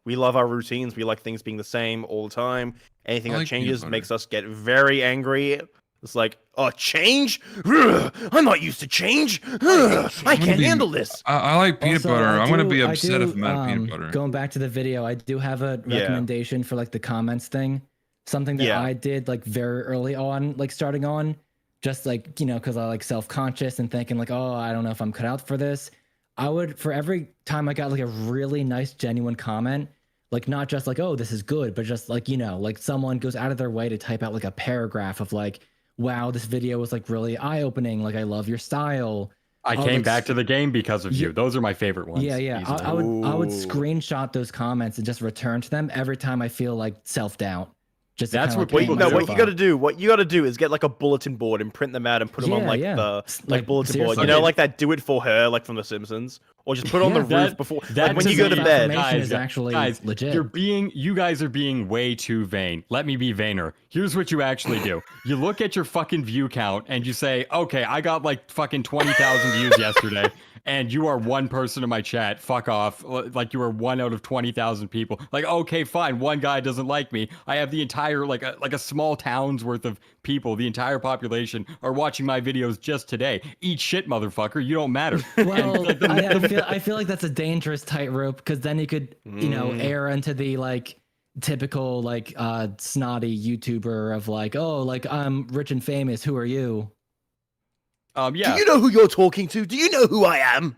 We love our routines. We like things being the same all the time. Anything that changes makes us get very angry. It's like, oh, change? I'm not used to change. I can't handle this. I like peanut butter. I'm going to be upset if I'm out of peanut butter. Going back to the video, I do have a recommendation for like the comments thing. Something that I did like very early on, like starting on, just like, you know, because I like self-conscious and thinking like, oh, I don't know if I'm cut out for this. I would, for every time I got like a really nice, genuine comment, like not just like, oh, this is good, but just like, you know, like someone goes out of their way to type out like a paragraph of like, wow, this video was like really eye-opening. Like, I love your style. I came back to the game because of you. Those are my favorite ones. Yeah. I would screenshot those comments and just return to them every time I feel like self-doubt. Just that's what people do. What you got to do. What you got to do is get like a bulletin board and print them out and put them on like the bulletin board. You know, like that "Do It For Her" like from The Simpsons, or just put it on the roof before like when you go to bed. Guys, legit. You guys are being way too vain. Let me be vainer. Here's what you actually do. You look at your fucking view count and you say, okay, I got like fucking 20,000 views yesterday. And you are one person in my chat. Fuck off. Like you are 1 out of 20,000 people. Like, okay, fine. One guy doesn't like me. I have the entire like a small town's worth of people. The entire population are watching my videos just today. Eat shit, motherfucker. You don't matter. Well, I feel like that's a dangerous tightrope because then you could, you know, err into the like typical like snotty YouTuber of like, oh, like I'm rich and famous. Who are you? Do you know who you're talking to? Do you know who I am?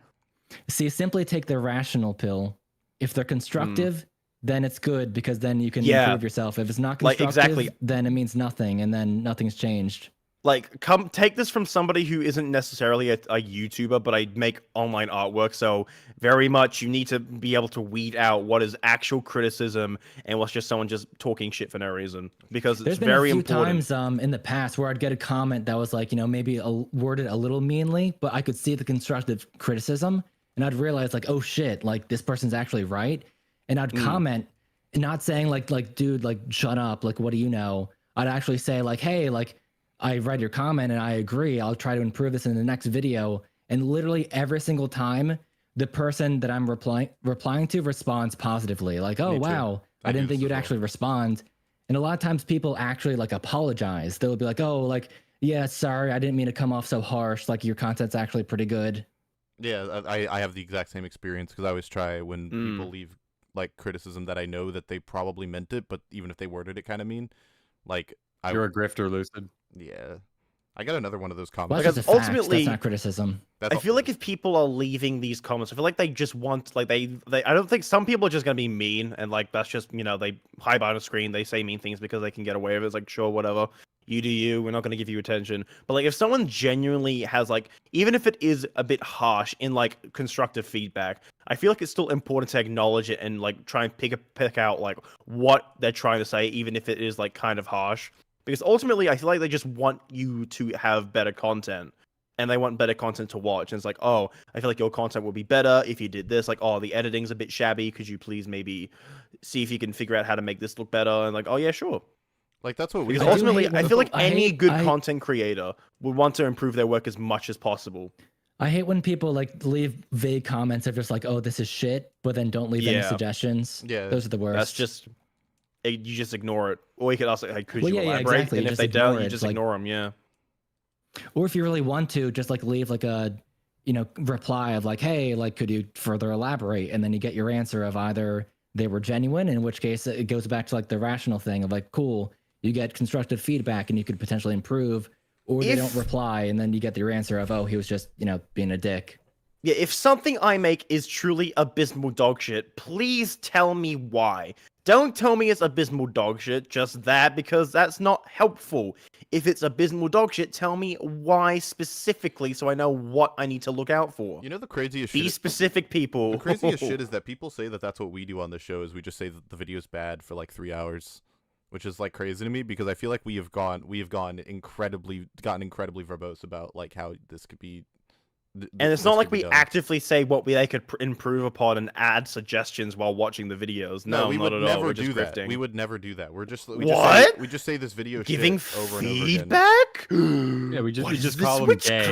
See, simply take the rational pill. If they're constructive, then it's good because then you can improve yourself. If it's not constructive, then it means nothing, and then nothing's changed. like, come take this from somebody who isn't necessarily a YouTuber, but I make online artwork, so very much you need to be able to weed out what is actual criticism and what's just someone just talking shit for no reason, because it's very important. There's been a few times in the past where I'd get a comment that was like, you know, maybe worded a little meanly, but I could see the constructive criticism, and I'd realize like, oh shit, like this person's actually right, and I'd comment, not saying like, dude, like shut up, like what do you know? I'd actually say like, hey, like, I read your comment and I agree. I'll try to improve this in the next video. And literally every single time, the person that I'm replying to responds positively. Like, oh, wow, I didn't think you'd actually respond. And a lot of times people actually like apologize. They'll be like, oh, like, yeah, sorry, I didn't mean to come off so harsh. Like your content's actually pretty good. Yeah, I have the exact same experience because I always try when people leave like criticism that I know that they probably meant it, but even if they worded it kind of mean, like you're a grifter, Lucid. Yeah, I got another one of those comments. Well, because ultimately, that's not criticism. I feel like if people are leaving these comments, I feel like they just want, like, they I don't think some people are just gonna be mean, and like that's just, you know, they hide behind a screen, they say mean things because they can get away with it. It's like, sure, whatever, you do you, we're not gonna give you attention. But like if someone genuinely has like, even if it is a bit harsh in like constructive feedback, I feel like it's still important to acknowledge it and like try and pick out like what they're trying to say, even if it is like kind of harsh. Because ultimately, I feel like they just want you to have better content, and they want better content to watch. And it's like, oh, I feel like your content would be better if you did this. Like, oh, the editing's a bit shabby. Could you please maybe see if you can figure out how to make this look better? And like, oh yeah, sure. Like that's what we. Because ultimately, I feel like any good content creator would want to improve their work as much as possible. I hate when people like leave vague comments of just like, oh, this is shit, but then don't leave any suggestions. Yeah, those are the worst. That's just. You just ignore it, or you could also like, could you elaborate? Yeah, exactly. And if they don't, you just ignore them. Yeah. Or if you really want to, just like leave like a, you know, reply of like, hey, like, could you further elaborate? And then you get your answer of either they were genuine, in which case it goes back to like the rational thing of like, cool, you get constructive feedback and you could potentially improve, or they don't reply, and then you get your answer of, oh, he was just, you know, being a dick. Yeah, if something I make is truly abysmal dog shit, please tell me why. Don't tell me it's abysmal dog shit, just that, because that's not helpful. If it's abysmal dog shit, tell me why specifically so I know what I need to look out for. You know the craziest shit? Be specific, people. The craziest shit is that people say that that's what we do on the show, is we just say that the video is bad for like 3 hours, which is like crazy to me because I feel like we have gotten incredibly verbose about like how this could be. And it's not like we actively say what they could improve upon and add suggestions while watching the videos. No, we would not at never all. do that. We would never do that. We just say this video giving shit over feedback. Yeah, we just call them gay.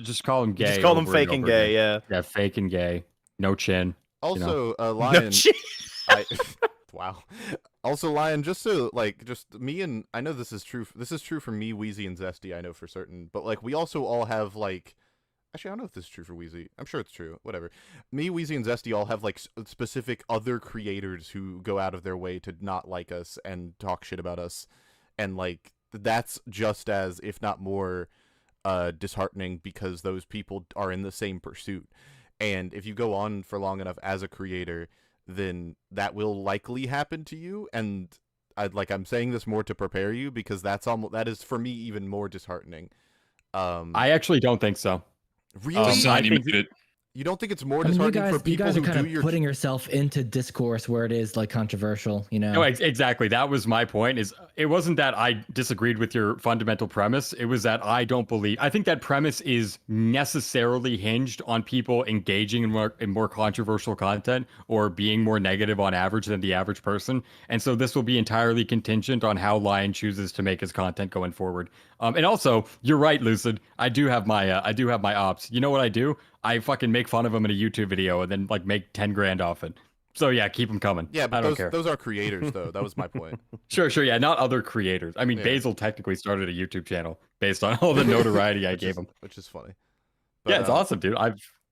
Just call them gay. Just call them fake and gay. Yeah. Yeah, fake and gay. No chin. Also, Lion. No chin. Wow. Also, Lion, just me and I know this is true. This is true for me, Weezy, and Zesty. I know for certain, but like we also all have like. Actually, I don't know if this is true for Weezy. I'm sure it's true. Whatever. Me, Weezy, and Zesty all have, like, specific other creators who go out of their way to not like us and talk shit about us. And, like, that's just as, if not more, disheartening because those people are in the same pursuit. And if you go on for long enough as a creator, then that will likely happen to you. And, I'm saying this more to prepare you because that is, for me, even more disheartening. I actually don't think so. Really? You don't think it's more disheartening for people who do your... You guys are kind of putting yourself into discourse where it is, like, controversial, you know? No, exactly. That was my point, is it wasn't that I disagreed with your fundamental premise. It was that I think that premise is necessarily hinged on people engaging in more controversial content or being more negative on average than the average person. And so this will be entirely contingent on how Lion chooses to make his content going forward. And also, you're right, Lucid. I do have my ops. You know what I do? I fucking make fun of them in a YouTube video and then like make 10 grand off it. So yeah, keep them coming. Yeah, but I don't care. Those are creators though. That was my point. Sure. Yeah, not other creators. I mean, Basil technically started a YouTube channel based on all the notoriety I gave him, which is funny. But, yeah, it's awesome, dude.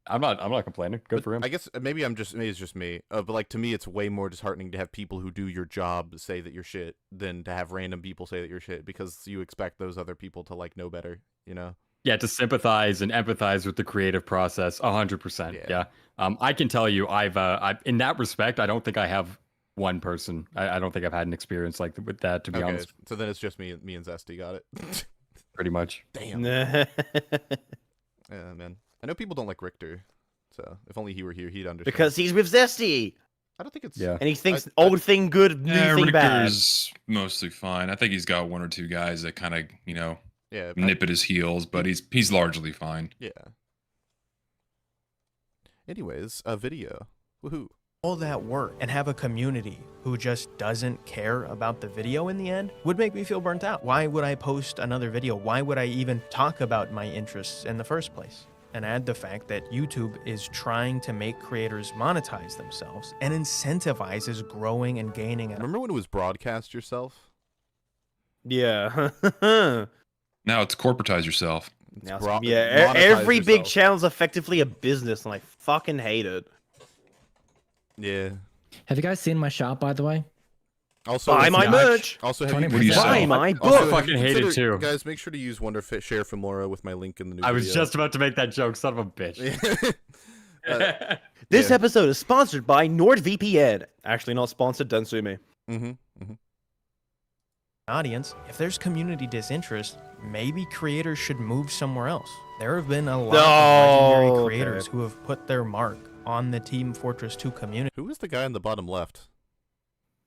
I'm not complaining. Good for him. I guess maybe it's just me. But like to me, it's way more disheartening to have people who do your job say that you're shit than to have random people say that you're shit because you expect those other people to like know better, you know? Yeah, to sympathize and empathize with the creative process, 100%. Yeah. I can tell you, I've in that respect, I don't think I have one person. I don't think I've had an experience like with that, to be honest. So then it's just me and Zesty got it. pretty much. Damn. Yeah, man. I know people don't like Richter, so if only he were here, he'd understand. Because he's with Zesty. I don't think it's. Yeah. And he thinks old thing good, new thing bad. Richter's mostly fine. I think he's got one or two guys that kind of, you know, Yeah, nip at his heels, but he's largely fine. Yeah. Anyways, a video. Woohoo. All that work and have a community who just doesn't care about the video in the end would make me feel burnt out. Why would I post another video? Why would I even talk about my interests in the first place? And add the fact that YouTube is trying to make creators monetize themselves and incentivizes growing and gaining. Remember when it was broadcast yourself? Yeah. Now it's corporatize yourself. Now every big channel's effectively a business, and I fucking hate it. Yeah. Have you guys seen my shop, by the way? Also, buy my merch. Also, have you buy my book. I fucking hate it too. Guys, make sure to use share from Laura with my link in the new video. I was just about to make that joke, son of a bitch. This episode is sponsored by NordVPN. Actually, not sponsored. Don't sue me. Audience, if there's community disinterest, maybe creators should move somewhere else. There have been a lot of legendary creators who have put their mark on the Team Fortress 2 community. Who is the guy in the bottom left?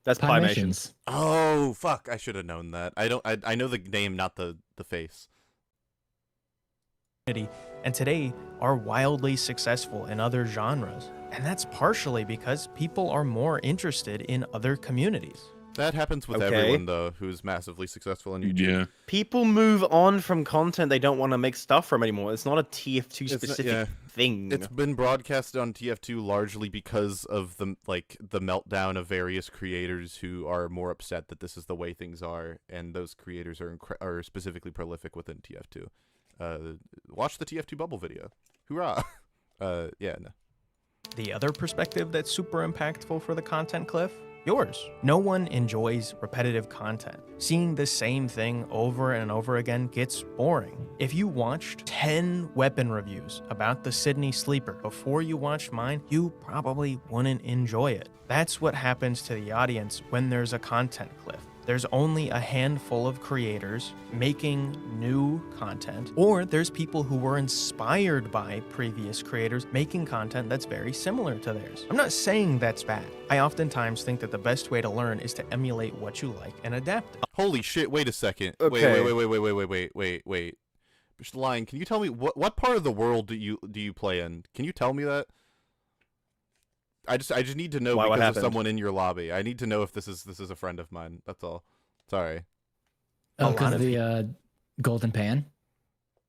That's Pymations. Oh fuck! I should have known that. I know the name, not the face. And today are wildly successful in other genres, and that's partially because people are more interested in other communities. That happens with everyone, though, who's massively successful on YouTube. Yeah. People move on from content they don't want to make stuff from anymore. It's not a TF2 specific thing. It's been broadcasted on TF2 largely because of the meltdown of various creators who are more upset that this is the way things are, and those creators are specifically prolific within TF2. Watch the TF2 bubble video. Hoorah! Yeah, no. The other perspective that's super impactful for the content cliff? Yours. No one enjoys repetitive content. Seeing the same thing over and over again gets boring. If you watched 10 weapon reviews about the Sydney Sleeper before you watched mine, you probably wouldn't enjoy it. That's what happens to the audience when there's a content cliff. There's only a handful of creators making new content, or there's people who were inspired by previous creators making content that's very similar to theirs. I'm not saying that's bad. I oftentimes think that the best way to learn is to emulate what you like and adapt it. Holy shit, wait a second. Okay. Wait. Mr. Lion, can you tell me what part of the world do you play in? Can you tell me that? I just need to know because of someone in your lobby. I need to know if this is a friend of mine. That's all. Sorry. Oh, because of the golden pan?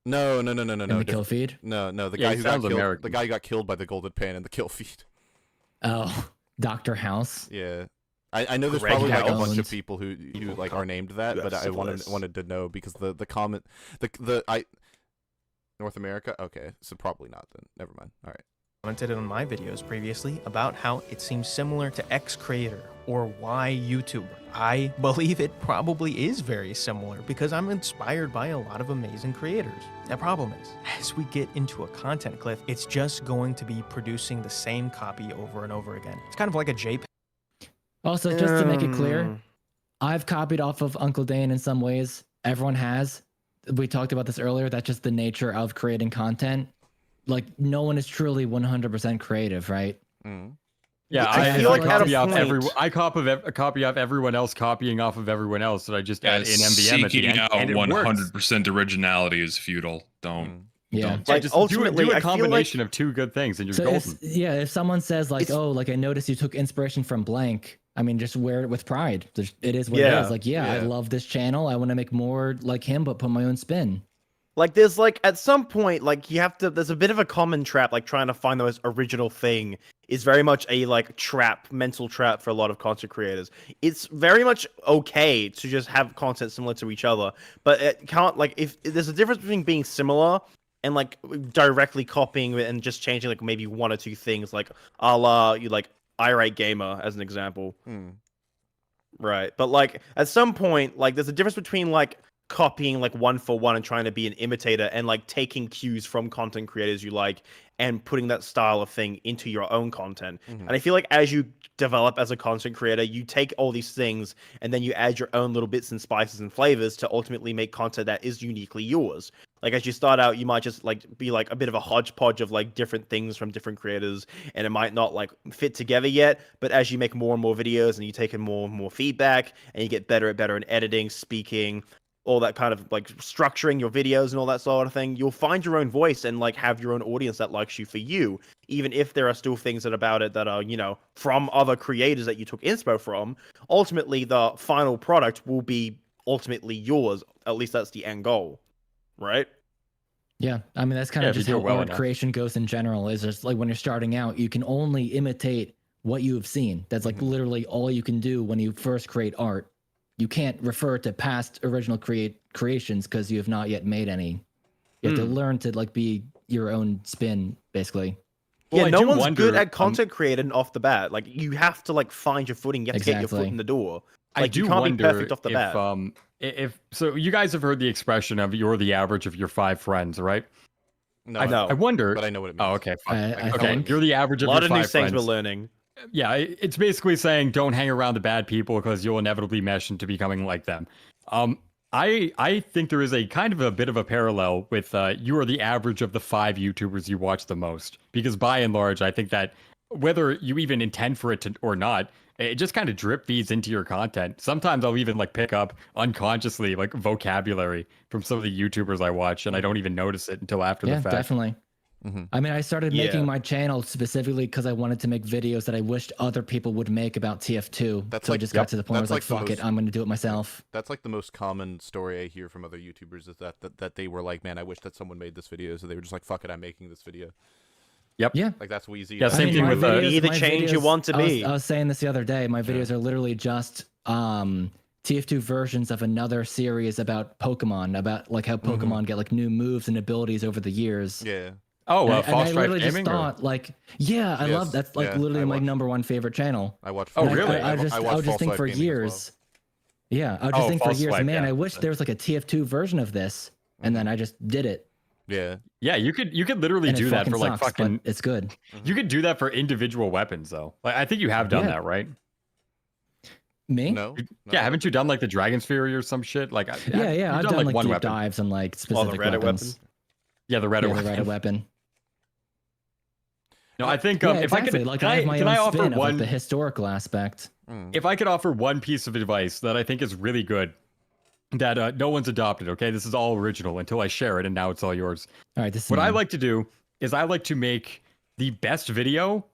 No. In the kill feed? No. The guy who got killed. The guy who got killed by the golden pan in the kill feed. Oh, Dr. House. Yeah. I know there's probably like a bunch of people who like are named that, but I wanted to know because the comment North America. Okay, so probably not then. Never mind. All right. Commented on my videos previously about how it seems similar to X creator or Y YouTuber. I believe it probably is very similar because I'm inspired by a lot of amazing creators. The problem is, as we get into a content cliff, it's just going to be producing the same copy over and over again. It's kind of like a JPEG. Also, just to make it clear, I've copied off of Uncle Dane in some ways. Everyone has. We talked about this earlier. That's just the nature of creating content. Like, no one is truly 100% creative, right? Yeah, I copy off everyone else copying off of everyone else, and I just add in MVM at the end, out and it 100% originality is futile. Don't. Yeah. Like, just ultimately, do a combination of two good things, and you're golden. If someone says like, "Oh, like I noticed you took inspiration from blank," I mean, just wear it with pride. It is what it is. Like, I love this channel. I want to make more like him, but put my own spin. Like, there's like at some point, like there's a bit of a common trap, like trying to find the most original thing is very much a like mental trap for a lot of content creators. It's very much okay to just have content similar to each other, but it can't, like, if there's a difference between being similar and like directly copying it and just changing like maybe one or two things, like a la like Irate Gamer as an example. Right. But like at some point, like there's a difference between like copying like one for one and trying to be an imitator and like taking cues from content creators you like and putting that style of thing into your own content. And I feel like as you develop as a content creator, you take all these things and then you add your own little bits and spices and flavors to ultimately make content that is uniquely yours. Like as you start out, you might just like be like a bit of a hodgepodge of like different things from different creators, and it might not like fit together yet. But as you make more and more videos and you take in more and more feedback and you get better and better in editing, speaking, all that kind of like structuring your videos and all that sort of thing, you'll find your own voice and like have your own audience that likes you for you, even if there are still things that about it that are, you know, from other creators that you took inspo from. Ultimately, the final product will be ultimately yours. At least that's the end goal, right? Yeah, I mean, that's kind of just how art creation goes in general, is just like when you're starting out, you can only imitate what you have seen. That's like literally all you can do when you first create art. You can't refer to past original creations because you have not yet made any. You have to learn to like be your own spin, basically. Well, yeah, no one's good at content creating off the bat. Like you have to like find your footing. You have to get your foot in the door. Like you can't be perfect off the bat. If so, you guys have heard the expression of "you're the average of your 5 friends," right? No, I wonder. But I know what it means. Oh, okay. Okay, you're the average of your 5 friends. A lot of new things we're learning. Yeah, it's basically saying don't hang around the bad people because you'll inevitably mesh into becoming like them. I think there is a kind of a bit of a parallel with you are the average of the 5 YouTubers you watch the most, because by and large, I think that whether you even intend for it to or not, it just kind of drip feeds into your content. Sometimes I'll even like pick up unconsciously like vocabulary from some of the YouTubers I watch, and I don't even notice it until after the fact. Yeah, definitely. I mean, I started making my channel specifically because I wanted to make videos that I wished other people would make about TF2. So I just got to the point where I was like, fuck it, I'm going to do it myself. That's like the most common story I hear from other YouTubers, is that they were like, man, I wish that someone made this video. So they were just like, fuck it, I'm making this video. Yep. Yeah. Like that's Weezy. Yeah, same thing with be the change you want to be. I was saying this the other day. My videos are literally just TF2 versions of another series about Pokemon, about like how Pokemon get like new moves and abilities over the years. Yeah. Oh, and I literally just thought, like, yeah, I love that's like literally my #1 favorite channel. I watch. Oh, really? I would just think for years. Yeah, I would just think for years, man, I wish there was like a TF2 version of this, and then I just did it. Yeah. Yeah, you could literally do that for like fucking. It's good. You could do that for individual weapons though. Like I think you have done that, right? Me? No. Yeah, haven't you done like the Dragon's Fury or some shit? Like yeah, I've done like deep dives on like specific weapons. Yeah, the Reddit weapon. No, I think if exactly. I could, like, can I offer one like, the historical aspect? If I could offer one piece of advice that I think is really good, that no one's adopted. Okay, this is all original until I share it, and now it's all yours. All right, this is what I like to do is I like to make the best video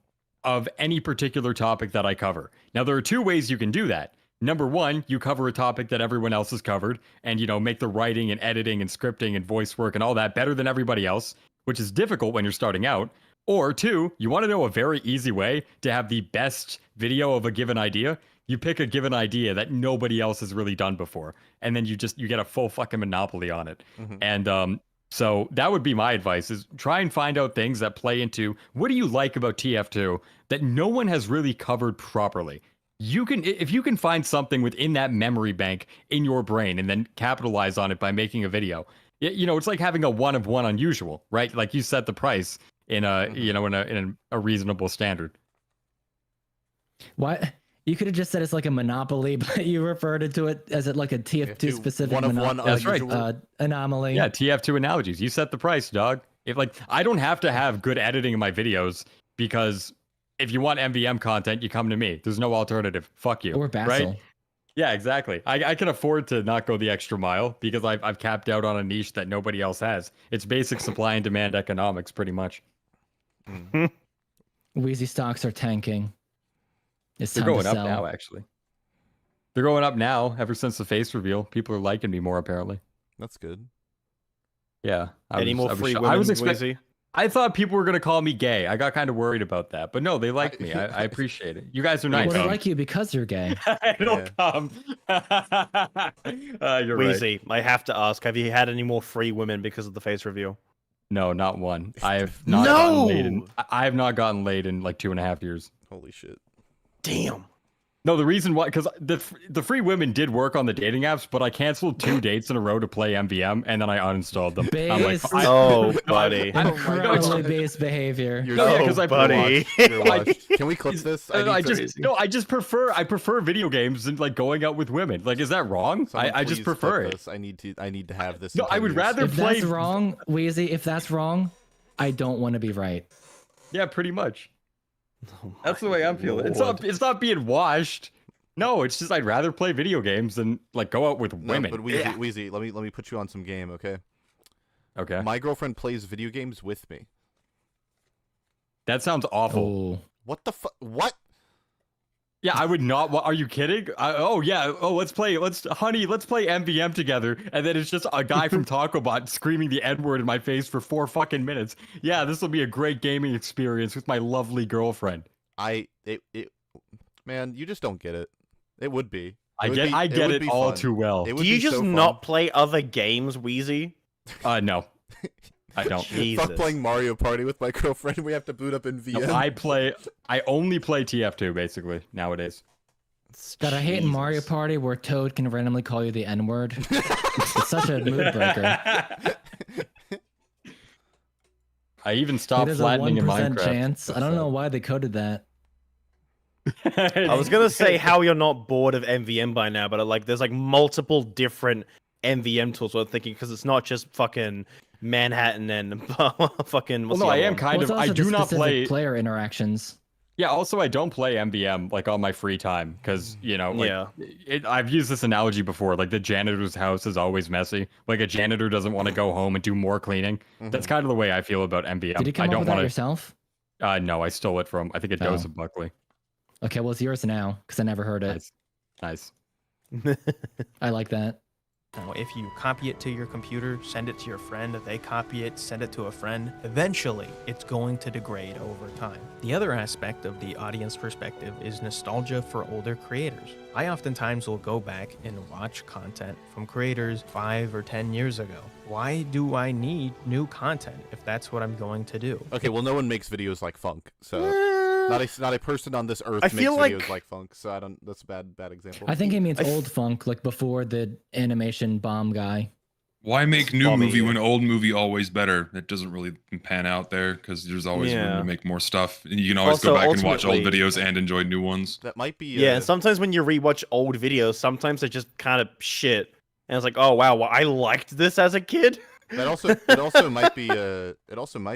of any particular topic that I cover. Now there are 2 ways you can do that. Number 1, you cover a topic that everyone else has covered, and make the writing and editing and scripting and voice work and all that better than everybody else, which is difficult when you're starting out. Or 2, you want to know a very easy way to have the best video of a given idea? You pick a given idea that nobody else has really done before, and then you get a full fucking monopoly on it. And so that would be my advice, is try and find out things that play into what do you like about TF2 that no one has really covered properly. If you can find something within that memory bank in your brain and then capitalize on it by making a video, it's like having a 1 of 1 unusual, right? Like you set the price in a in a reasonable standard. What? You could have just said it's like a monopoly, but you referred to it as like a TF2 specific 1 of 1 That's right. Anomaly. Yeah, TF2 analogies. You set the price, dog. If I don't have to have good editing in my videos, because if you want MVM content, you come to me. There's no alternative. Fuck you. Or Basil. Right? Yeah, exactly. I can afford to not go the extra mile because I've capped out on a niche that nobody else has. It's basic supply and demand economics, pretty much. Weezy stocks are tanking. They're going up now, actually. They're going up now ever since the face reveal. People are liking me more, apparently. That's good. Yeah. Any more free women, Weezy? I thought people were going to call me gay. I got kind of worried about that. But no, they like me. I appreciate it. You guys are nice. Well, they like you because you're gay. It'll come. You're Weezy, I have to ask, have you had any more free women because of the face reveal? No, not one. I have not gotten laid I have not gotten laid in like 2.5 years. Holy shit. Damn. No, the reason why, because the free women did work on the dating apps, but I canceled 2 dates in a row to play MVM, and then I uninstalled them. I'm like, oh, buddy. Incredibly base behavior. Buddy. Can we clip this? I just prefer video games and like going out with women. Like, is that wrong? I just prefer it. I need to have this. No, I would rather if play. That's wrong, Weezy. If that's wrong, I don't want to be right. Yeah, pretty much. That's the way I'm feeling. It's not being washed. No, it's just I'd rather play video games than like go out with women. But Weezy, let me put you on some game, okay? Okay. My girlfriend plays video games with me. That sounds awful. Oh. What the fuck? What? Yeah, I would not. Are you kidding? Oh yeah. Oh, let's play MVM together, and then it's just a guy from TacoBot screaming the N-word in my face for 4 fucking minutes. Yeah, this will be a great gaming experience with my lovely girlfriend. Man, you just don't get it. It would be. I get it all too well. Do you just not play other games, Weezy? No. I don't. Fuck playing Mario Party with my girlfriend. We have to boot up in VM. No, I only play TF2 basically nowadays. God, I hate in Mario Party where Toad can randomly call you the N-word. It's such a mood breaker. I even stopped flattening in Minecraft. There's a 1% chance. I don't know why they coded that. I was gonna say how you're not bored of MVM by now, but like there's like multiple different MVM tools. I'm thinking because it's not just fucking Manhattan and fucking. Well, no, I am kind of. I do not play player interactions. Yeah. Also, I don't play MVM like on my free time because I've used this analogy before. Like the janitor's house is always messy. Like a janitor doesn't want to go home and do more cleaning. That's kind of the way I feel about MVM. Did you come up with that yourself? No, I stole it from. I think Joseph Buckley. Okay, well it's yours now because I never heard it. Nice. I like that. Now, if you copy it to your computer, send it to your friend, they copy it, send it to a friend, eventually it's going to degrade over time. The other aspect of the audience perspective is nostalgia for older creators. I oftentimes will go back and watch content from creators 5 or 10 years ago. Why do I need new content if that's what I'm going to do? Okay, well no one makes videos like Funk, so not a person on this earth makes videos like Funk, so I don't. That's a bad example. I think he means old Funk, like before the animation bomb guy. Why make new movie when old movie always better? It doesn't really pan out there because there's always room to make more stuff. And you can always go back and watch old videos and enjoy new ones. That might be. Yeah, and sometimes when you rewatch old videos, sometimes they're just kind of shit, and it's like, oh wow, well, I liked this as a kid. It also might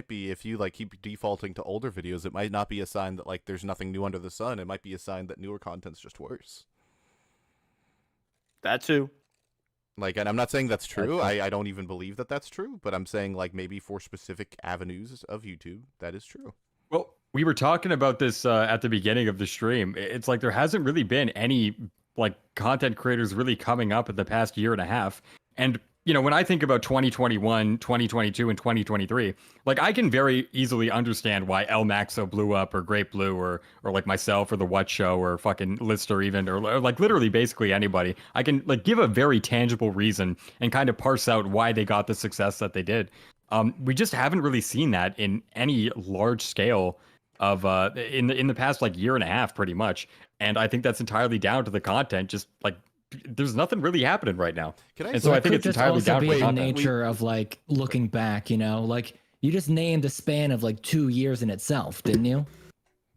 be if you like keep defaulting to older videos, it might not be a sign that like there's nothing new under the sun. It might be a sign that newer content's just worse. That too. Like, and I'm not saying that's true. I don't even believe that that's true, but I'm saying like maybe for specific avenues of YouTube, that is true. Well, we were talking about this at the beginning of the stream. It's like there hasn't really been any like content creators really coming up in the past year and a half. And you know, when I think about 2021, 2022, and 2023, like I can very easily understand why El Maxo blew up, or Great Blue, or like myself, or The What Show, or fucking Lister even, or like literally basically anybody. I can like give a very tangible reason and kind of parse out why they got the success that they did. We just haven't really seen that in any large scale of in the past like year and a half, pretty much. And I think that's entirely down to the content, just like. There's nothing really happening right now. So I think it's entirely down to the nature of like looking back, you know, like you just named a span of like 2 years in itself, didn't you?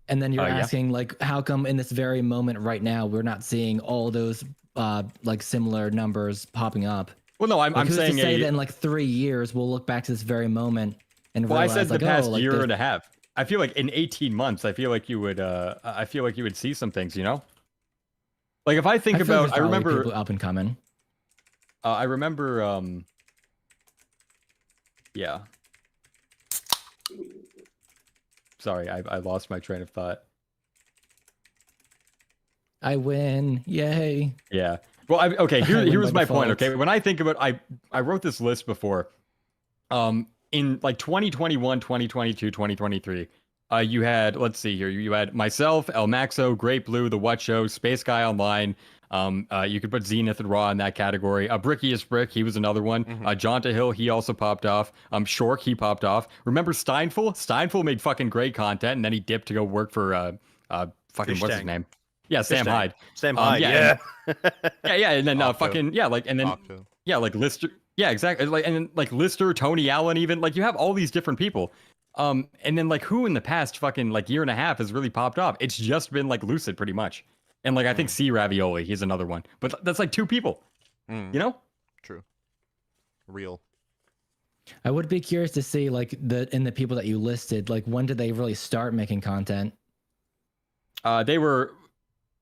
And then you're asking like, how come in this very moment right now we're not seeing all those like similar numbers popping up? Well, no, I'm saying that in like 3 years we'll look back to this very moment and realize, I said like, the past year and a half. I feel like in 18 months, I feel like you would see some things, you know. Like if I think about, I remember people up and coming. I remember, yeah. Sorry, I lost my train of thought. I win! Yay! Yeah. Well, okay. Here was my point. Okay, when I think about, I wrote this list before. In like 2021, 2022, 2023. You had, let's see here, you had myself, El Maxo, Great Blue, The What Show, Space Guy Online. You could put Zenith and Raw in that category. Brickiest Brick, he was another one. Jauntyweb, he also popped off. Shork, he popped off. Remember Steinful? Steinful made fucking great content, and then he dipped to go work for fucking, what's his name? Yeah, Sam Hyde. Sam Hyde. Yeah. Yeah. And then Octo. fucking like, and then Octo. like Lister. Yeah, exactly. Like, and then like Lister, Tony Allen, even like you have all these different people. And then like who in the past fucking like year and a half has really popped off? It's just been like Lucid pretty much, and like I think C Ravioli, he's another one. But that's like 2 people. You know? True. Real. I would be curious to see like the people that you listed, like when did they really start making content? They were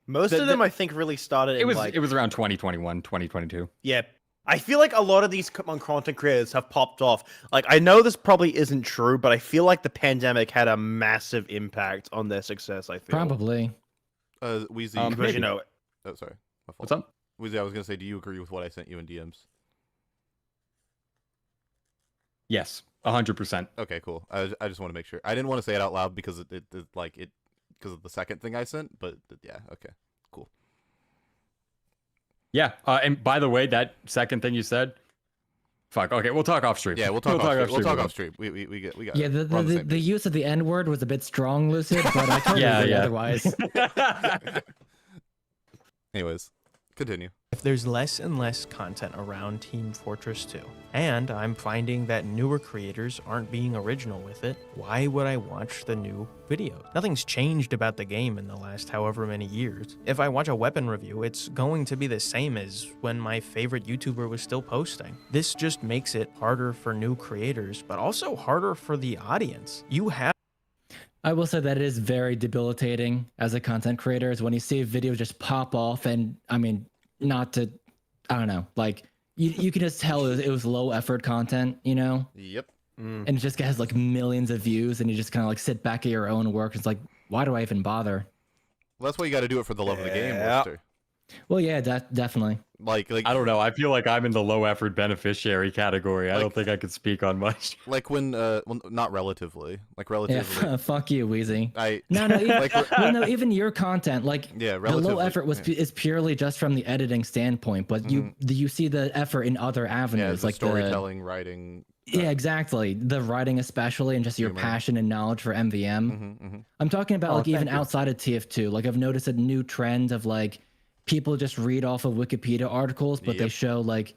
Most of them, I think, really started. It was around 2021, 2022. Yeah. I feel like a lot of these content creators have popped off. Like, I know this probably isn't true, but I feel like the pandemic had a massive impact on their success, I feel. Probably. Wheezy. Because, you know... Oh, sorry. My fault. What's up? Wheezy, I was going to say, do you agree with what I sent you in DMs? Yes, 100%. Okay, cool. I just want to make sure. I didn't want to say it out loud because it because of the second thing I sent, but yeah, okay. Cool. Yeah, and by the way, that second thing you said, fuck. Okay, we'll talk off stream. Yeah, we'll talk off stream. We got. Yeah, the use of the N word was a bit strong, Lucid, but I totally agree otherwise. Anyways, continue. If there's less and less content around Team Fortress 2, and I'm finding that newer creators aren't being original with it, why would I watch the new videos? Nothing's changed about the game in the last however many years. If I watch a weapon review, it's going to be the same as when my favorite YouTuber was still posting. This just makes it harder for new creators, but also harder for the audience. I will say that it is very debilitating as a content creator is when you see a video just pop off, and I mean, not to, I don't know, like you can just tell it was low effort content, you know? Yep. And it just has like millions of views, and you just kind of like sit back at your own work. It's like, why do I even bother? Well, that's why you got to do it for the love of the game, Lister. Well, yeah, definitely. Like I don't know. I feel like I'm in the low effort beneficiary category. I don't think I could speak on much. Like when, well, not relatively. Like relatively. Yeah, fuck you, Wheezy. No, no, even your content, like yeah, the low effort is purely just from the editing standpoint, but you see the effort in other avenues, like storytelling, writing. Yeah, exactly. The writing, especially, and just your passion and knowledge for MVM. I'm talking about like even outside of TF2. Like I've noticed a new trend of like people just read off of Wikipedia articles, but they show like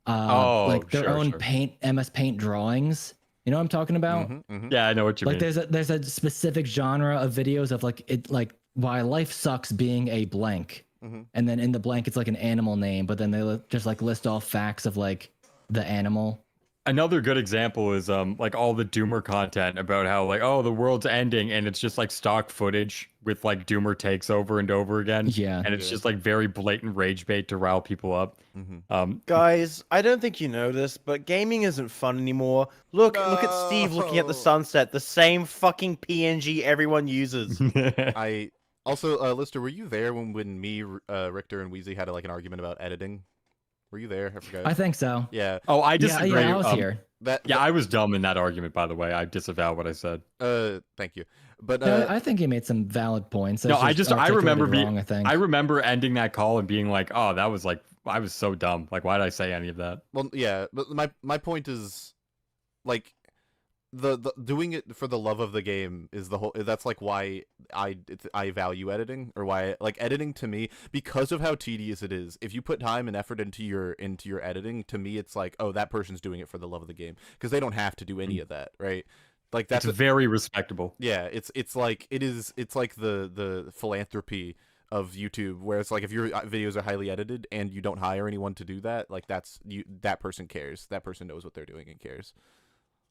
their own MS Paint drawings. You know what I'm talking about? Yeah, I know what you mean. Like there's a specific genre of videos of like why life sucks being a blank, and then in the blank it's like an animal name, but then they just like list all facts of like the animal. Another good example is like all the Doomer content about how like, oh, the world's ending, and it's just like stock footage with like Doomer takes over and over again. Yeah. And it's just like very blatant rage bait to rile people up. Guys, I don't think you know this, but gaming isn't fun anymore. Look at Steve looking at the sunset, the same fucking PNG everyone uses. I also, Lister, were you there when me, Richter, and Wheezy had like an argument about editing? Were you there? I forgot. I think so. Yeah. Oh, I disagree. Yeah, I was here. I was dumb in that argument, by the way. I disavow what I said. Thank you. But I think he made some valid points. No, I remember wrong, I think. I remember ending that call and being like, oh, that was like, I was so dumb. Like, why did I say any of that? Well, yeah, but my point is, like, the doing it for the love of the game is the whole. That's like why I value editing, or why like editing to me, because of how tedious it is. If you put time and effort into your editing, to me it's like, oh, that person's doing it for the love of the game, because they don't have to do any of that, right? Like that's very respectable. Yeah, it's like the philanthropy of YouTube, where it's like if your videos are highly edited and you don't hire anyone to do that, like that person cares. That person knows what they're doing and cares.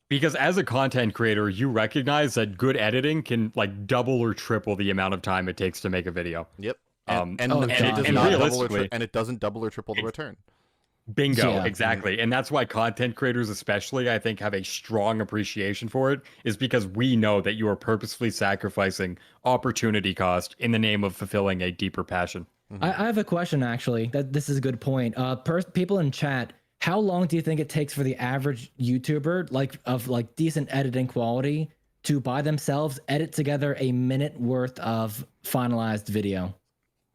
Because as a content creator, you recognize that good editing can like double or triple the amount of time it takes to make a video. Yep. And it doesn't double or triple the return. Bingo, Yeah. exactly. And that's why content creators especially, I think, have a strong appreciation for it, is because we know that you are purposefully sacrificing opportunity cost in the name of fulfilling a deeper passion. I have a question, actually. This is a good point. People in chat, how long do you think it takes for the average YouTuber, of decent editing quality, to by themselves edit together a minute worth of finalized video?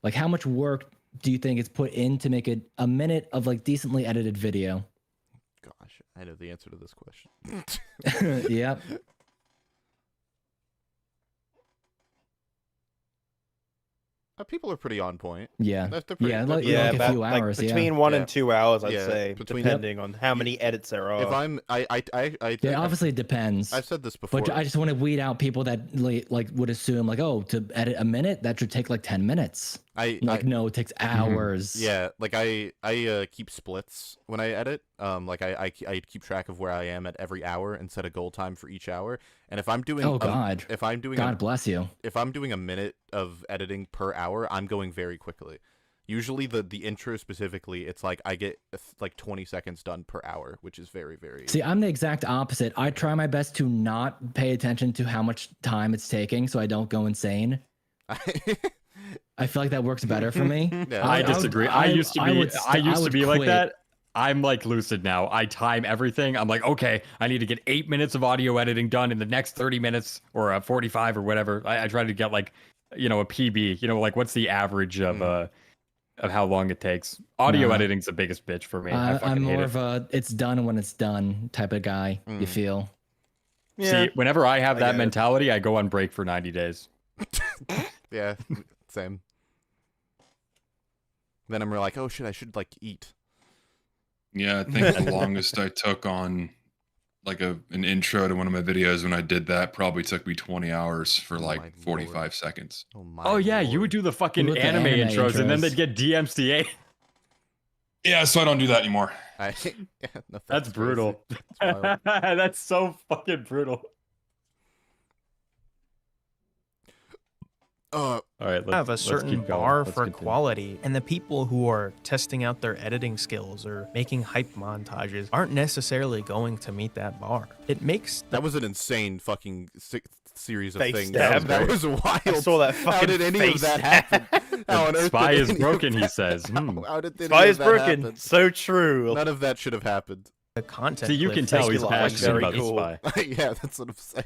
Like, how much work do you think is put in to make it a minute of like decently edited video? Gosh, I know the answer to this question. Yep. People are pretty on point. Yeah, they're like a few hours. Between 1 and 2 hours, I'd say, between, depending on how many edits there are. If I'm, yeah, obviously it depends. I've said this before. But I just want to weed out people that like would assume like, oh, to edit a minute that should take like 10 minutes. No, it takes hours. Yeah, like I keep splits when I edit. Like I keep track of where I am at every hour and set a goal time for each hour. And if I'm doing, God bless you. If I'm doing a minute of editing per hour, I'm going very quickly. Usually the intro specifically, it's like I get like 20 seconds done per hour, which is very, very... See, I'm the exact opposite. I try my best to not pay attention to how much time it's taking so I don't go insane. I feel like that works better for me. Yeah. I disagree. I used to be like that. I'm like Lucid now. I time everything. I'm like, okay, I need to get 8 minutes of audio editing done in the next 30 minutes or 45 or whatever. I try to get like, a PB, like what's the average of how long it takes. Audio editing's the biggest bitch for me. I'm more of a it's done when it's done type of guy, you feel. Yeah. See, whenever I have that mentality, I go on break for 90 days. Yeah, same. Then I'm like, oh shit, I should like eat. Yeah, I think the longest I took on like an intro to one of my videos when I did that probably took me 20 hours for like 45 seconds. Oh yeah, you would do the fucking anime intros and then they'd get DMCA. Yeah, so I don't do that anymore. That's brutal. That's so fucking brutal. All right, have a certain bar for quality, and the people who are testing out their editing skills or making hype montages aren't necessarily going to meet that bar. It makes that was an insane fucking series of things. That was wild. I saw that fucking How did any of that happen? How on earth Spy is broken, he says. How did Spy is broken. Happen? So true. None of that should have happened. The content. See, you can tell he's passionate about the Spy. Yeah, that's what I'm saying.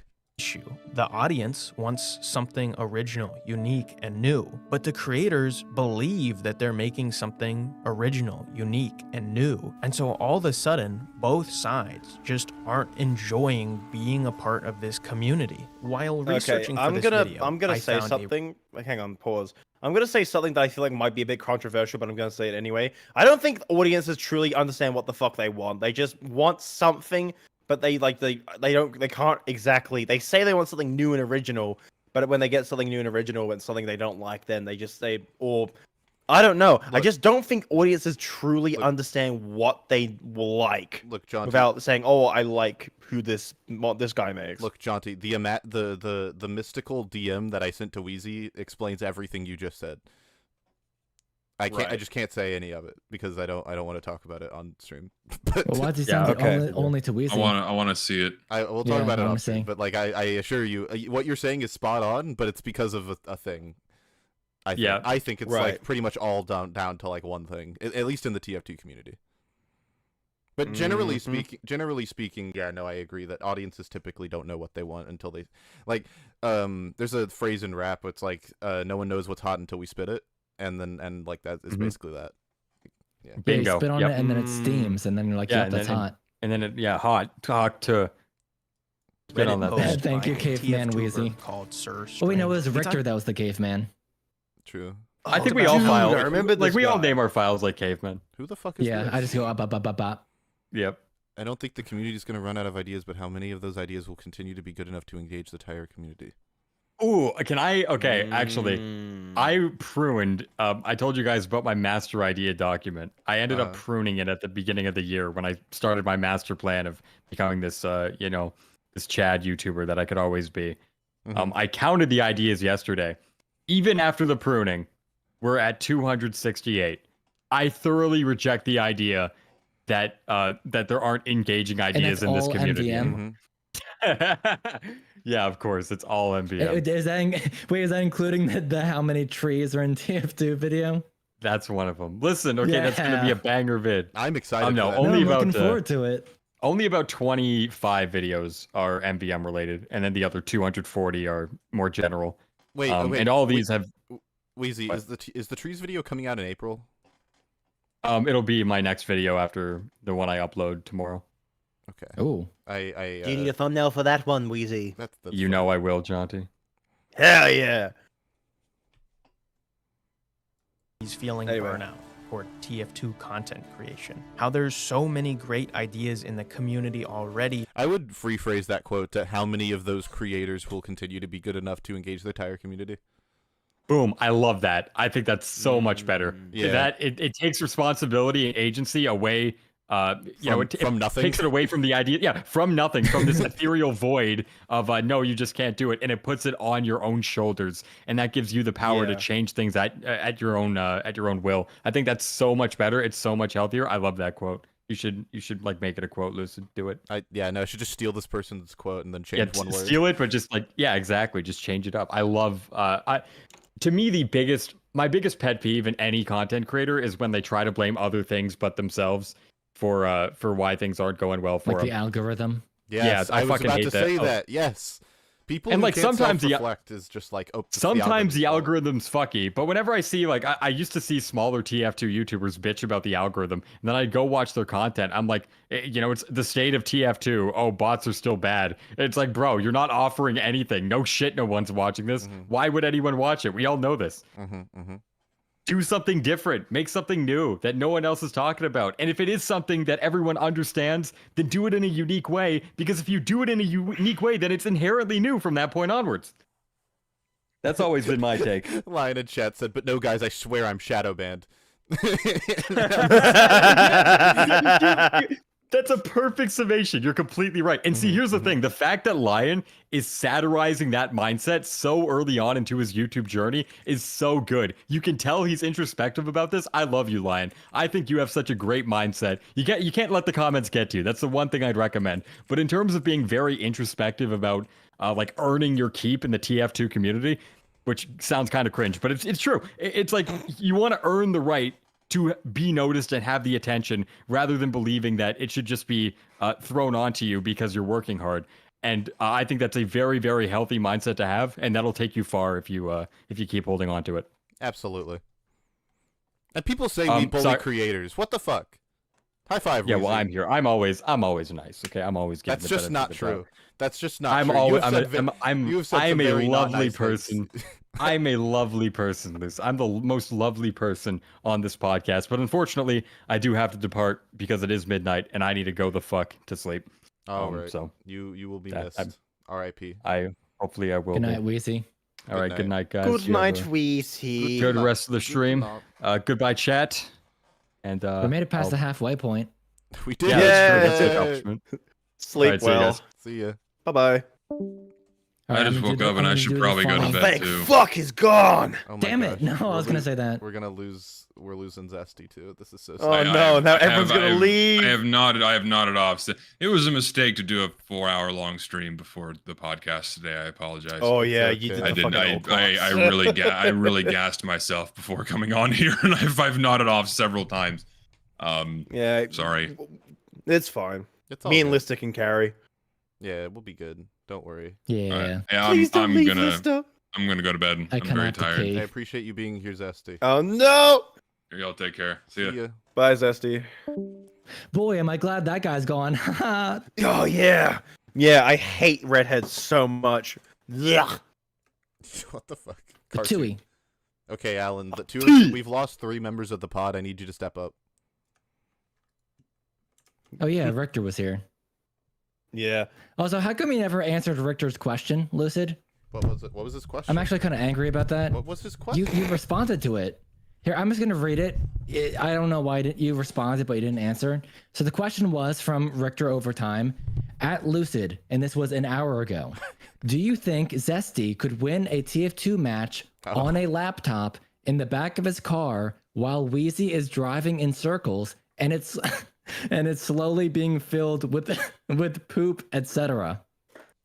The audience wants something original, unique, and new, but the creators believe that they're making something original, unique, and new. And so all of a sudden, both sides just aren't enjoying being a part of this community. While researching for this video, I'm gonna say something. Hang on, pause. I'm gonna say something that I feel like might be a bit controversial, but I'm gonna say it anyway. I don't think audiences truly understand what the fuck they want. They just want something. But they can't exactly. They say they want something new and original, but when they get something new and original and something they don't like, then they just say, or I don't know. I just don't think audiences truly understand what they like. Look, Jaunty, without saying, "Oh, I like who this guy makes." Look, Jaunty, the mystical DM that I sent to Weezy explains everything you just said. I can't. Right. I just can't say any of it because I don't want to talk about it on stream. But why does he send it only to Weezy? I want to see it. We'll talk about it on stream. But like I assure you, what you're saying is spot on. But it's because of a thing. I think it's like pretty much all down to like one thing, at least in the TF2 community. But generally speaking, yeah, no, I agree that audiences typically don't know what they want until they like. There's a phrase in rap. It's like no one knows what's hot until we spit it. And like that is basically that. Yeah. Bingo. You spit on it and then it steams and then you're like, yeah, that's hot. And then hot. Talk to. Spit on that. Thank you, caveman Weezy. Called Sir. Well, we know it was Richter that was the caveman. True. I think we all file. I remember like we all name our files like cavemen. Who the fuck is this? I just go up. Yep. I don't think the community is going to run out of ideas, but how many of those ideas will continue to be good enough to engage the entire community? Ooh, can I? Okay, actually, I pruned. I told you guys about my master idea document. I ended up pruning it at the beginning of the year when I started my master plan of becoming this, this Chad YouTuber that I could always be. I counted the ideas yesterday. Even after the pruning, we're at 268. I thoroughly reject the idea that that there aren't engaging ideas in this community. Yeah, of course, it's all MVM. Is that including the how many trees are in TF2 video? That's one of them. Listen, that's gonna be a banger vid. I'm excited. No, I'm looking forward to it. Only about 25 videos are MVM related, and then the other 240 are more general. Wait, and all these have. Weezy, is the trees video coming out in April? It'll be my next video after the one I upload tomorrow. Okay. Oh. Do you need a thumbnail for that one, Weezy? That's know I will, Jaunty. Hell yeah. he's feeling burnout for TF2 content creation. How there's so many great ideas in the community already. I would rephrase that quote to how many of those creators will continue to be good enough to engage the entire community. Boom. I love that. I think that's so much better. Yeah. That it takes responsibility and agency away. From nothing. Takes it away from the idea. Yeah, from nothing, from this ethereal void of no, you just can't do it, and it puts it on your own shoulders, and that gives you the power to change things at your own will. I think that's so much better. It's so much healthier. I love that quote. You should like make it a quote, Lucid. Do it. I should just steal this person's quote and then change one word. Steal it, but just like exactly. Just change it up. I love. To me, my biggest pet peeve in any content creator is when they try to blame other things but themselves for why things aren't going well for them. The algorithm. Yes, I was about to say that. Yes. People and who like can't sometimes self-reflect is just like, sometimes the algorithm's fucky. But whenever I see I used to see smaller TF2 YouTubers bitch about the algorithm, and then I'd go watch their content. I'm like, it's the state of TF2. Oh, bots are still bad. It's like, bro, you're not offering anything. No shit, no one's watching this. Why would anyone watch it? We all know this. Do something different. Make something new that no one else is talking about. And if it is something that everyone understands, then do it in a unique way. Because if you do it in a unique way, then it's inherently new from that point onwards. That's always been my take. Lion in chat said, but no, guys, I swear I'm shadow banned. That's a perfect summation. You're completely right. And see, here's the thing. The fact that Lion is satirizing that mindset so early on into his YouTube journey is so good. You can tell he's introspective about this. I love you, Lion. I think you have such a great mindset. You can't let the comments get to you. That's the one thing I'd recommend. But in terms of being very introspective about like earning your keep in the TF2 community, which sounds kind of cringe, but it's true. It's like you want to earn the right to be noticed and have the attention rather than believing that it should just be thrown onto you because you're working hard. And I think that's a very, very healthy mindset to have, and that'll take you far if you keep holding on to it. Absolutely. And people say we bully creators. What the fuck? High five. Yeah, Weezy. well, I'm here. I'm always nice. Okay, I'm always getting. That's just not true. That's just not true. I'm a lovely person. I'm a lovely person, Liz. I'm the most lovely person on this podcast. But unfortunately, I do have to depart because it is midnight and I need to go the fuck to sleep. Oh, right. So you will be missed. R.I.P. Hopefully I will. Good night, Weezy. All right, good night, guys. Good night, Weezy. Good rest of the stream. Goodbye, chat. And we made it past the halfway point. We did. Yeah, that's an accomplishment. Sleep well. See ya. Bye-bye. I just woke up and I should probably go to bed too. Fuck is gone. Oh Damn it! No, I was gonna say that. We're losing Zesty too. This is so sad. Oh no! Now everyone's gonna leave. I have nodded off. It was a mistake to do a 4-hour-long stream before the podcast today. I apologize. Oh yeah, you did. I really gassed myself before coming on here, and I've nodded off several times. Yeah. Sorry. It's fine. It's Me and Lista can carry. Yeah, we'll be good. Don't worry. Yeah. Please don't leave, Lista. I'm gonna go to bed. I'm very tired. I appreciate you being here, Zesty. Oh no! Y'all take care. See ya. Bye, Zesty. Boy, am I glad that guy's gone. Oh yeah. Yeah, I hate redheads so much. Yuck. What the fuck? The Tui. Okay, Alan. We've lost 3 members of the pod. I need you to step up. Oh yeah, Richter was here. Yeah. Also, how come you never answered Richter's question, Lucid? What was it? What was his question? I'm actually kind of angry about that. What was his question? You responded to it. Here, I'm just gonna read it. I don't know why you responded, but you didn't answer. So the question was from Richter Overtime at Lucid, and this was an hour ago. Do you think Zesty could win a TF2 match on a laptop in the back of his car while Weezy is driving in circles and it's slowly being filled with poop, etc.?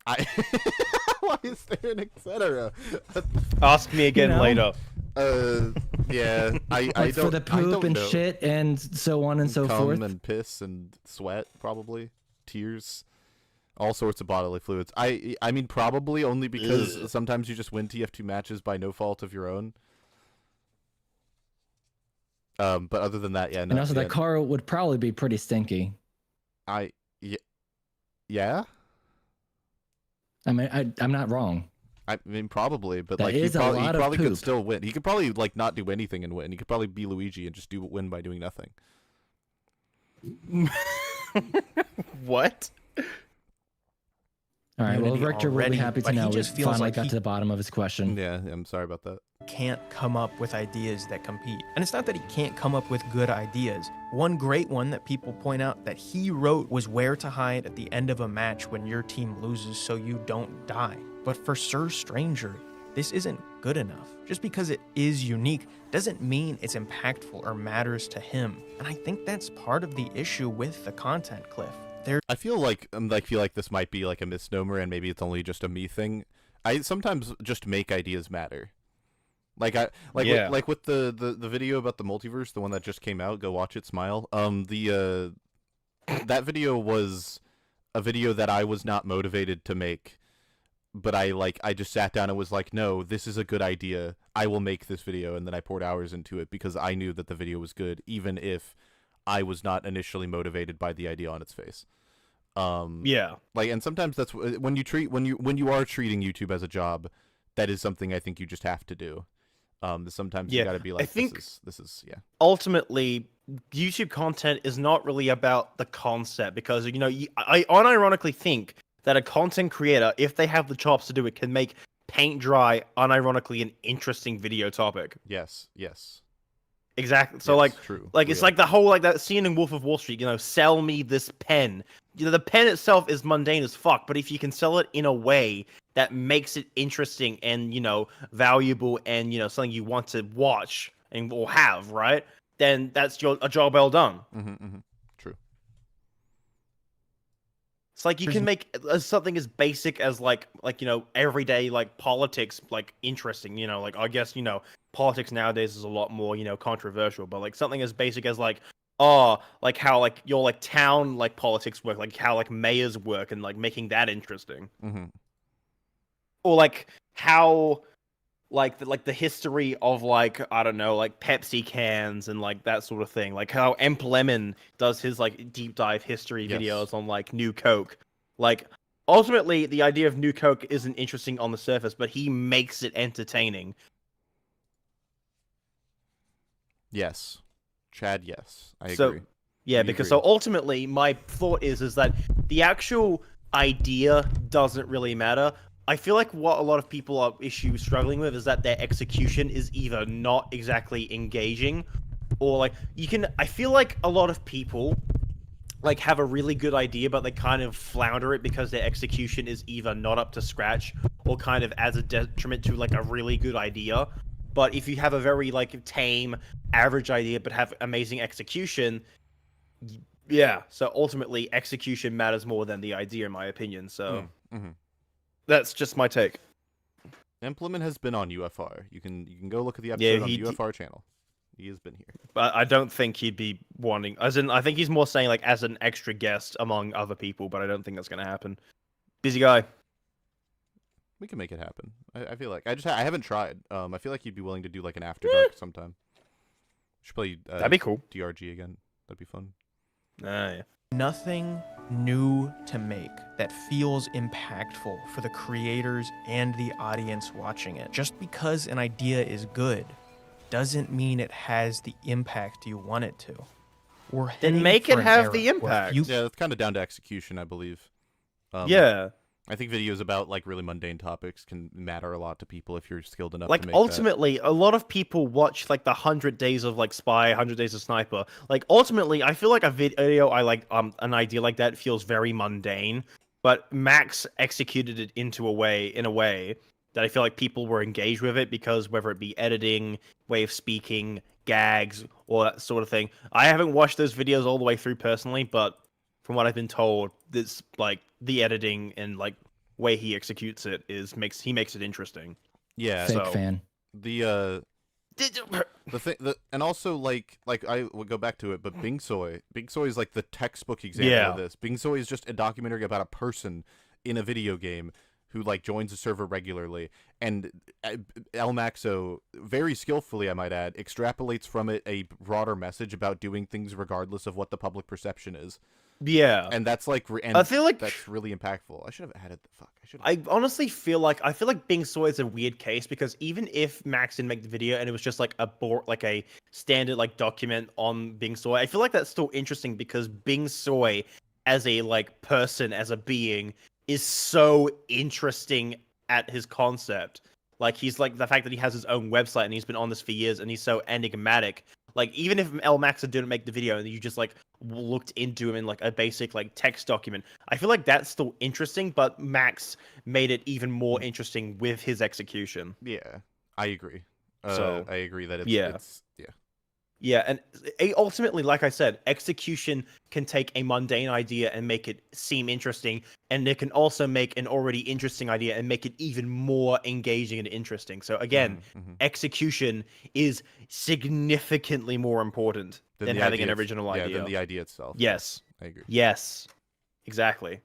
Why is there an etc.? Ask me again later. Yeah, I like don't. For the poop and shit and so on and so forth. And piss and sweat, probably tears, all sorts of bodily fluids. I mean, probably only because sometimes you just win TF2 matches by no fault of your own. But other than that, yeah. No, and also, that car would probably be pretty stinky. Yeah. I mean, I'm not wrong. I mean, probably, but That like is he a probably, lot of could poop. still win. He could probably like not do anything and win. He could probably be Luigi and just win by doing nothing. What? All right. Well, Community Richter will be already, happy to but he know we just feels finally like got he- to the bottom of his question. Yeah, I'm sorry about that. Can't come up with ideas that compete. And it's not that he can't come up with good ideas. One great one that people point out that he wrote was where to hide at the end of a match when your team loses so you don't die. But for Sir Stranger, this isn't good enough. Just because it is unique doesn't mean it's impactful or matters to him. And I think that's part of the issue with the content cliff. I feel like this might be like a misnomer, and maybe it's only just a me thing. I sometimes just make ideas matter. Like with the video about the multiverse, the one that just came out. Go watch it, smile. That video was a video that I was not motivated to make, but I just sat down and was like, no, this is a good idea. I will make this video, and then I poured hours into it because I knew that the video was good, even if I was not initially motivated by the idea on its face. Yeah. Like, and sometimes that's when you are treating YouTube as a job, that is something I think you just have to do. Sometimes you gotta be like, this is yeah. Ultimately, YouTube content is not really about the concept because I unironically think that a content creator, if they have the chops to do it, can make paint dry unironically an interesting video topic. Yes. Exactly. So yes, true. it's like the whole that scene in Wolf of Wall Street. Sell me this pen. The pen itself is mundane as fuck, but if you can sell it in a way that makes it interesting and valuable and something you want to watch and or have, right? Then that's a job well done. True. It's like you can make something as basic as everyday politics interesting. I guess politics nowadays is a lot more controversial, but something as basic as how your town politics work, how mayors work, and making that interesting. Or how the history of I don't know Pepsi cans and that sort of thing, how Lemon does his deep dive history videos on New Coke. Ultimately the idea of New Coke isn't interesting on the surface, but he makes it entertaining. Yes. Chad, yes. I agree. Yeah, because so ultimately my thought is that the actual idea doesn't really matter. I feel like what a lot of people are struggling with is that their execution is either not exactly engaging or I feel like a lot of people have a really good idea, but they kind of flounder it because their execution is either not up to scratch or kind of adds a detriment to a really good idea. But if you have a very tame, average idea but have amazing execution, yeah. So ultimately, execution matters more than the idea, in my opinion. So that's just my take. Implement has been on UFR. You can go look at the episode on the UFR channel. He has been here. But I don't think he'd be wanting. As in, I think he's more saying as an extra guest among other people. But I don't think that's gonna happen. Busy guy. We can make it happen. I feel like I haven't tried. I feel like he'd be willing to do an After Dark sometime. Should play. That'd be cool. DRG again. That'd be fun. Yeah. Nothing new to make that feels impactful for the creators and the audience watching it. Just because an idea is good doesn't mean it has the impact you want it to. Then make it have the impact. Yeah, that's kind of down to execution, I believe. Yeah. I think videos about really mundane topics can matter a lot to people if you're skilled enough to make ultimately a lot of people watch the 100 Days of Spy, 100 Days of Sniper. Ultimately I feel like a video an idea like that feels very mundane, but Max executed it in a way that I feel like people were engaged with it because whether it be editing, way of speaking, gags, or that sort of thing. I haven't watched those videos all the way through personally, but from what I've been told, this the editing and way he executes it makes it interesting. Yeah, fake fan. The thing, and also I would go back to it, but Bing Soy is the textbook example of this. Bing Soy is just a documentary about a person in a video game who joins a server regularly, and Maxo very skillfully, I might add, extrapolates from it a broader message about doing things regardless of what the public perception is. Yeah, and that's like, and I feel like that's really impactful. I should have added the fuck. I honestly feel like Bing Soy is a weird case because even if Max didn't make the video and it was just like a standard like document on Bing Soy, I feel like that's still interesting because Bing Soy as a like person, as a being, is so interesting at his concept. Like he's like the fact that he has his own website and he's been on this for years and he's so enigmatic. Like even if El Maxa didn't make the video and you just like looked into him in like a basic like text document, I feel like that's still interesting, but Max made it even more interesting with his execution. Yeah, I agree. So I agree that it's yeah, and ultimately, like I said, execution can take a mundane idea and make it seem interesting, and it can also make an already interesting idea and make it even more engaging and interesting. So again, execution is significantly more important than having an original idea. Yeah, than the idea itself. Yes. I agree. Yes. Exactly.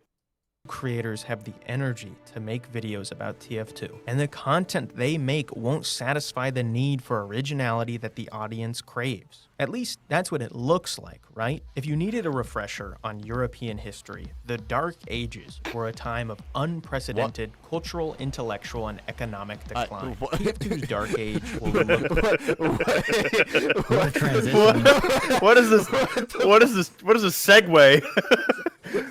Creators have the energy to make videos about TF2, and the content they make won't satisfy the need for originality that the audience craves. At least that's what it looks like, right? If you needed a refresher on European history, the Dark Ages were a time of unprecedented cultural, intellectual, and economic decline. TF2's Dark Age will What a transition. What is this? What is this? What is this segue?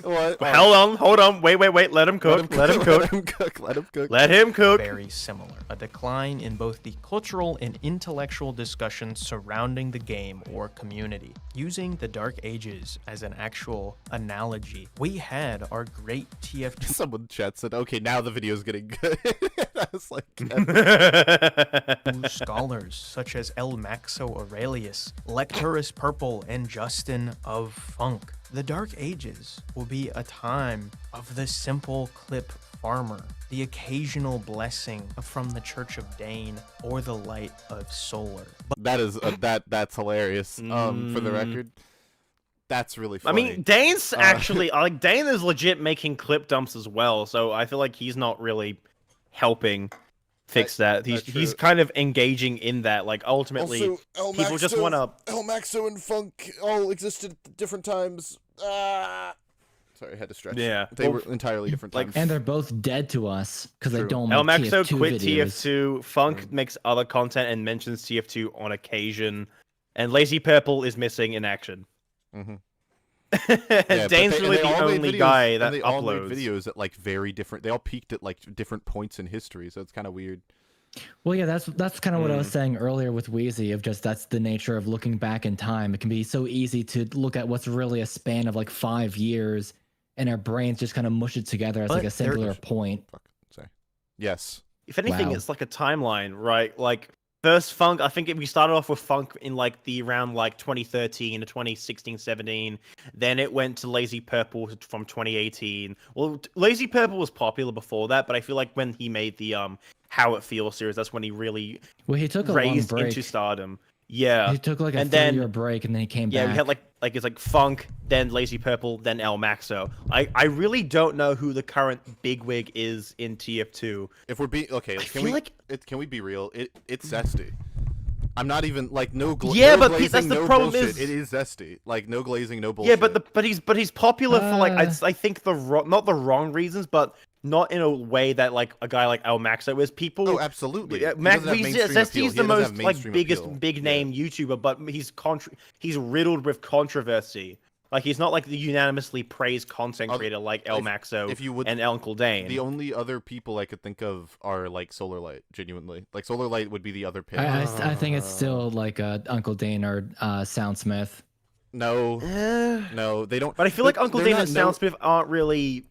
What? Hold on, wait, let him cook, let him cook. Very similar. A decline in both the cultural and intellectual discussions surrounding the game or community. Using the Dark Ages as an actual analogy, we had our great TF2. Someone in chat said, okay, now the video's getting good. I was like, scholars such as El Maxo Aurelius, Lecturus Purple, and Justin of Funk. The Dark Ages will be a time of the simple clip farmer, the occasional blessing from the Church of Dane, or the light of solar. That is that's hilarious. For the record, that's really funny. I mean, Dane's actually like Dane is legit making clip dumps as well, so I feel like he's not really helping fix that. He's kind of engaging in that. Like ultimately, also, people just want to. El Maxo and Funk all existed at different times. Sorry, I had to stretch. Yeah, they were entirely different times. And they're both dead to us because they don't make El Maxo TF2 quit videos. TF2. Funk makes other content and mentions TF2 on occasion, and Lazy Purple is missing in action. Dane's really the only guy that they all made uploads videos at like very different. They all peaked at like different points in history, so it's kind of weird. Well, yeah, that's kind of what I was saying earlier with Weezy, of just that's the nature of looking back in time. It can be so easy to look at what's really a span of like 5 years, and our brains just kind of mush it together as like a singular point. Sorry. Yes. If anything, Wow. it's like a timeline, right? Like first Funk, I think we started off with Funk in like the around like 2013 to 2016, 17. Then it went to Lazy Purple from 2018. Well, Lazy Purple was popular before that, but I feel like when he made the How It Feels series, that's when he really He took a long raised break. into stardom. Yeah, He took like a and then 3-year break, and then he came yeah, back. we had like it's like Funk, then Lazy Purple, then El Maxo. I really don't know who the current bigwig is in TF2. If we're being okay, can we be real? It's Zesty. I'm not even like no. Yeah, no but glazing, that's the no problem bullshit. is It is Zesty. Like no glazing, no bullshit. Yeah, but he's popular for like I think not the wrong reasons, but not in a way that like a guy like El Maxo is. People. Oh, absolutely. Zesty's the most like biggest appeal. big name YouTuber, but he's riddled with controversy. Like he's not like the unanimously praised content creator like El Maxo and Uncle Dane. The only other people I could think of are like Solarlight. Genuinely, like Solarlight would be the other pick. I think it's still like Uncle Dane or Soundsmith. No, no, they don't. But I feel like Uncle Dane and Soundsmith aren't really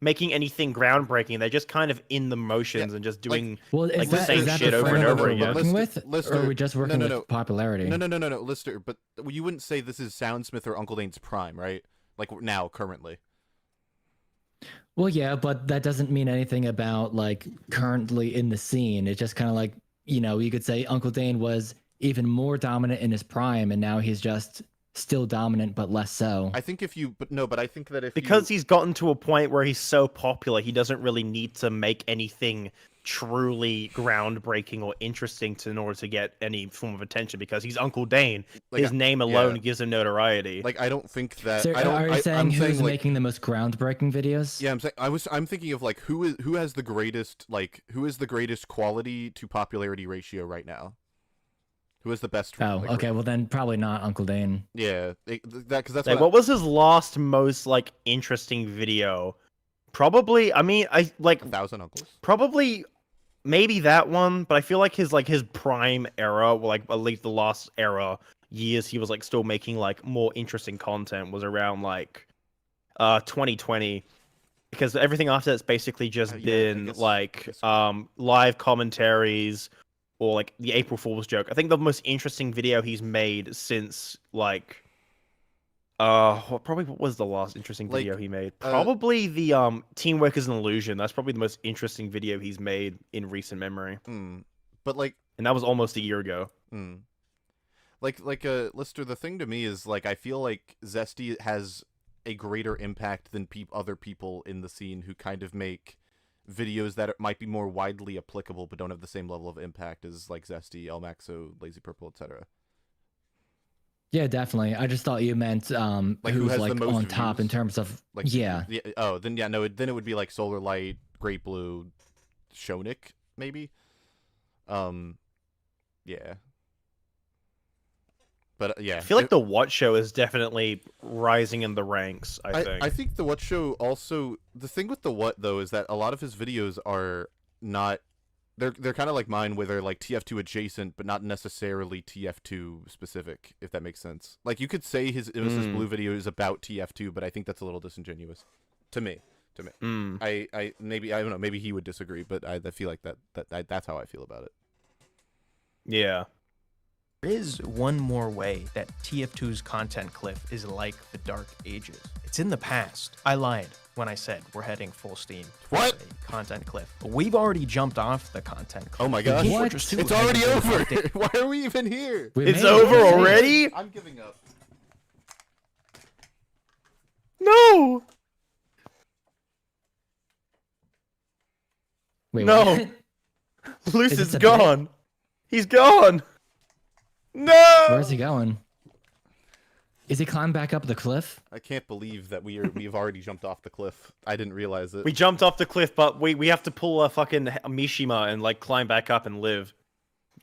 making anything groundbreaking. They're just kind of in the motions and just doing like the same shit over and over again. Or are we just working with popularity? No, Lister. But you wouldn't say this is Soundsmith or Uncle Dane's prime, right? Like now, currently. Well, yeah, but that doesn't mean anything about like currently in the scene. It's just kind of like, you could say Uncle Dane was even more dominant in his prime, and now he's just still dominant, but less so. I think if you, but I think that if he's gotten to a point where he's so popular, he doesn't really need to make anything truly groundbreaking or interesting in order to get any form of attention, because he's Uncle Dane. Like, his name alone gives him notoriety. Like, I don't think that. So are you saying who's making the most groundbreaking videos? Yeah, I'm thinking of like who has the greatest quality to popularity ratio right now. Who is the best? Oh, okay. Well, then probably not Uncle Dane. Yeah, because that's what was his last most like interesting video? Probably. I mean, I like 1,000 Uncles. Probably, maybe that one. But I feel like his prime era, like at least the last era years, he was like still making like more interesting content was around like 2020. Because everything after that's basically just been live commentaries. Or like the April Fool's joke. I think the most interesting video he's made since like, what was the last interesting video he made? Probably the Teamwork is an Illusion. That's probably the most interesting video he's made in recent memory. But like, and that was almost a year ago. Lister, the thing to me is like I feel like Zesty has a greater impact than other people in the scene who kind of make videos that might be more widely applicable but don't have the same level of impact as like Zesty, Elmaxo, Lazy Purple, etc. Yeah, definitely. I just thought you meant like who's who has like the most on views? top in terms of like oh then it would be like Solar Light, Great Blue, Shonik maybe. Yeah. But yeah, I feel like the Watch Show is definitely rising in the ranks. I think the What Show also. The thing with the What though is that a lot of his videos are not. They're kind of like mine, where they're like TF2 adjacent, but not necessarily TF2 specific. If that makes sense. Like you could say his Innocence Blue video is about TF2, but I think that's a little disingenuous, to me. I maybe I don't know. Maybe he would disagree, but I feel like that's how I feel about it. Yeah. There is one more way that TF2's content cliff is like the Dark Ages. It's in the past. I lied when I said we're heading full steam. What? A content cliff. We've already jumped off the content cliff. Oh my gosh. What? It's already over. Why are we even here? It's over already? I'm giving up. No! Wait, no! what? Lucid's gone! He's gone! No! Where's he going? Is he climbing back up the cliff? I can't believe that we've already jumped off the cliff. I didn't realize it. We jumped off the cliff, but we have to pull a fucking Mishima and like climb back up and live.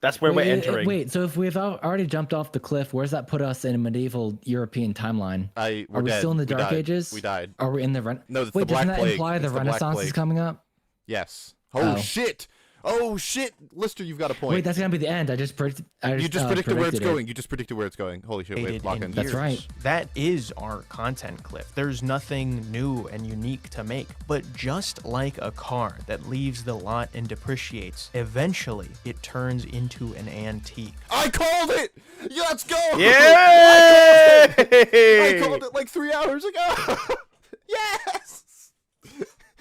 That's where we're entering. Wait, so if we've already jumped off the cliff, where does that put us in a medieval European timeline? Are we dead. still in the We Dark died. Ages? We died. Are we in the No, it's Wait, the Black doesn't that Plague. imply It's the the Black Renaissance Plague. is coming up? Yes. Oh shit! Oh shit! Lister, you've got a point. Wait, that's gonna be the end. You just predicted where it's going. You just predicted where it's going. Holy shit! Wait, lock in. That's right. That is our content cliff. There's nothing new and unique to make. But just like a car that leaves the lot and depreciates, eventually it turns into an antique. I called it! Yeah, let's go! Yay! I called it like 3 hours ago! Yes!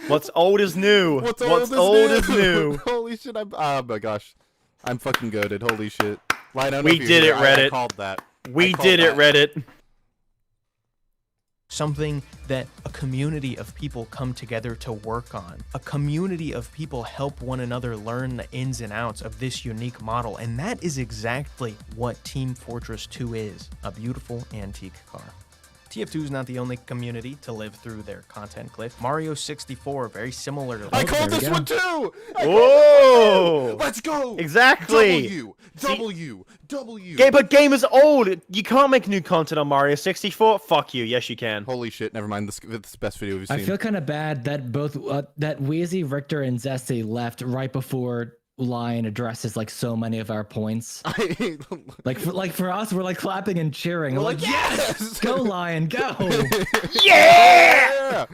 What's old is new. What's old is new. Holy shit! Oh my gosh, I'm fucking goated. Holy shit! We did it, Reddit. I called that. We did it, Reddit. Something that a community of people come together to work on. A community of people help one another learn the ins and outs of this unique model, and that is exactly what Team Fortress 2 is, a beautiful antique car. TF2 is not the only community to live through their content cliff. Mario 64, very similar to I called this one too! Whoa! Let's go! Exactly! W. But game is old! You can't make new content on Mario 64? Fuck you, yes you can. Holy shit, never mind. This is the best video we've seen. I feel kind of bad that both that Wheezy, Richter, and Zesty left right before Lion addresses like so many of our points. like for us, we're like clapping and cheering. We're like, yes! Go Lion, go! Yeah!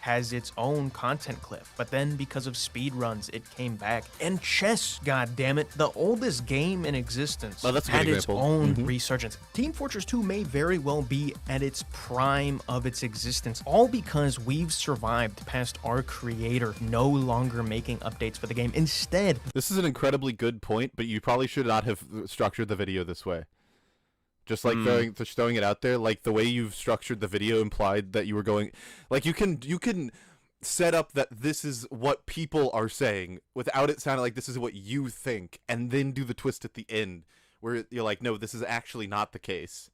Has its own content cliff, but then because of speedruns, it came back. And chess, goddammit, the oldest game in existence, had its own resurgence. Team Fortress 2 may very well be at its prime of its existence, all because we've survived past our creator no longer making updates for the game. Instead, this is an incredibly good point, but you probably should not have structured the video this way. Just like throwing it out there, like the way you've structured the video implied that you were going, like you can set up that this is what people are saying without it sounding like this is what you think, and then do the twist at the end where you're like, no, this is actually not the case.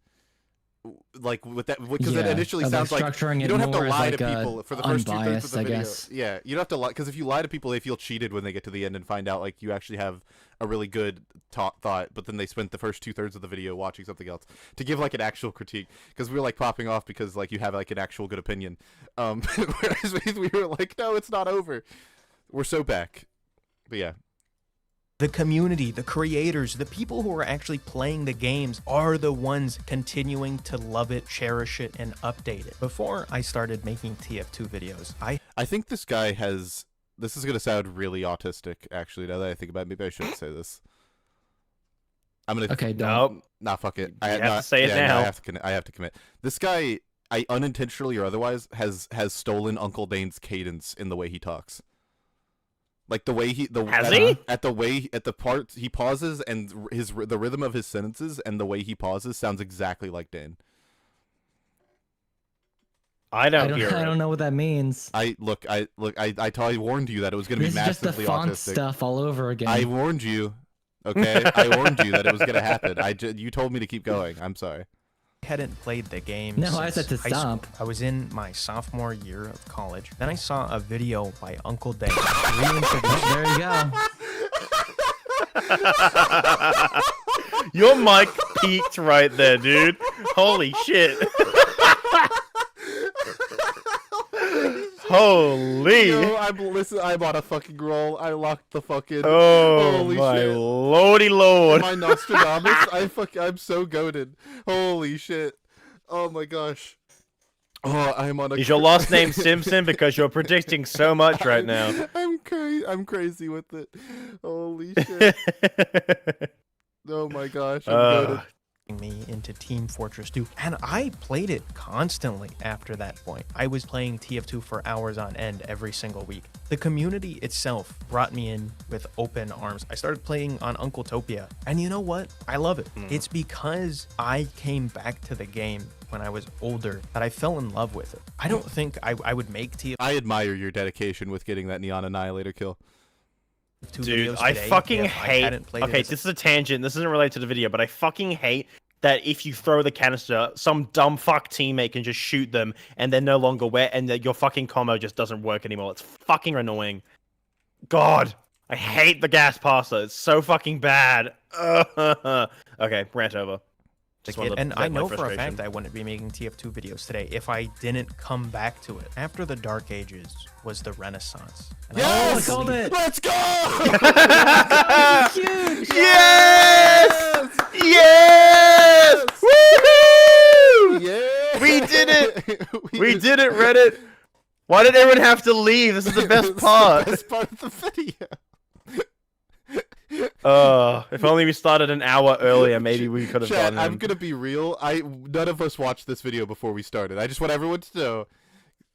Like with that, because it initially sounds like you don't have to lie to people for the first 2/3 of the video. Yeah, you don't have to lie, because if you lie to people, they feel cheated when they get to the end and find out like you actually have a really good thought, but then they spent the first 2/3 of the video watching something else to give like an actual critique. Because we were like popping off because like you have like an actual good opinion, whereas we were like, no, it's not over. We're so back, but yeah. The community, the creators, the people who are actually playing the games are the ones continuing to love it, cherish it, and update it. Before I started making TF2 videos, I think this guy has... This is going to sound really autistic, actually, now that I think about it. Maybe I shouldn't say this. I'm going to... Okay, don't. Nah, fuck it. You have to say it now. No, I have to commit. This guy, I unintentionally or otherwise, has stolen Uncle Dane's cadence in the way he talks. Like the way at the parts he pauses, and the rhythm of his sentences and the way he pauses sounds exactly like Dane. I don't know what that means. I warned you that it was going to be massively autistic. This is just the font stuff all over again. I warned you. Okay, I warned you that it was going to happen. You told me to keep going. I'm sorry. I hadn't played the game No, since I said to stop. I was in my sophomore year of college. Then I saw a video by Uncle Dane. There you go. Your mic peaked right there, dude. Holy shit. Holy! Yo, I'm on a fucking roll. I locked the fucking. Oh holy my shit. lordy lord! My Nostradamus. I'm so goated. Holy shit! Oh my gosh. Oh, I'm on a. Is your last name Simpson? Because you're predicting so much right now. I'm crazy with it. Holy shit! Oh my gosh, I'm goated. Me into Team Fortress 2, and I played it constantly after that point. I was playing TF2 for hours on end every single week. The community itself brought me in with open arms. I started playing on Uncletopia, and you know what? I love it. It's because I came back to the game when I was older that I fell in love with it. I don't think I would make TF2. I admire your dedication with getting that Neon Annihilator kill. Dude, I fucking hate... Okay, this is a tangent. This isn't related to the video, but I fucking hate that if you throw the canister, some dumb fuck teammate can just shoot them, and they're no longer wet, and your fucking combo just doesn't work anymore. It's fucking annoying. God, I hate the gas passer. It's so fucking bad. Okay, rant over. And I know for a fact I wouldn't be making TF2 videos today if I didn't come back to it. After the Dark Ages was the Renaissance. And yes! I called it! Let's go! Yes! Yes! Woohoo! Yeah! We did it! We did it, Reddit! Why did everyone have to leave? This is the best part. This is the best part of the video. If only we started an hour earlier, maybe we could have done it. I'm gonna be real. None of us watched this video before we started. I just want everyone to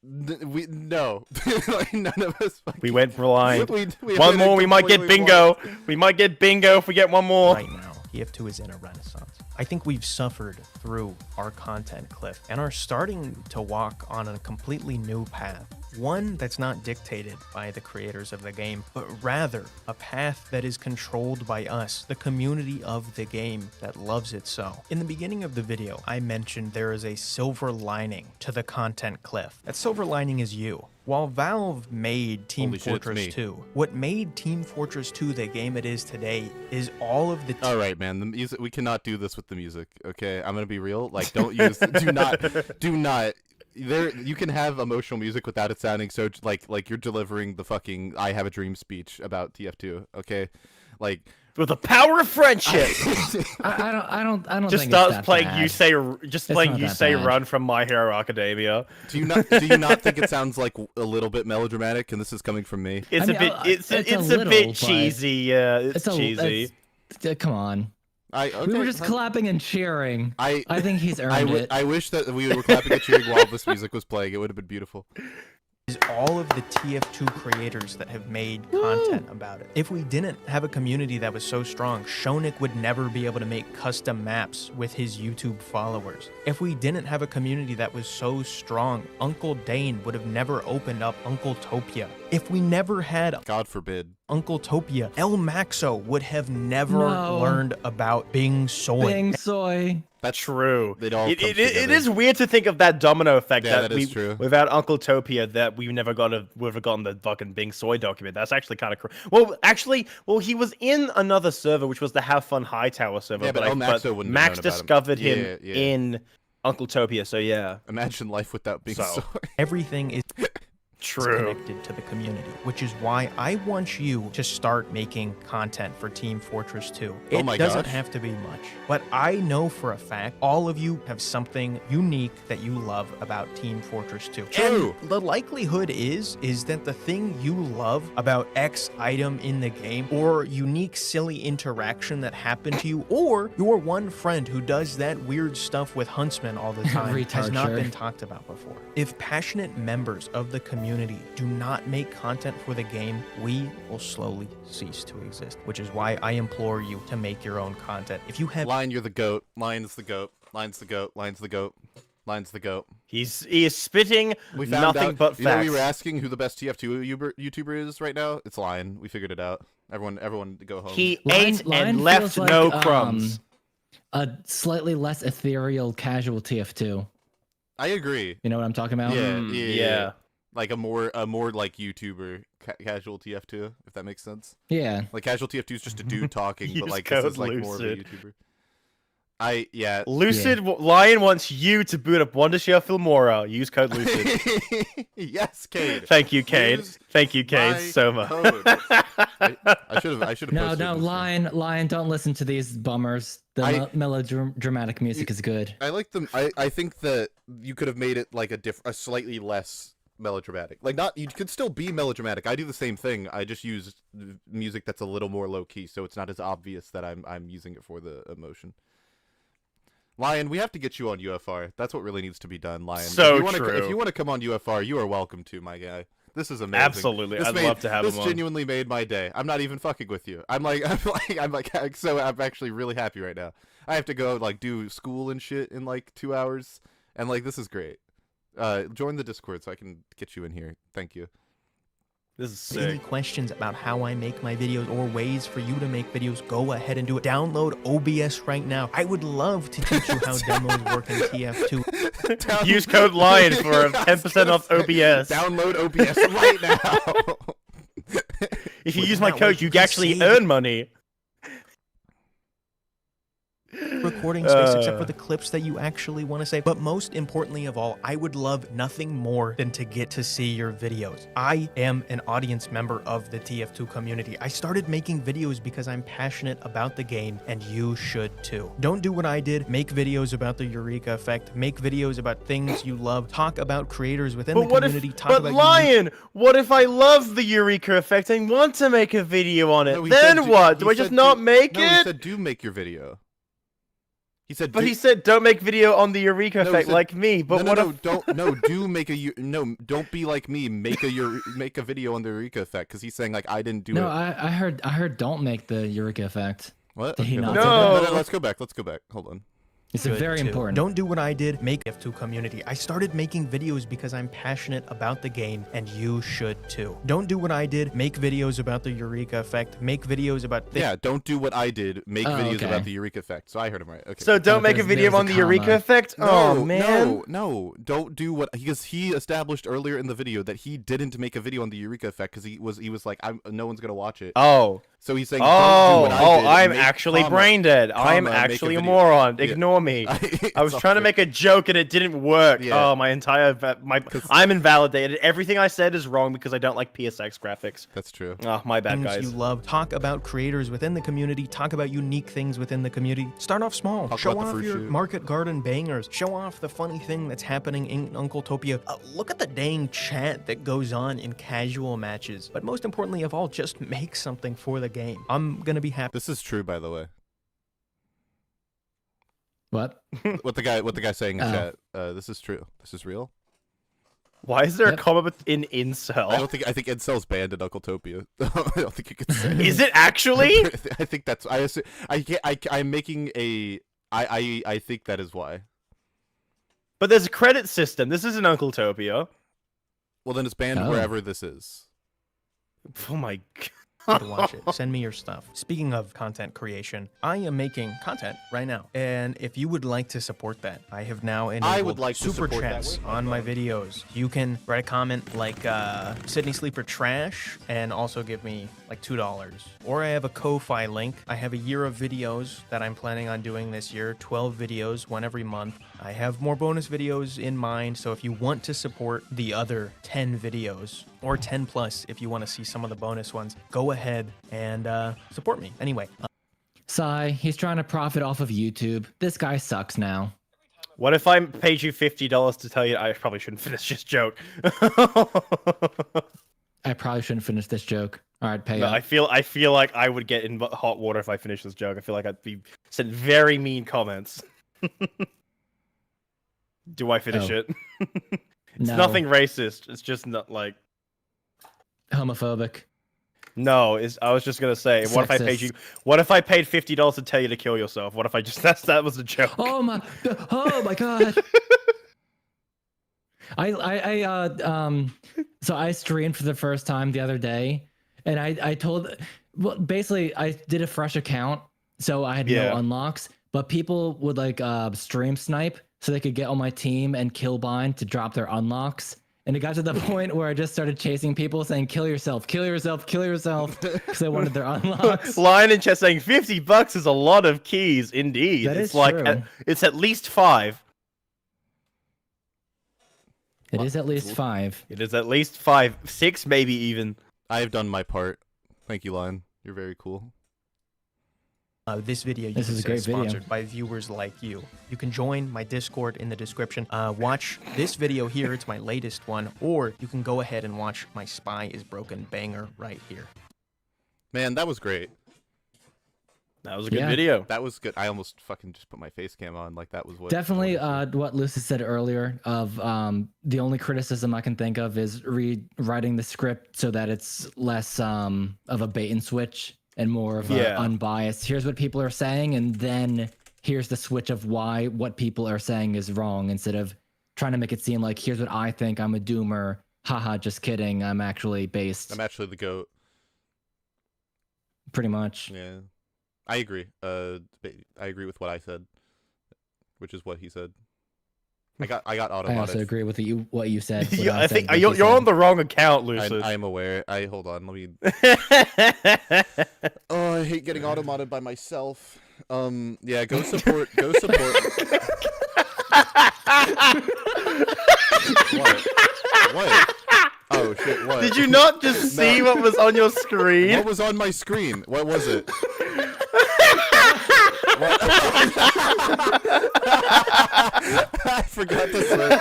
know. Like, none of us. We went blind. One more, we might get bingo. We might get bingo if we get one more. Right now, TF2 is in a renaissance. I think we've suffered through our content cliff and are starting to walk on a completely new path. One that's not dictated by the creators of the game, but rather a path that is controlled by us, the community of the game that loves it so. In the beginning of the video, I mentioned there is a silver lining to the content cliff. That silver lining is you. While Valve made Team Fortress 2, what made Team Fortress 2 the game it is today is all of the... All right, man. The music. We cannot do this with the music. Okay, I'm gonna be real. Like, don't use. do not. You can have emotional music without it sounding so like you're delivering the fucking "I Have a Dream" speech about TF2. Okay, like. With the power of friendship. I don't just think starts it's that playing bad. you say run from My Hero Academia. Do you not think it sounds like a little bit melodramatic? And this is coming from me. It's a bit cheesy. Yeah, it's cheesy. Come on. Okay, we were just clapping and cheering. I think he's earned it. I wish that we were clapping and cheering while this music was playing. It would have been beautiful. is all of the TF2 creators that have made content about it. If we didn't have a community that was so strong, Shonik would never be able to make custom maps with his YouTube followers. If we didn't have a community that was so strong, Uncle Dane would have never opened up Uncle Topia. If we never had, God forbid, Uncle Topia, El Maxo would have never learned about Bing Soy. Bing Soy. That's true. It is weird to think of that domino effect that is true. Without Uncle Topia, that we never would have gotten the fucking Bing Soy document. That's actually kind of well, he was in another server, which was the Have Fun Hightower server. Yeah, but Max discovered him in Uncle Topia. So yeah, imagine life without Bing Soy. Everything is true connected to the community, which is why I want you to start making content for Team Fortress 2. It doesn't have to be much, but I know for a fact all of you have something unique that you love about Team Fortress 2. True. And the likelihood is that the thing you love about X item in the game, or unique silly interaction that happened to you, or your one friend who does that weird stuff with Huntsman all the time has not been talked about before. If passionate members of the community do not make content for the game, we will slowly cease to exist, which is why I implore you to make your own content. If you have Lion, you're the goat. Lion's the goat. Lion's the goat. Lion's the goat. Lion's the goat. He is spitting nothing but facts. You know, we were asking who the best TF2 YouTuber is right now. It's Lion. We figured it out. Everyone, go home. He ate and left no crumbs. A slightly less ethereal, casual TF2. I agree. You know what I'm talking about? Yeah. Like a more like YouTuber casual TF2, if that makes sense. Yeah. Like casual TF2 is just a dude talking, but like this is like more of a YouTuber. Lucid Lion wants you to boot up Wondershare Filmora. Use code Lucid. Yes, Cade. Thank you, Cade. Thank you, Cade, so much. I should have. No, Lion, don't listen to these bummers. The melodramatic music is good. I like them. I think that you could have made it like a slightly less melodramatic. Like you could still be melodramatic. I do the same thing. I just use music that's a little more low key, so it's not as obvious that I'm using it for the emotion. Lion, we have to get you on UFR. That's what really needs to be done, Lion. So if you want to come on UFR, you are welcome to, my guy. This is amazing. Absolutely, I'd love to have him on. This genuinely made my day. I'm not even fucking with you. I'm actually really happy right now. I have to go like do school and shit in like 2 hours, and like this is great. Join the Discord so I can get you in here. Thank you. This is sick. Any questions about how I make my videos or ways for you to make videos, go ahead and do it. Download OBS right now. I would love to teach you how demos work in TF2. Use code LION for 10% off OBS. Download OBS right now. If you use my code, you actually earn money. Recording space except for the clips that you actually want to say. But most importantly of all, I would love nothing more than to get to see your videos. I am an audience member of the TF2 community. I started making videos because I'm passionate about the game, and you should too. Don't do what I did. Make videos about the Eureka effect. Make videos about things you love. Talk about creators within the community. Lion, what if I love the Eureka effect and want to make a video on it? Then what? Do I just not make it? No, he said do make your video. He said, he said, "Don't make video on the Eureka effect like me." But don't be like me. Make a video on the Eureka effect, because he's saying like I didn't do it. No, I heard don't make the Eureka effect. What? Did he not no. Let's go back. Hold on. It's very important. Don't do what I did. Make TF2 community. I started making videos because I'm passionate about the game, and you should too. Don't do what I did. Make videos about the Eureka effect. Make videos about don't do what I did. Make videos about the Eureka effect. So I heard him right. Okay. So don't make a video on the Eureka effect? No, oh man. No. Don't do what because he established earlier in the video that he didn't make a video on the Eureka effect because he was like no one's gonna watch it. Oh. So he's saying, I'm actually brain dead. I'm actually a moron. Ignore me. I was trying to make a joke and it didn't work. Yeah. Oh, I'm invalidated. Everything I said is wrong because I don't like PSX graphics. That's true. Oh, my bad, guys. You love. Talk about creators within the community. Talk about unique things within the community. Start off small. Show off your market garden bangers. Show off the funny thing that's happening in Uncle Topia. Look at the dang chat that goes on in casual matches. But most importantly of all, just make something for the game. I'm gonna be happy. This is true, by the way. What? What the guy saying in chat? This is true. This is real. Why is there a comma in incel? I think incel's banned in Uncletopia. I don't think you can say. Is it actually? I think that's. I'm making a. I think that is why. But there's a credit system. This isn't Uncletopia. Well, then it's banned wherever this is. Oh my god. To watch it. Send me your stuff. Speaking of content creation, I am making content right now, and if you would like to support that, I have now enabled super chats on my videos. You can write a comment like Sydney Sleeper trash, and also give me like $2. Or I have a Ko-Fi link. I have a year of videos that I'm planning on doing this year, 12 videos, one every month. I have more bonus videos in mind, so if you want to support the other 10 videos, or 10 plus if you want to see some of the bonus ones, go ahead and support me. Anyway. Sigh, he's trying to profit off of YouTube. This guy sucks now. What if I paid you $50 to tell you I probably shouldn't finish this joke? I probably shouldn't finish this joke. All right, pay no, up. I feel like I would get in hot water if I finished this joke. I feel like I'd be sent very mean comments. Do I finish it? It's nothing racist. It's just not like homophobic. No, I was just gonna say, Sexist. what if I paid you? What if I paid $50 to tell you to kill yourself? What if I just that was a joke? Oh my god. So I streamed for the first time the other day, and I told, well, basically I did a fresh account, so I had no unlocks, but people would like stream snipe so they could get on my team and kill bind to drop their unlocks. And it got to the point where I just started chasing people saying, kill yourself, kill yourself, kill yourself, because I wanted their unlocks. Lion in chat saying $50 is a lot of keys, indeed. That it's is like true. It's at least 5. It is at least 5. It is at least 5, 6 maybe even. I have done my part. Thank you, Lion. You're very cool. This video is a great sponsored by viewers like you. You can join my Discord in the description. Watch this video here, it's my latest one, or you can go ahead and watch my Spy is Broken banger right here. Man, that was great. That was a good video. That was good. I almost fucking just put my face cam on. Like that was what. Definitely what Lucid said earlier of the only criticism I can think of is rewriting the script so that it's less of a bait and switch and more of unbiased. Here's what people are saying, and then here's the switch of why what people are saying is wrong, instead of trying to make it seem like here's what I think, I'm a doomer. Haha, just kidding. I'm actually based. I'm actually the GOAT. Pretty much. Yeah. I agree. I agree with what I said, which is what he said. I got automotive. I also agree with what you said. I think you're on the wrong account, Lucid. I'm aware. Hold on. Let me. Oh, I hate getting automoted by myself. Yeah. Go support. Go support. What? Oh shit! What? Did you not just see what was on your screen? What was on my screen? What was it? I forgot to say.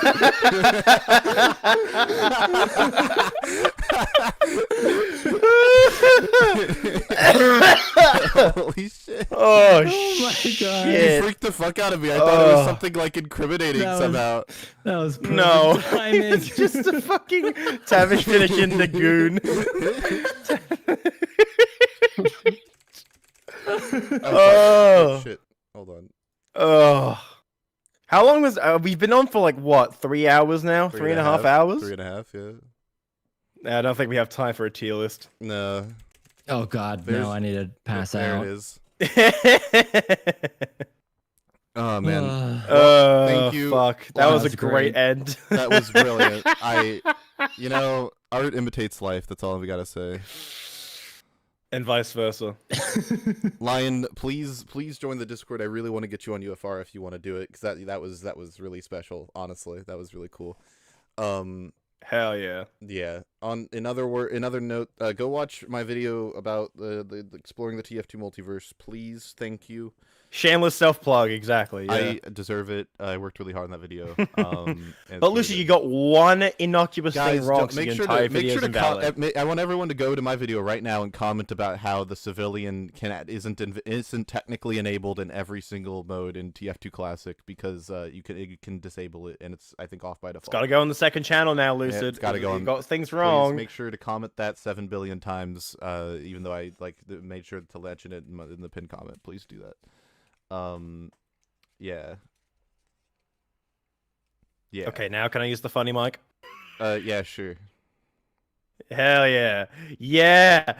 Holy shit. Oh my god. You freaked the fuck out of me. I thought it was something like incriminating somehow. That was no. Timing. It's just a fucking Tavish finishing the goon. Oh shit! Hold on. Oh, how long was we've been on for? Like what? 3 hours now? 3.5 hours? 3.5. Yeah. I don't think we have time for a tier list. No. Oh god, no! I need to pass out. There it is. Oh man. Thank you. Fuck. That was a great end. That was brilliant. You know, art imitates life. That's all we gotta say. And vice versa. Lion, please join the Discord. I really want to get you on UFR if you want to do it, because that was really special. Honestly, that was really cool. Hell yeah. Yeah. On another note, go watch my video about the exploring the TF2 multiverse, please. Thank you. Shameless self-plug, exactly. Yeah. I deserve it. I worked really hard on that video. But Lucid, you got one innocuous Guys, thing wrong. make sure to I want everyone to go to my video right now and comment about how the civilian isn't technically enabled in every single mode in TF2 Classic, because you can disable it, and it's, I think, off by default. It's got to go on the second channel now, Lucid. Yeah, it's got to go on. You got things wrong. Please make sure to comment that 7 billion times. Even though I made sure to mention it in the pinned comment. Please do that. Yeah. Okay, now can I use the funny mic? Yeah, sure. Hell yeah. Yeah.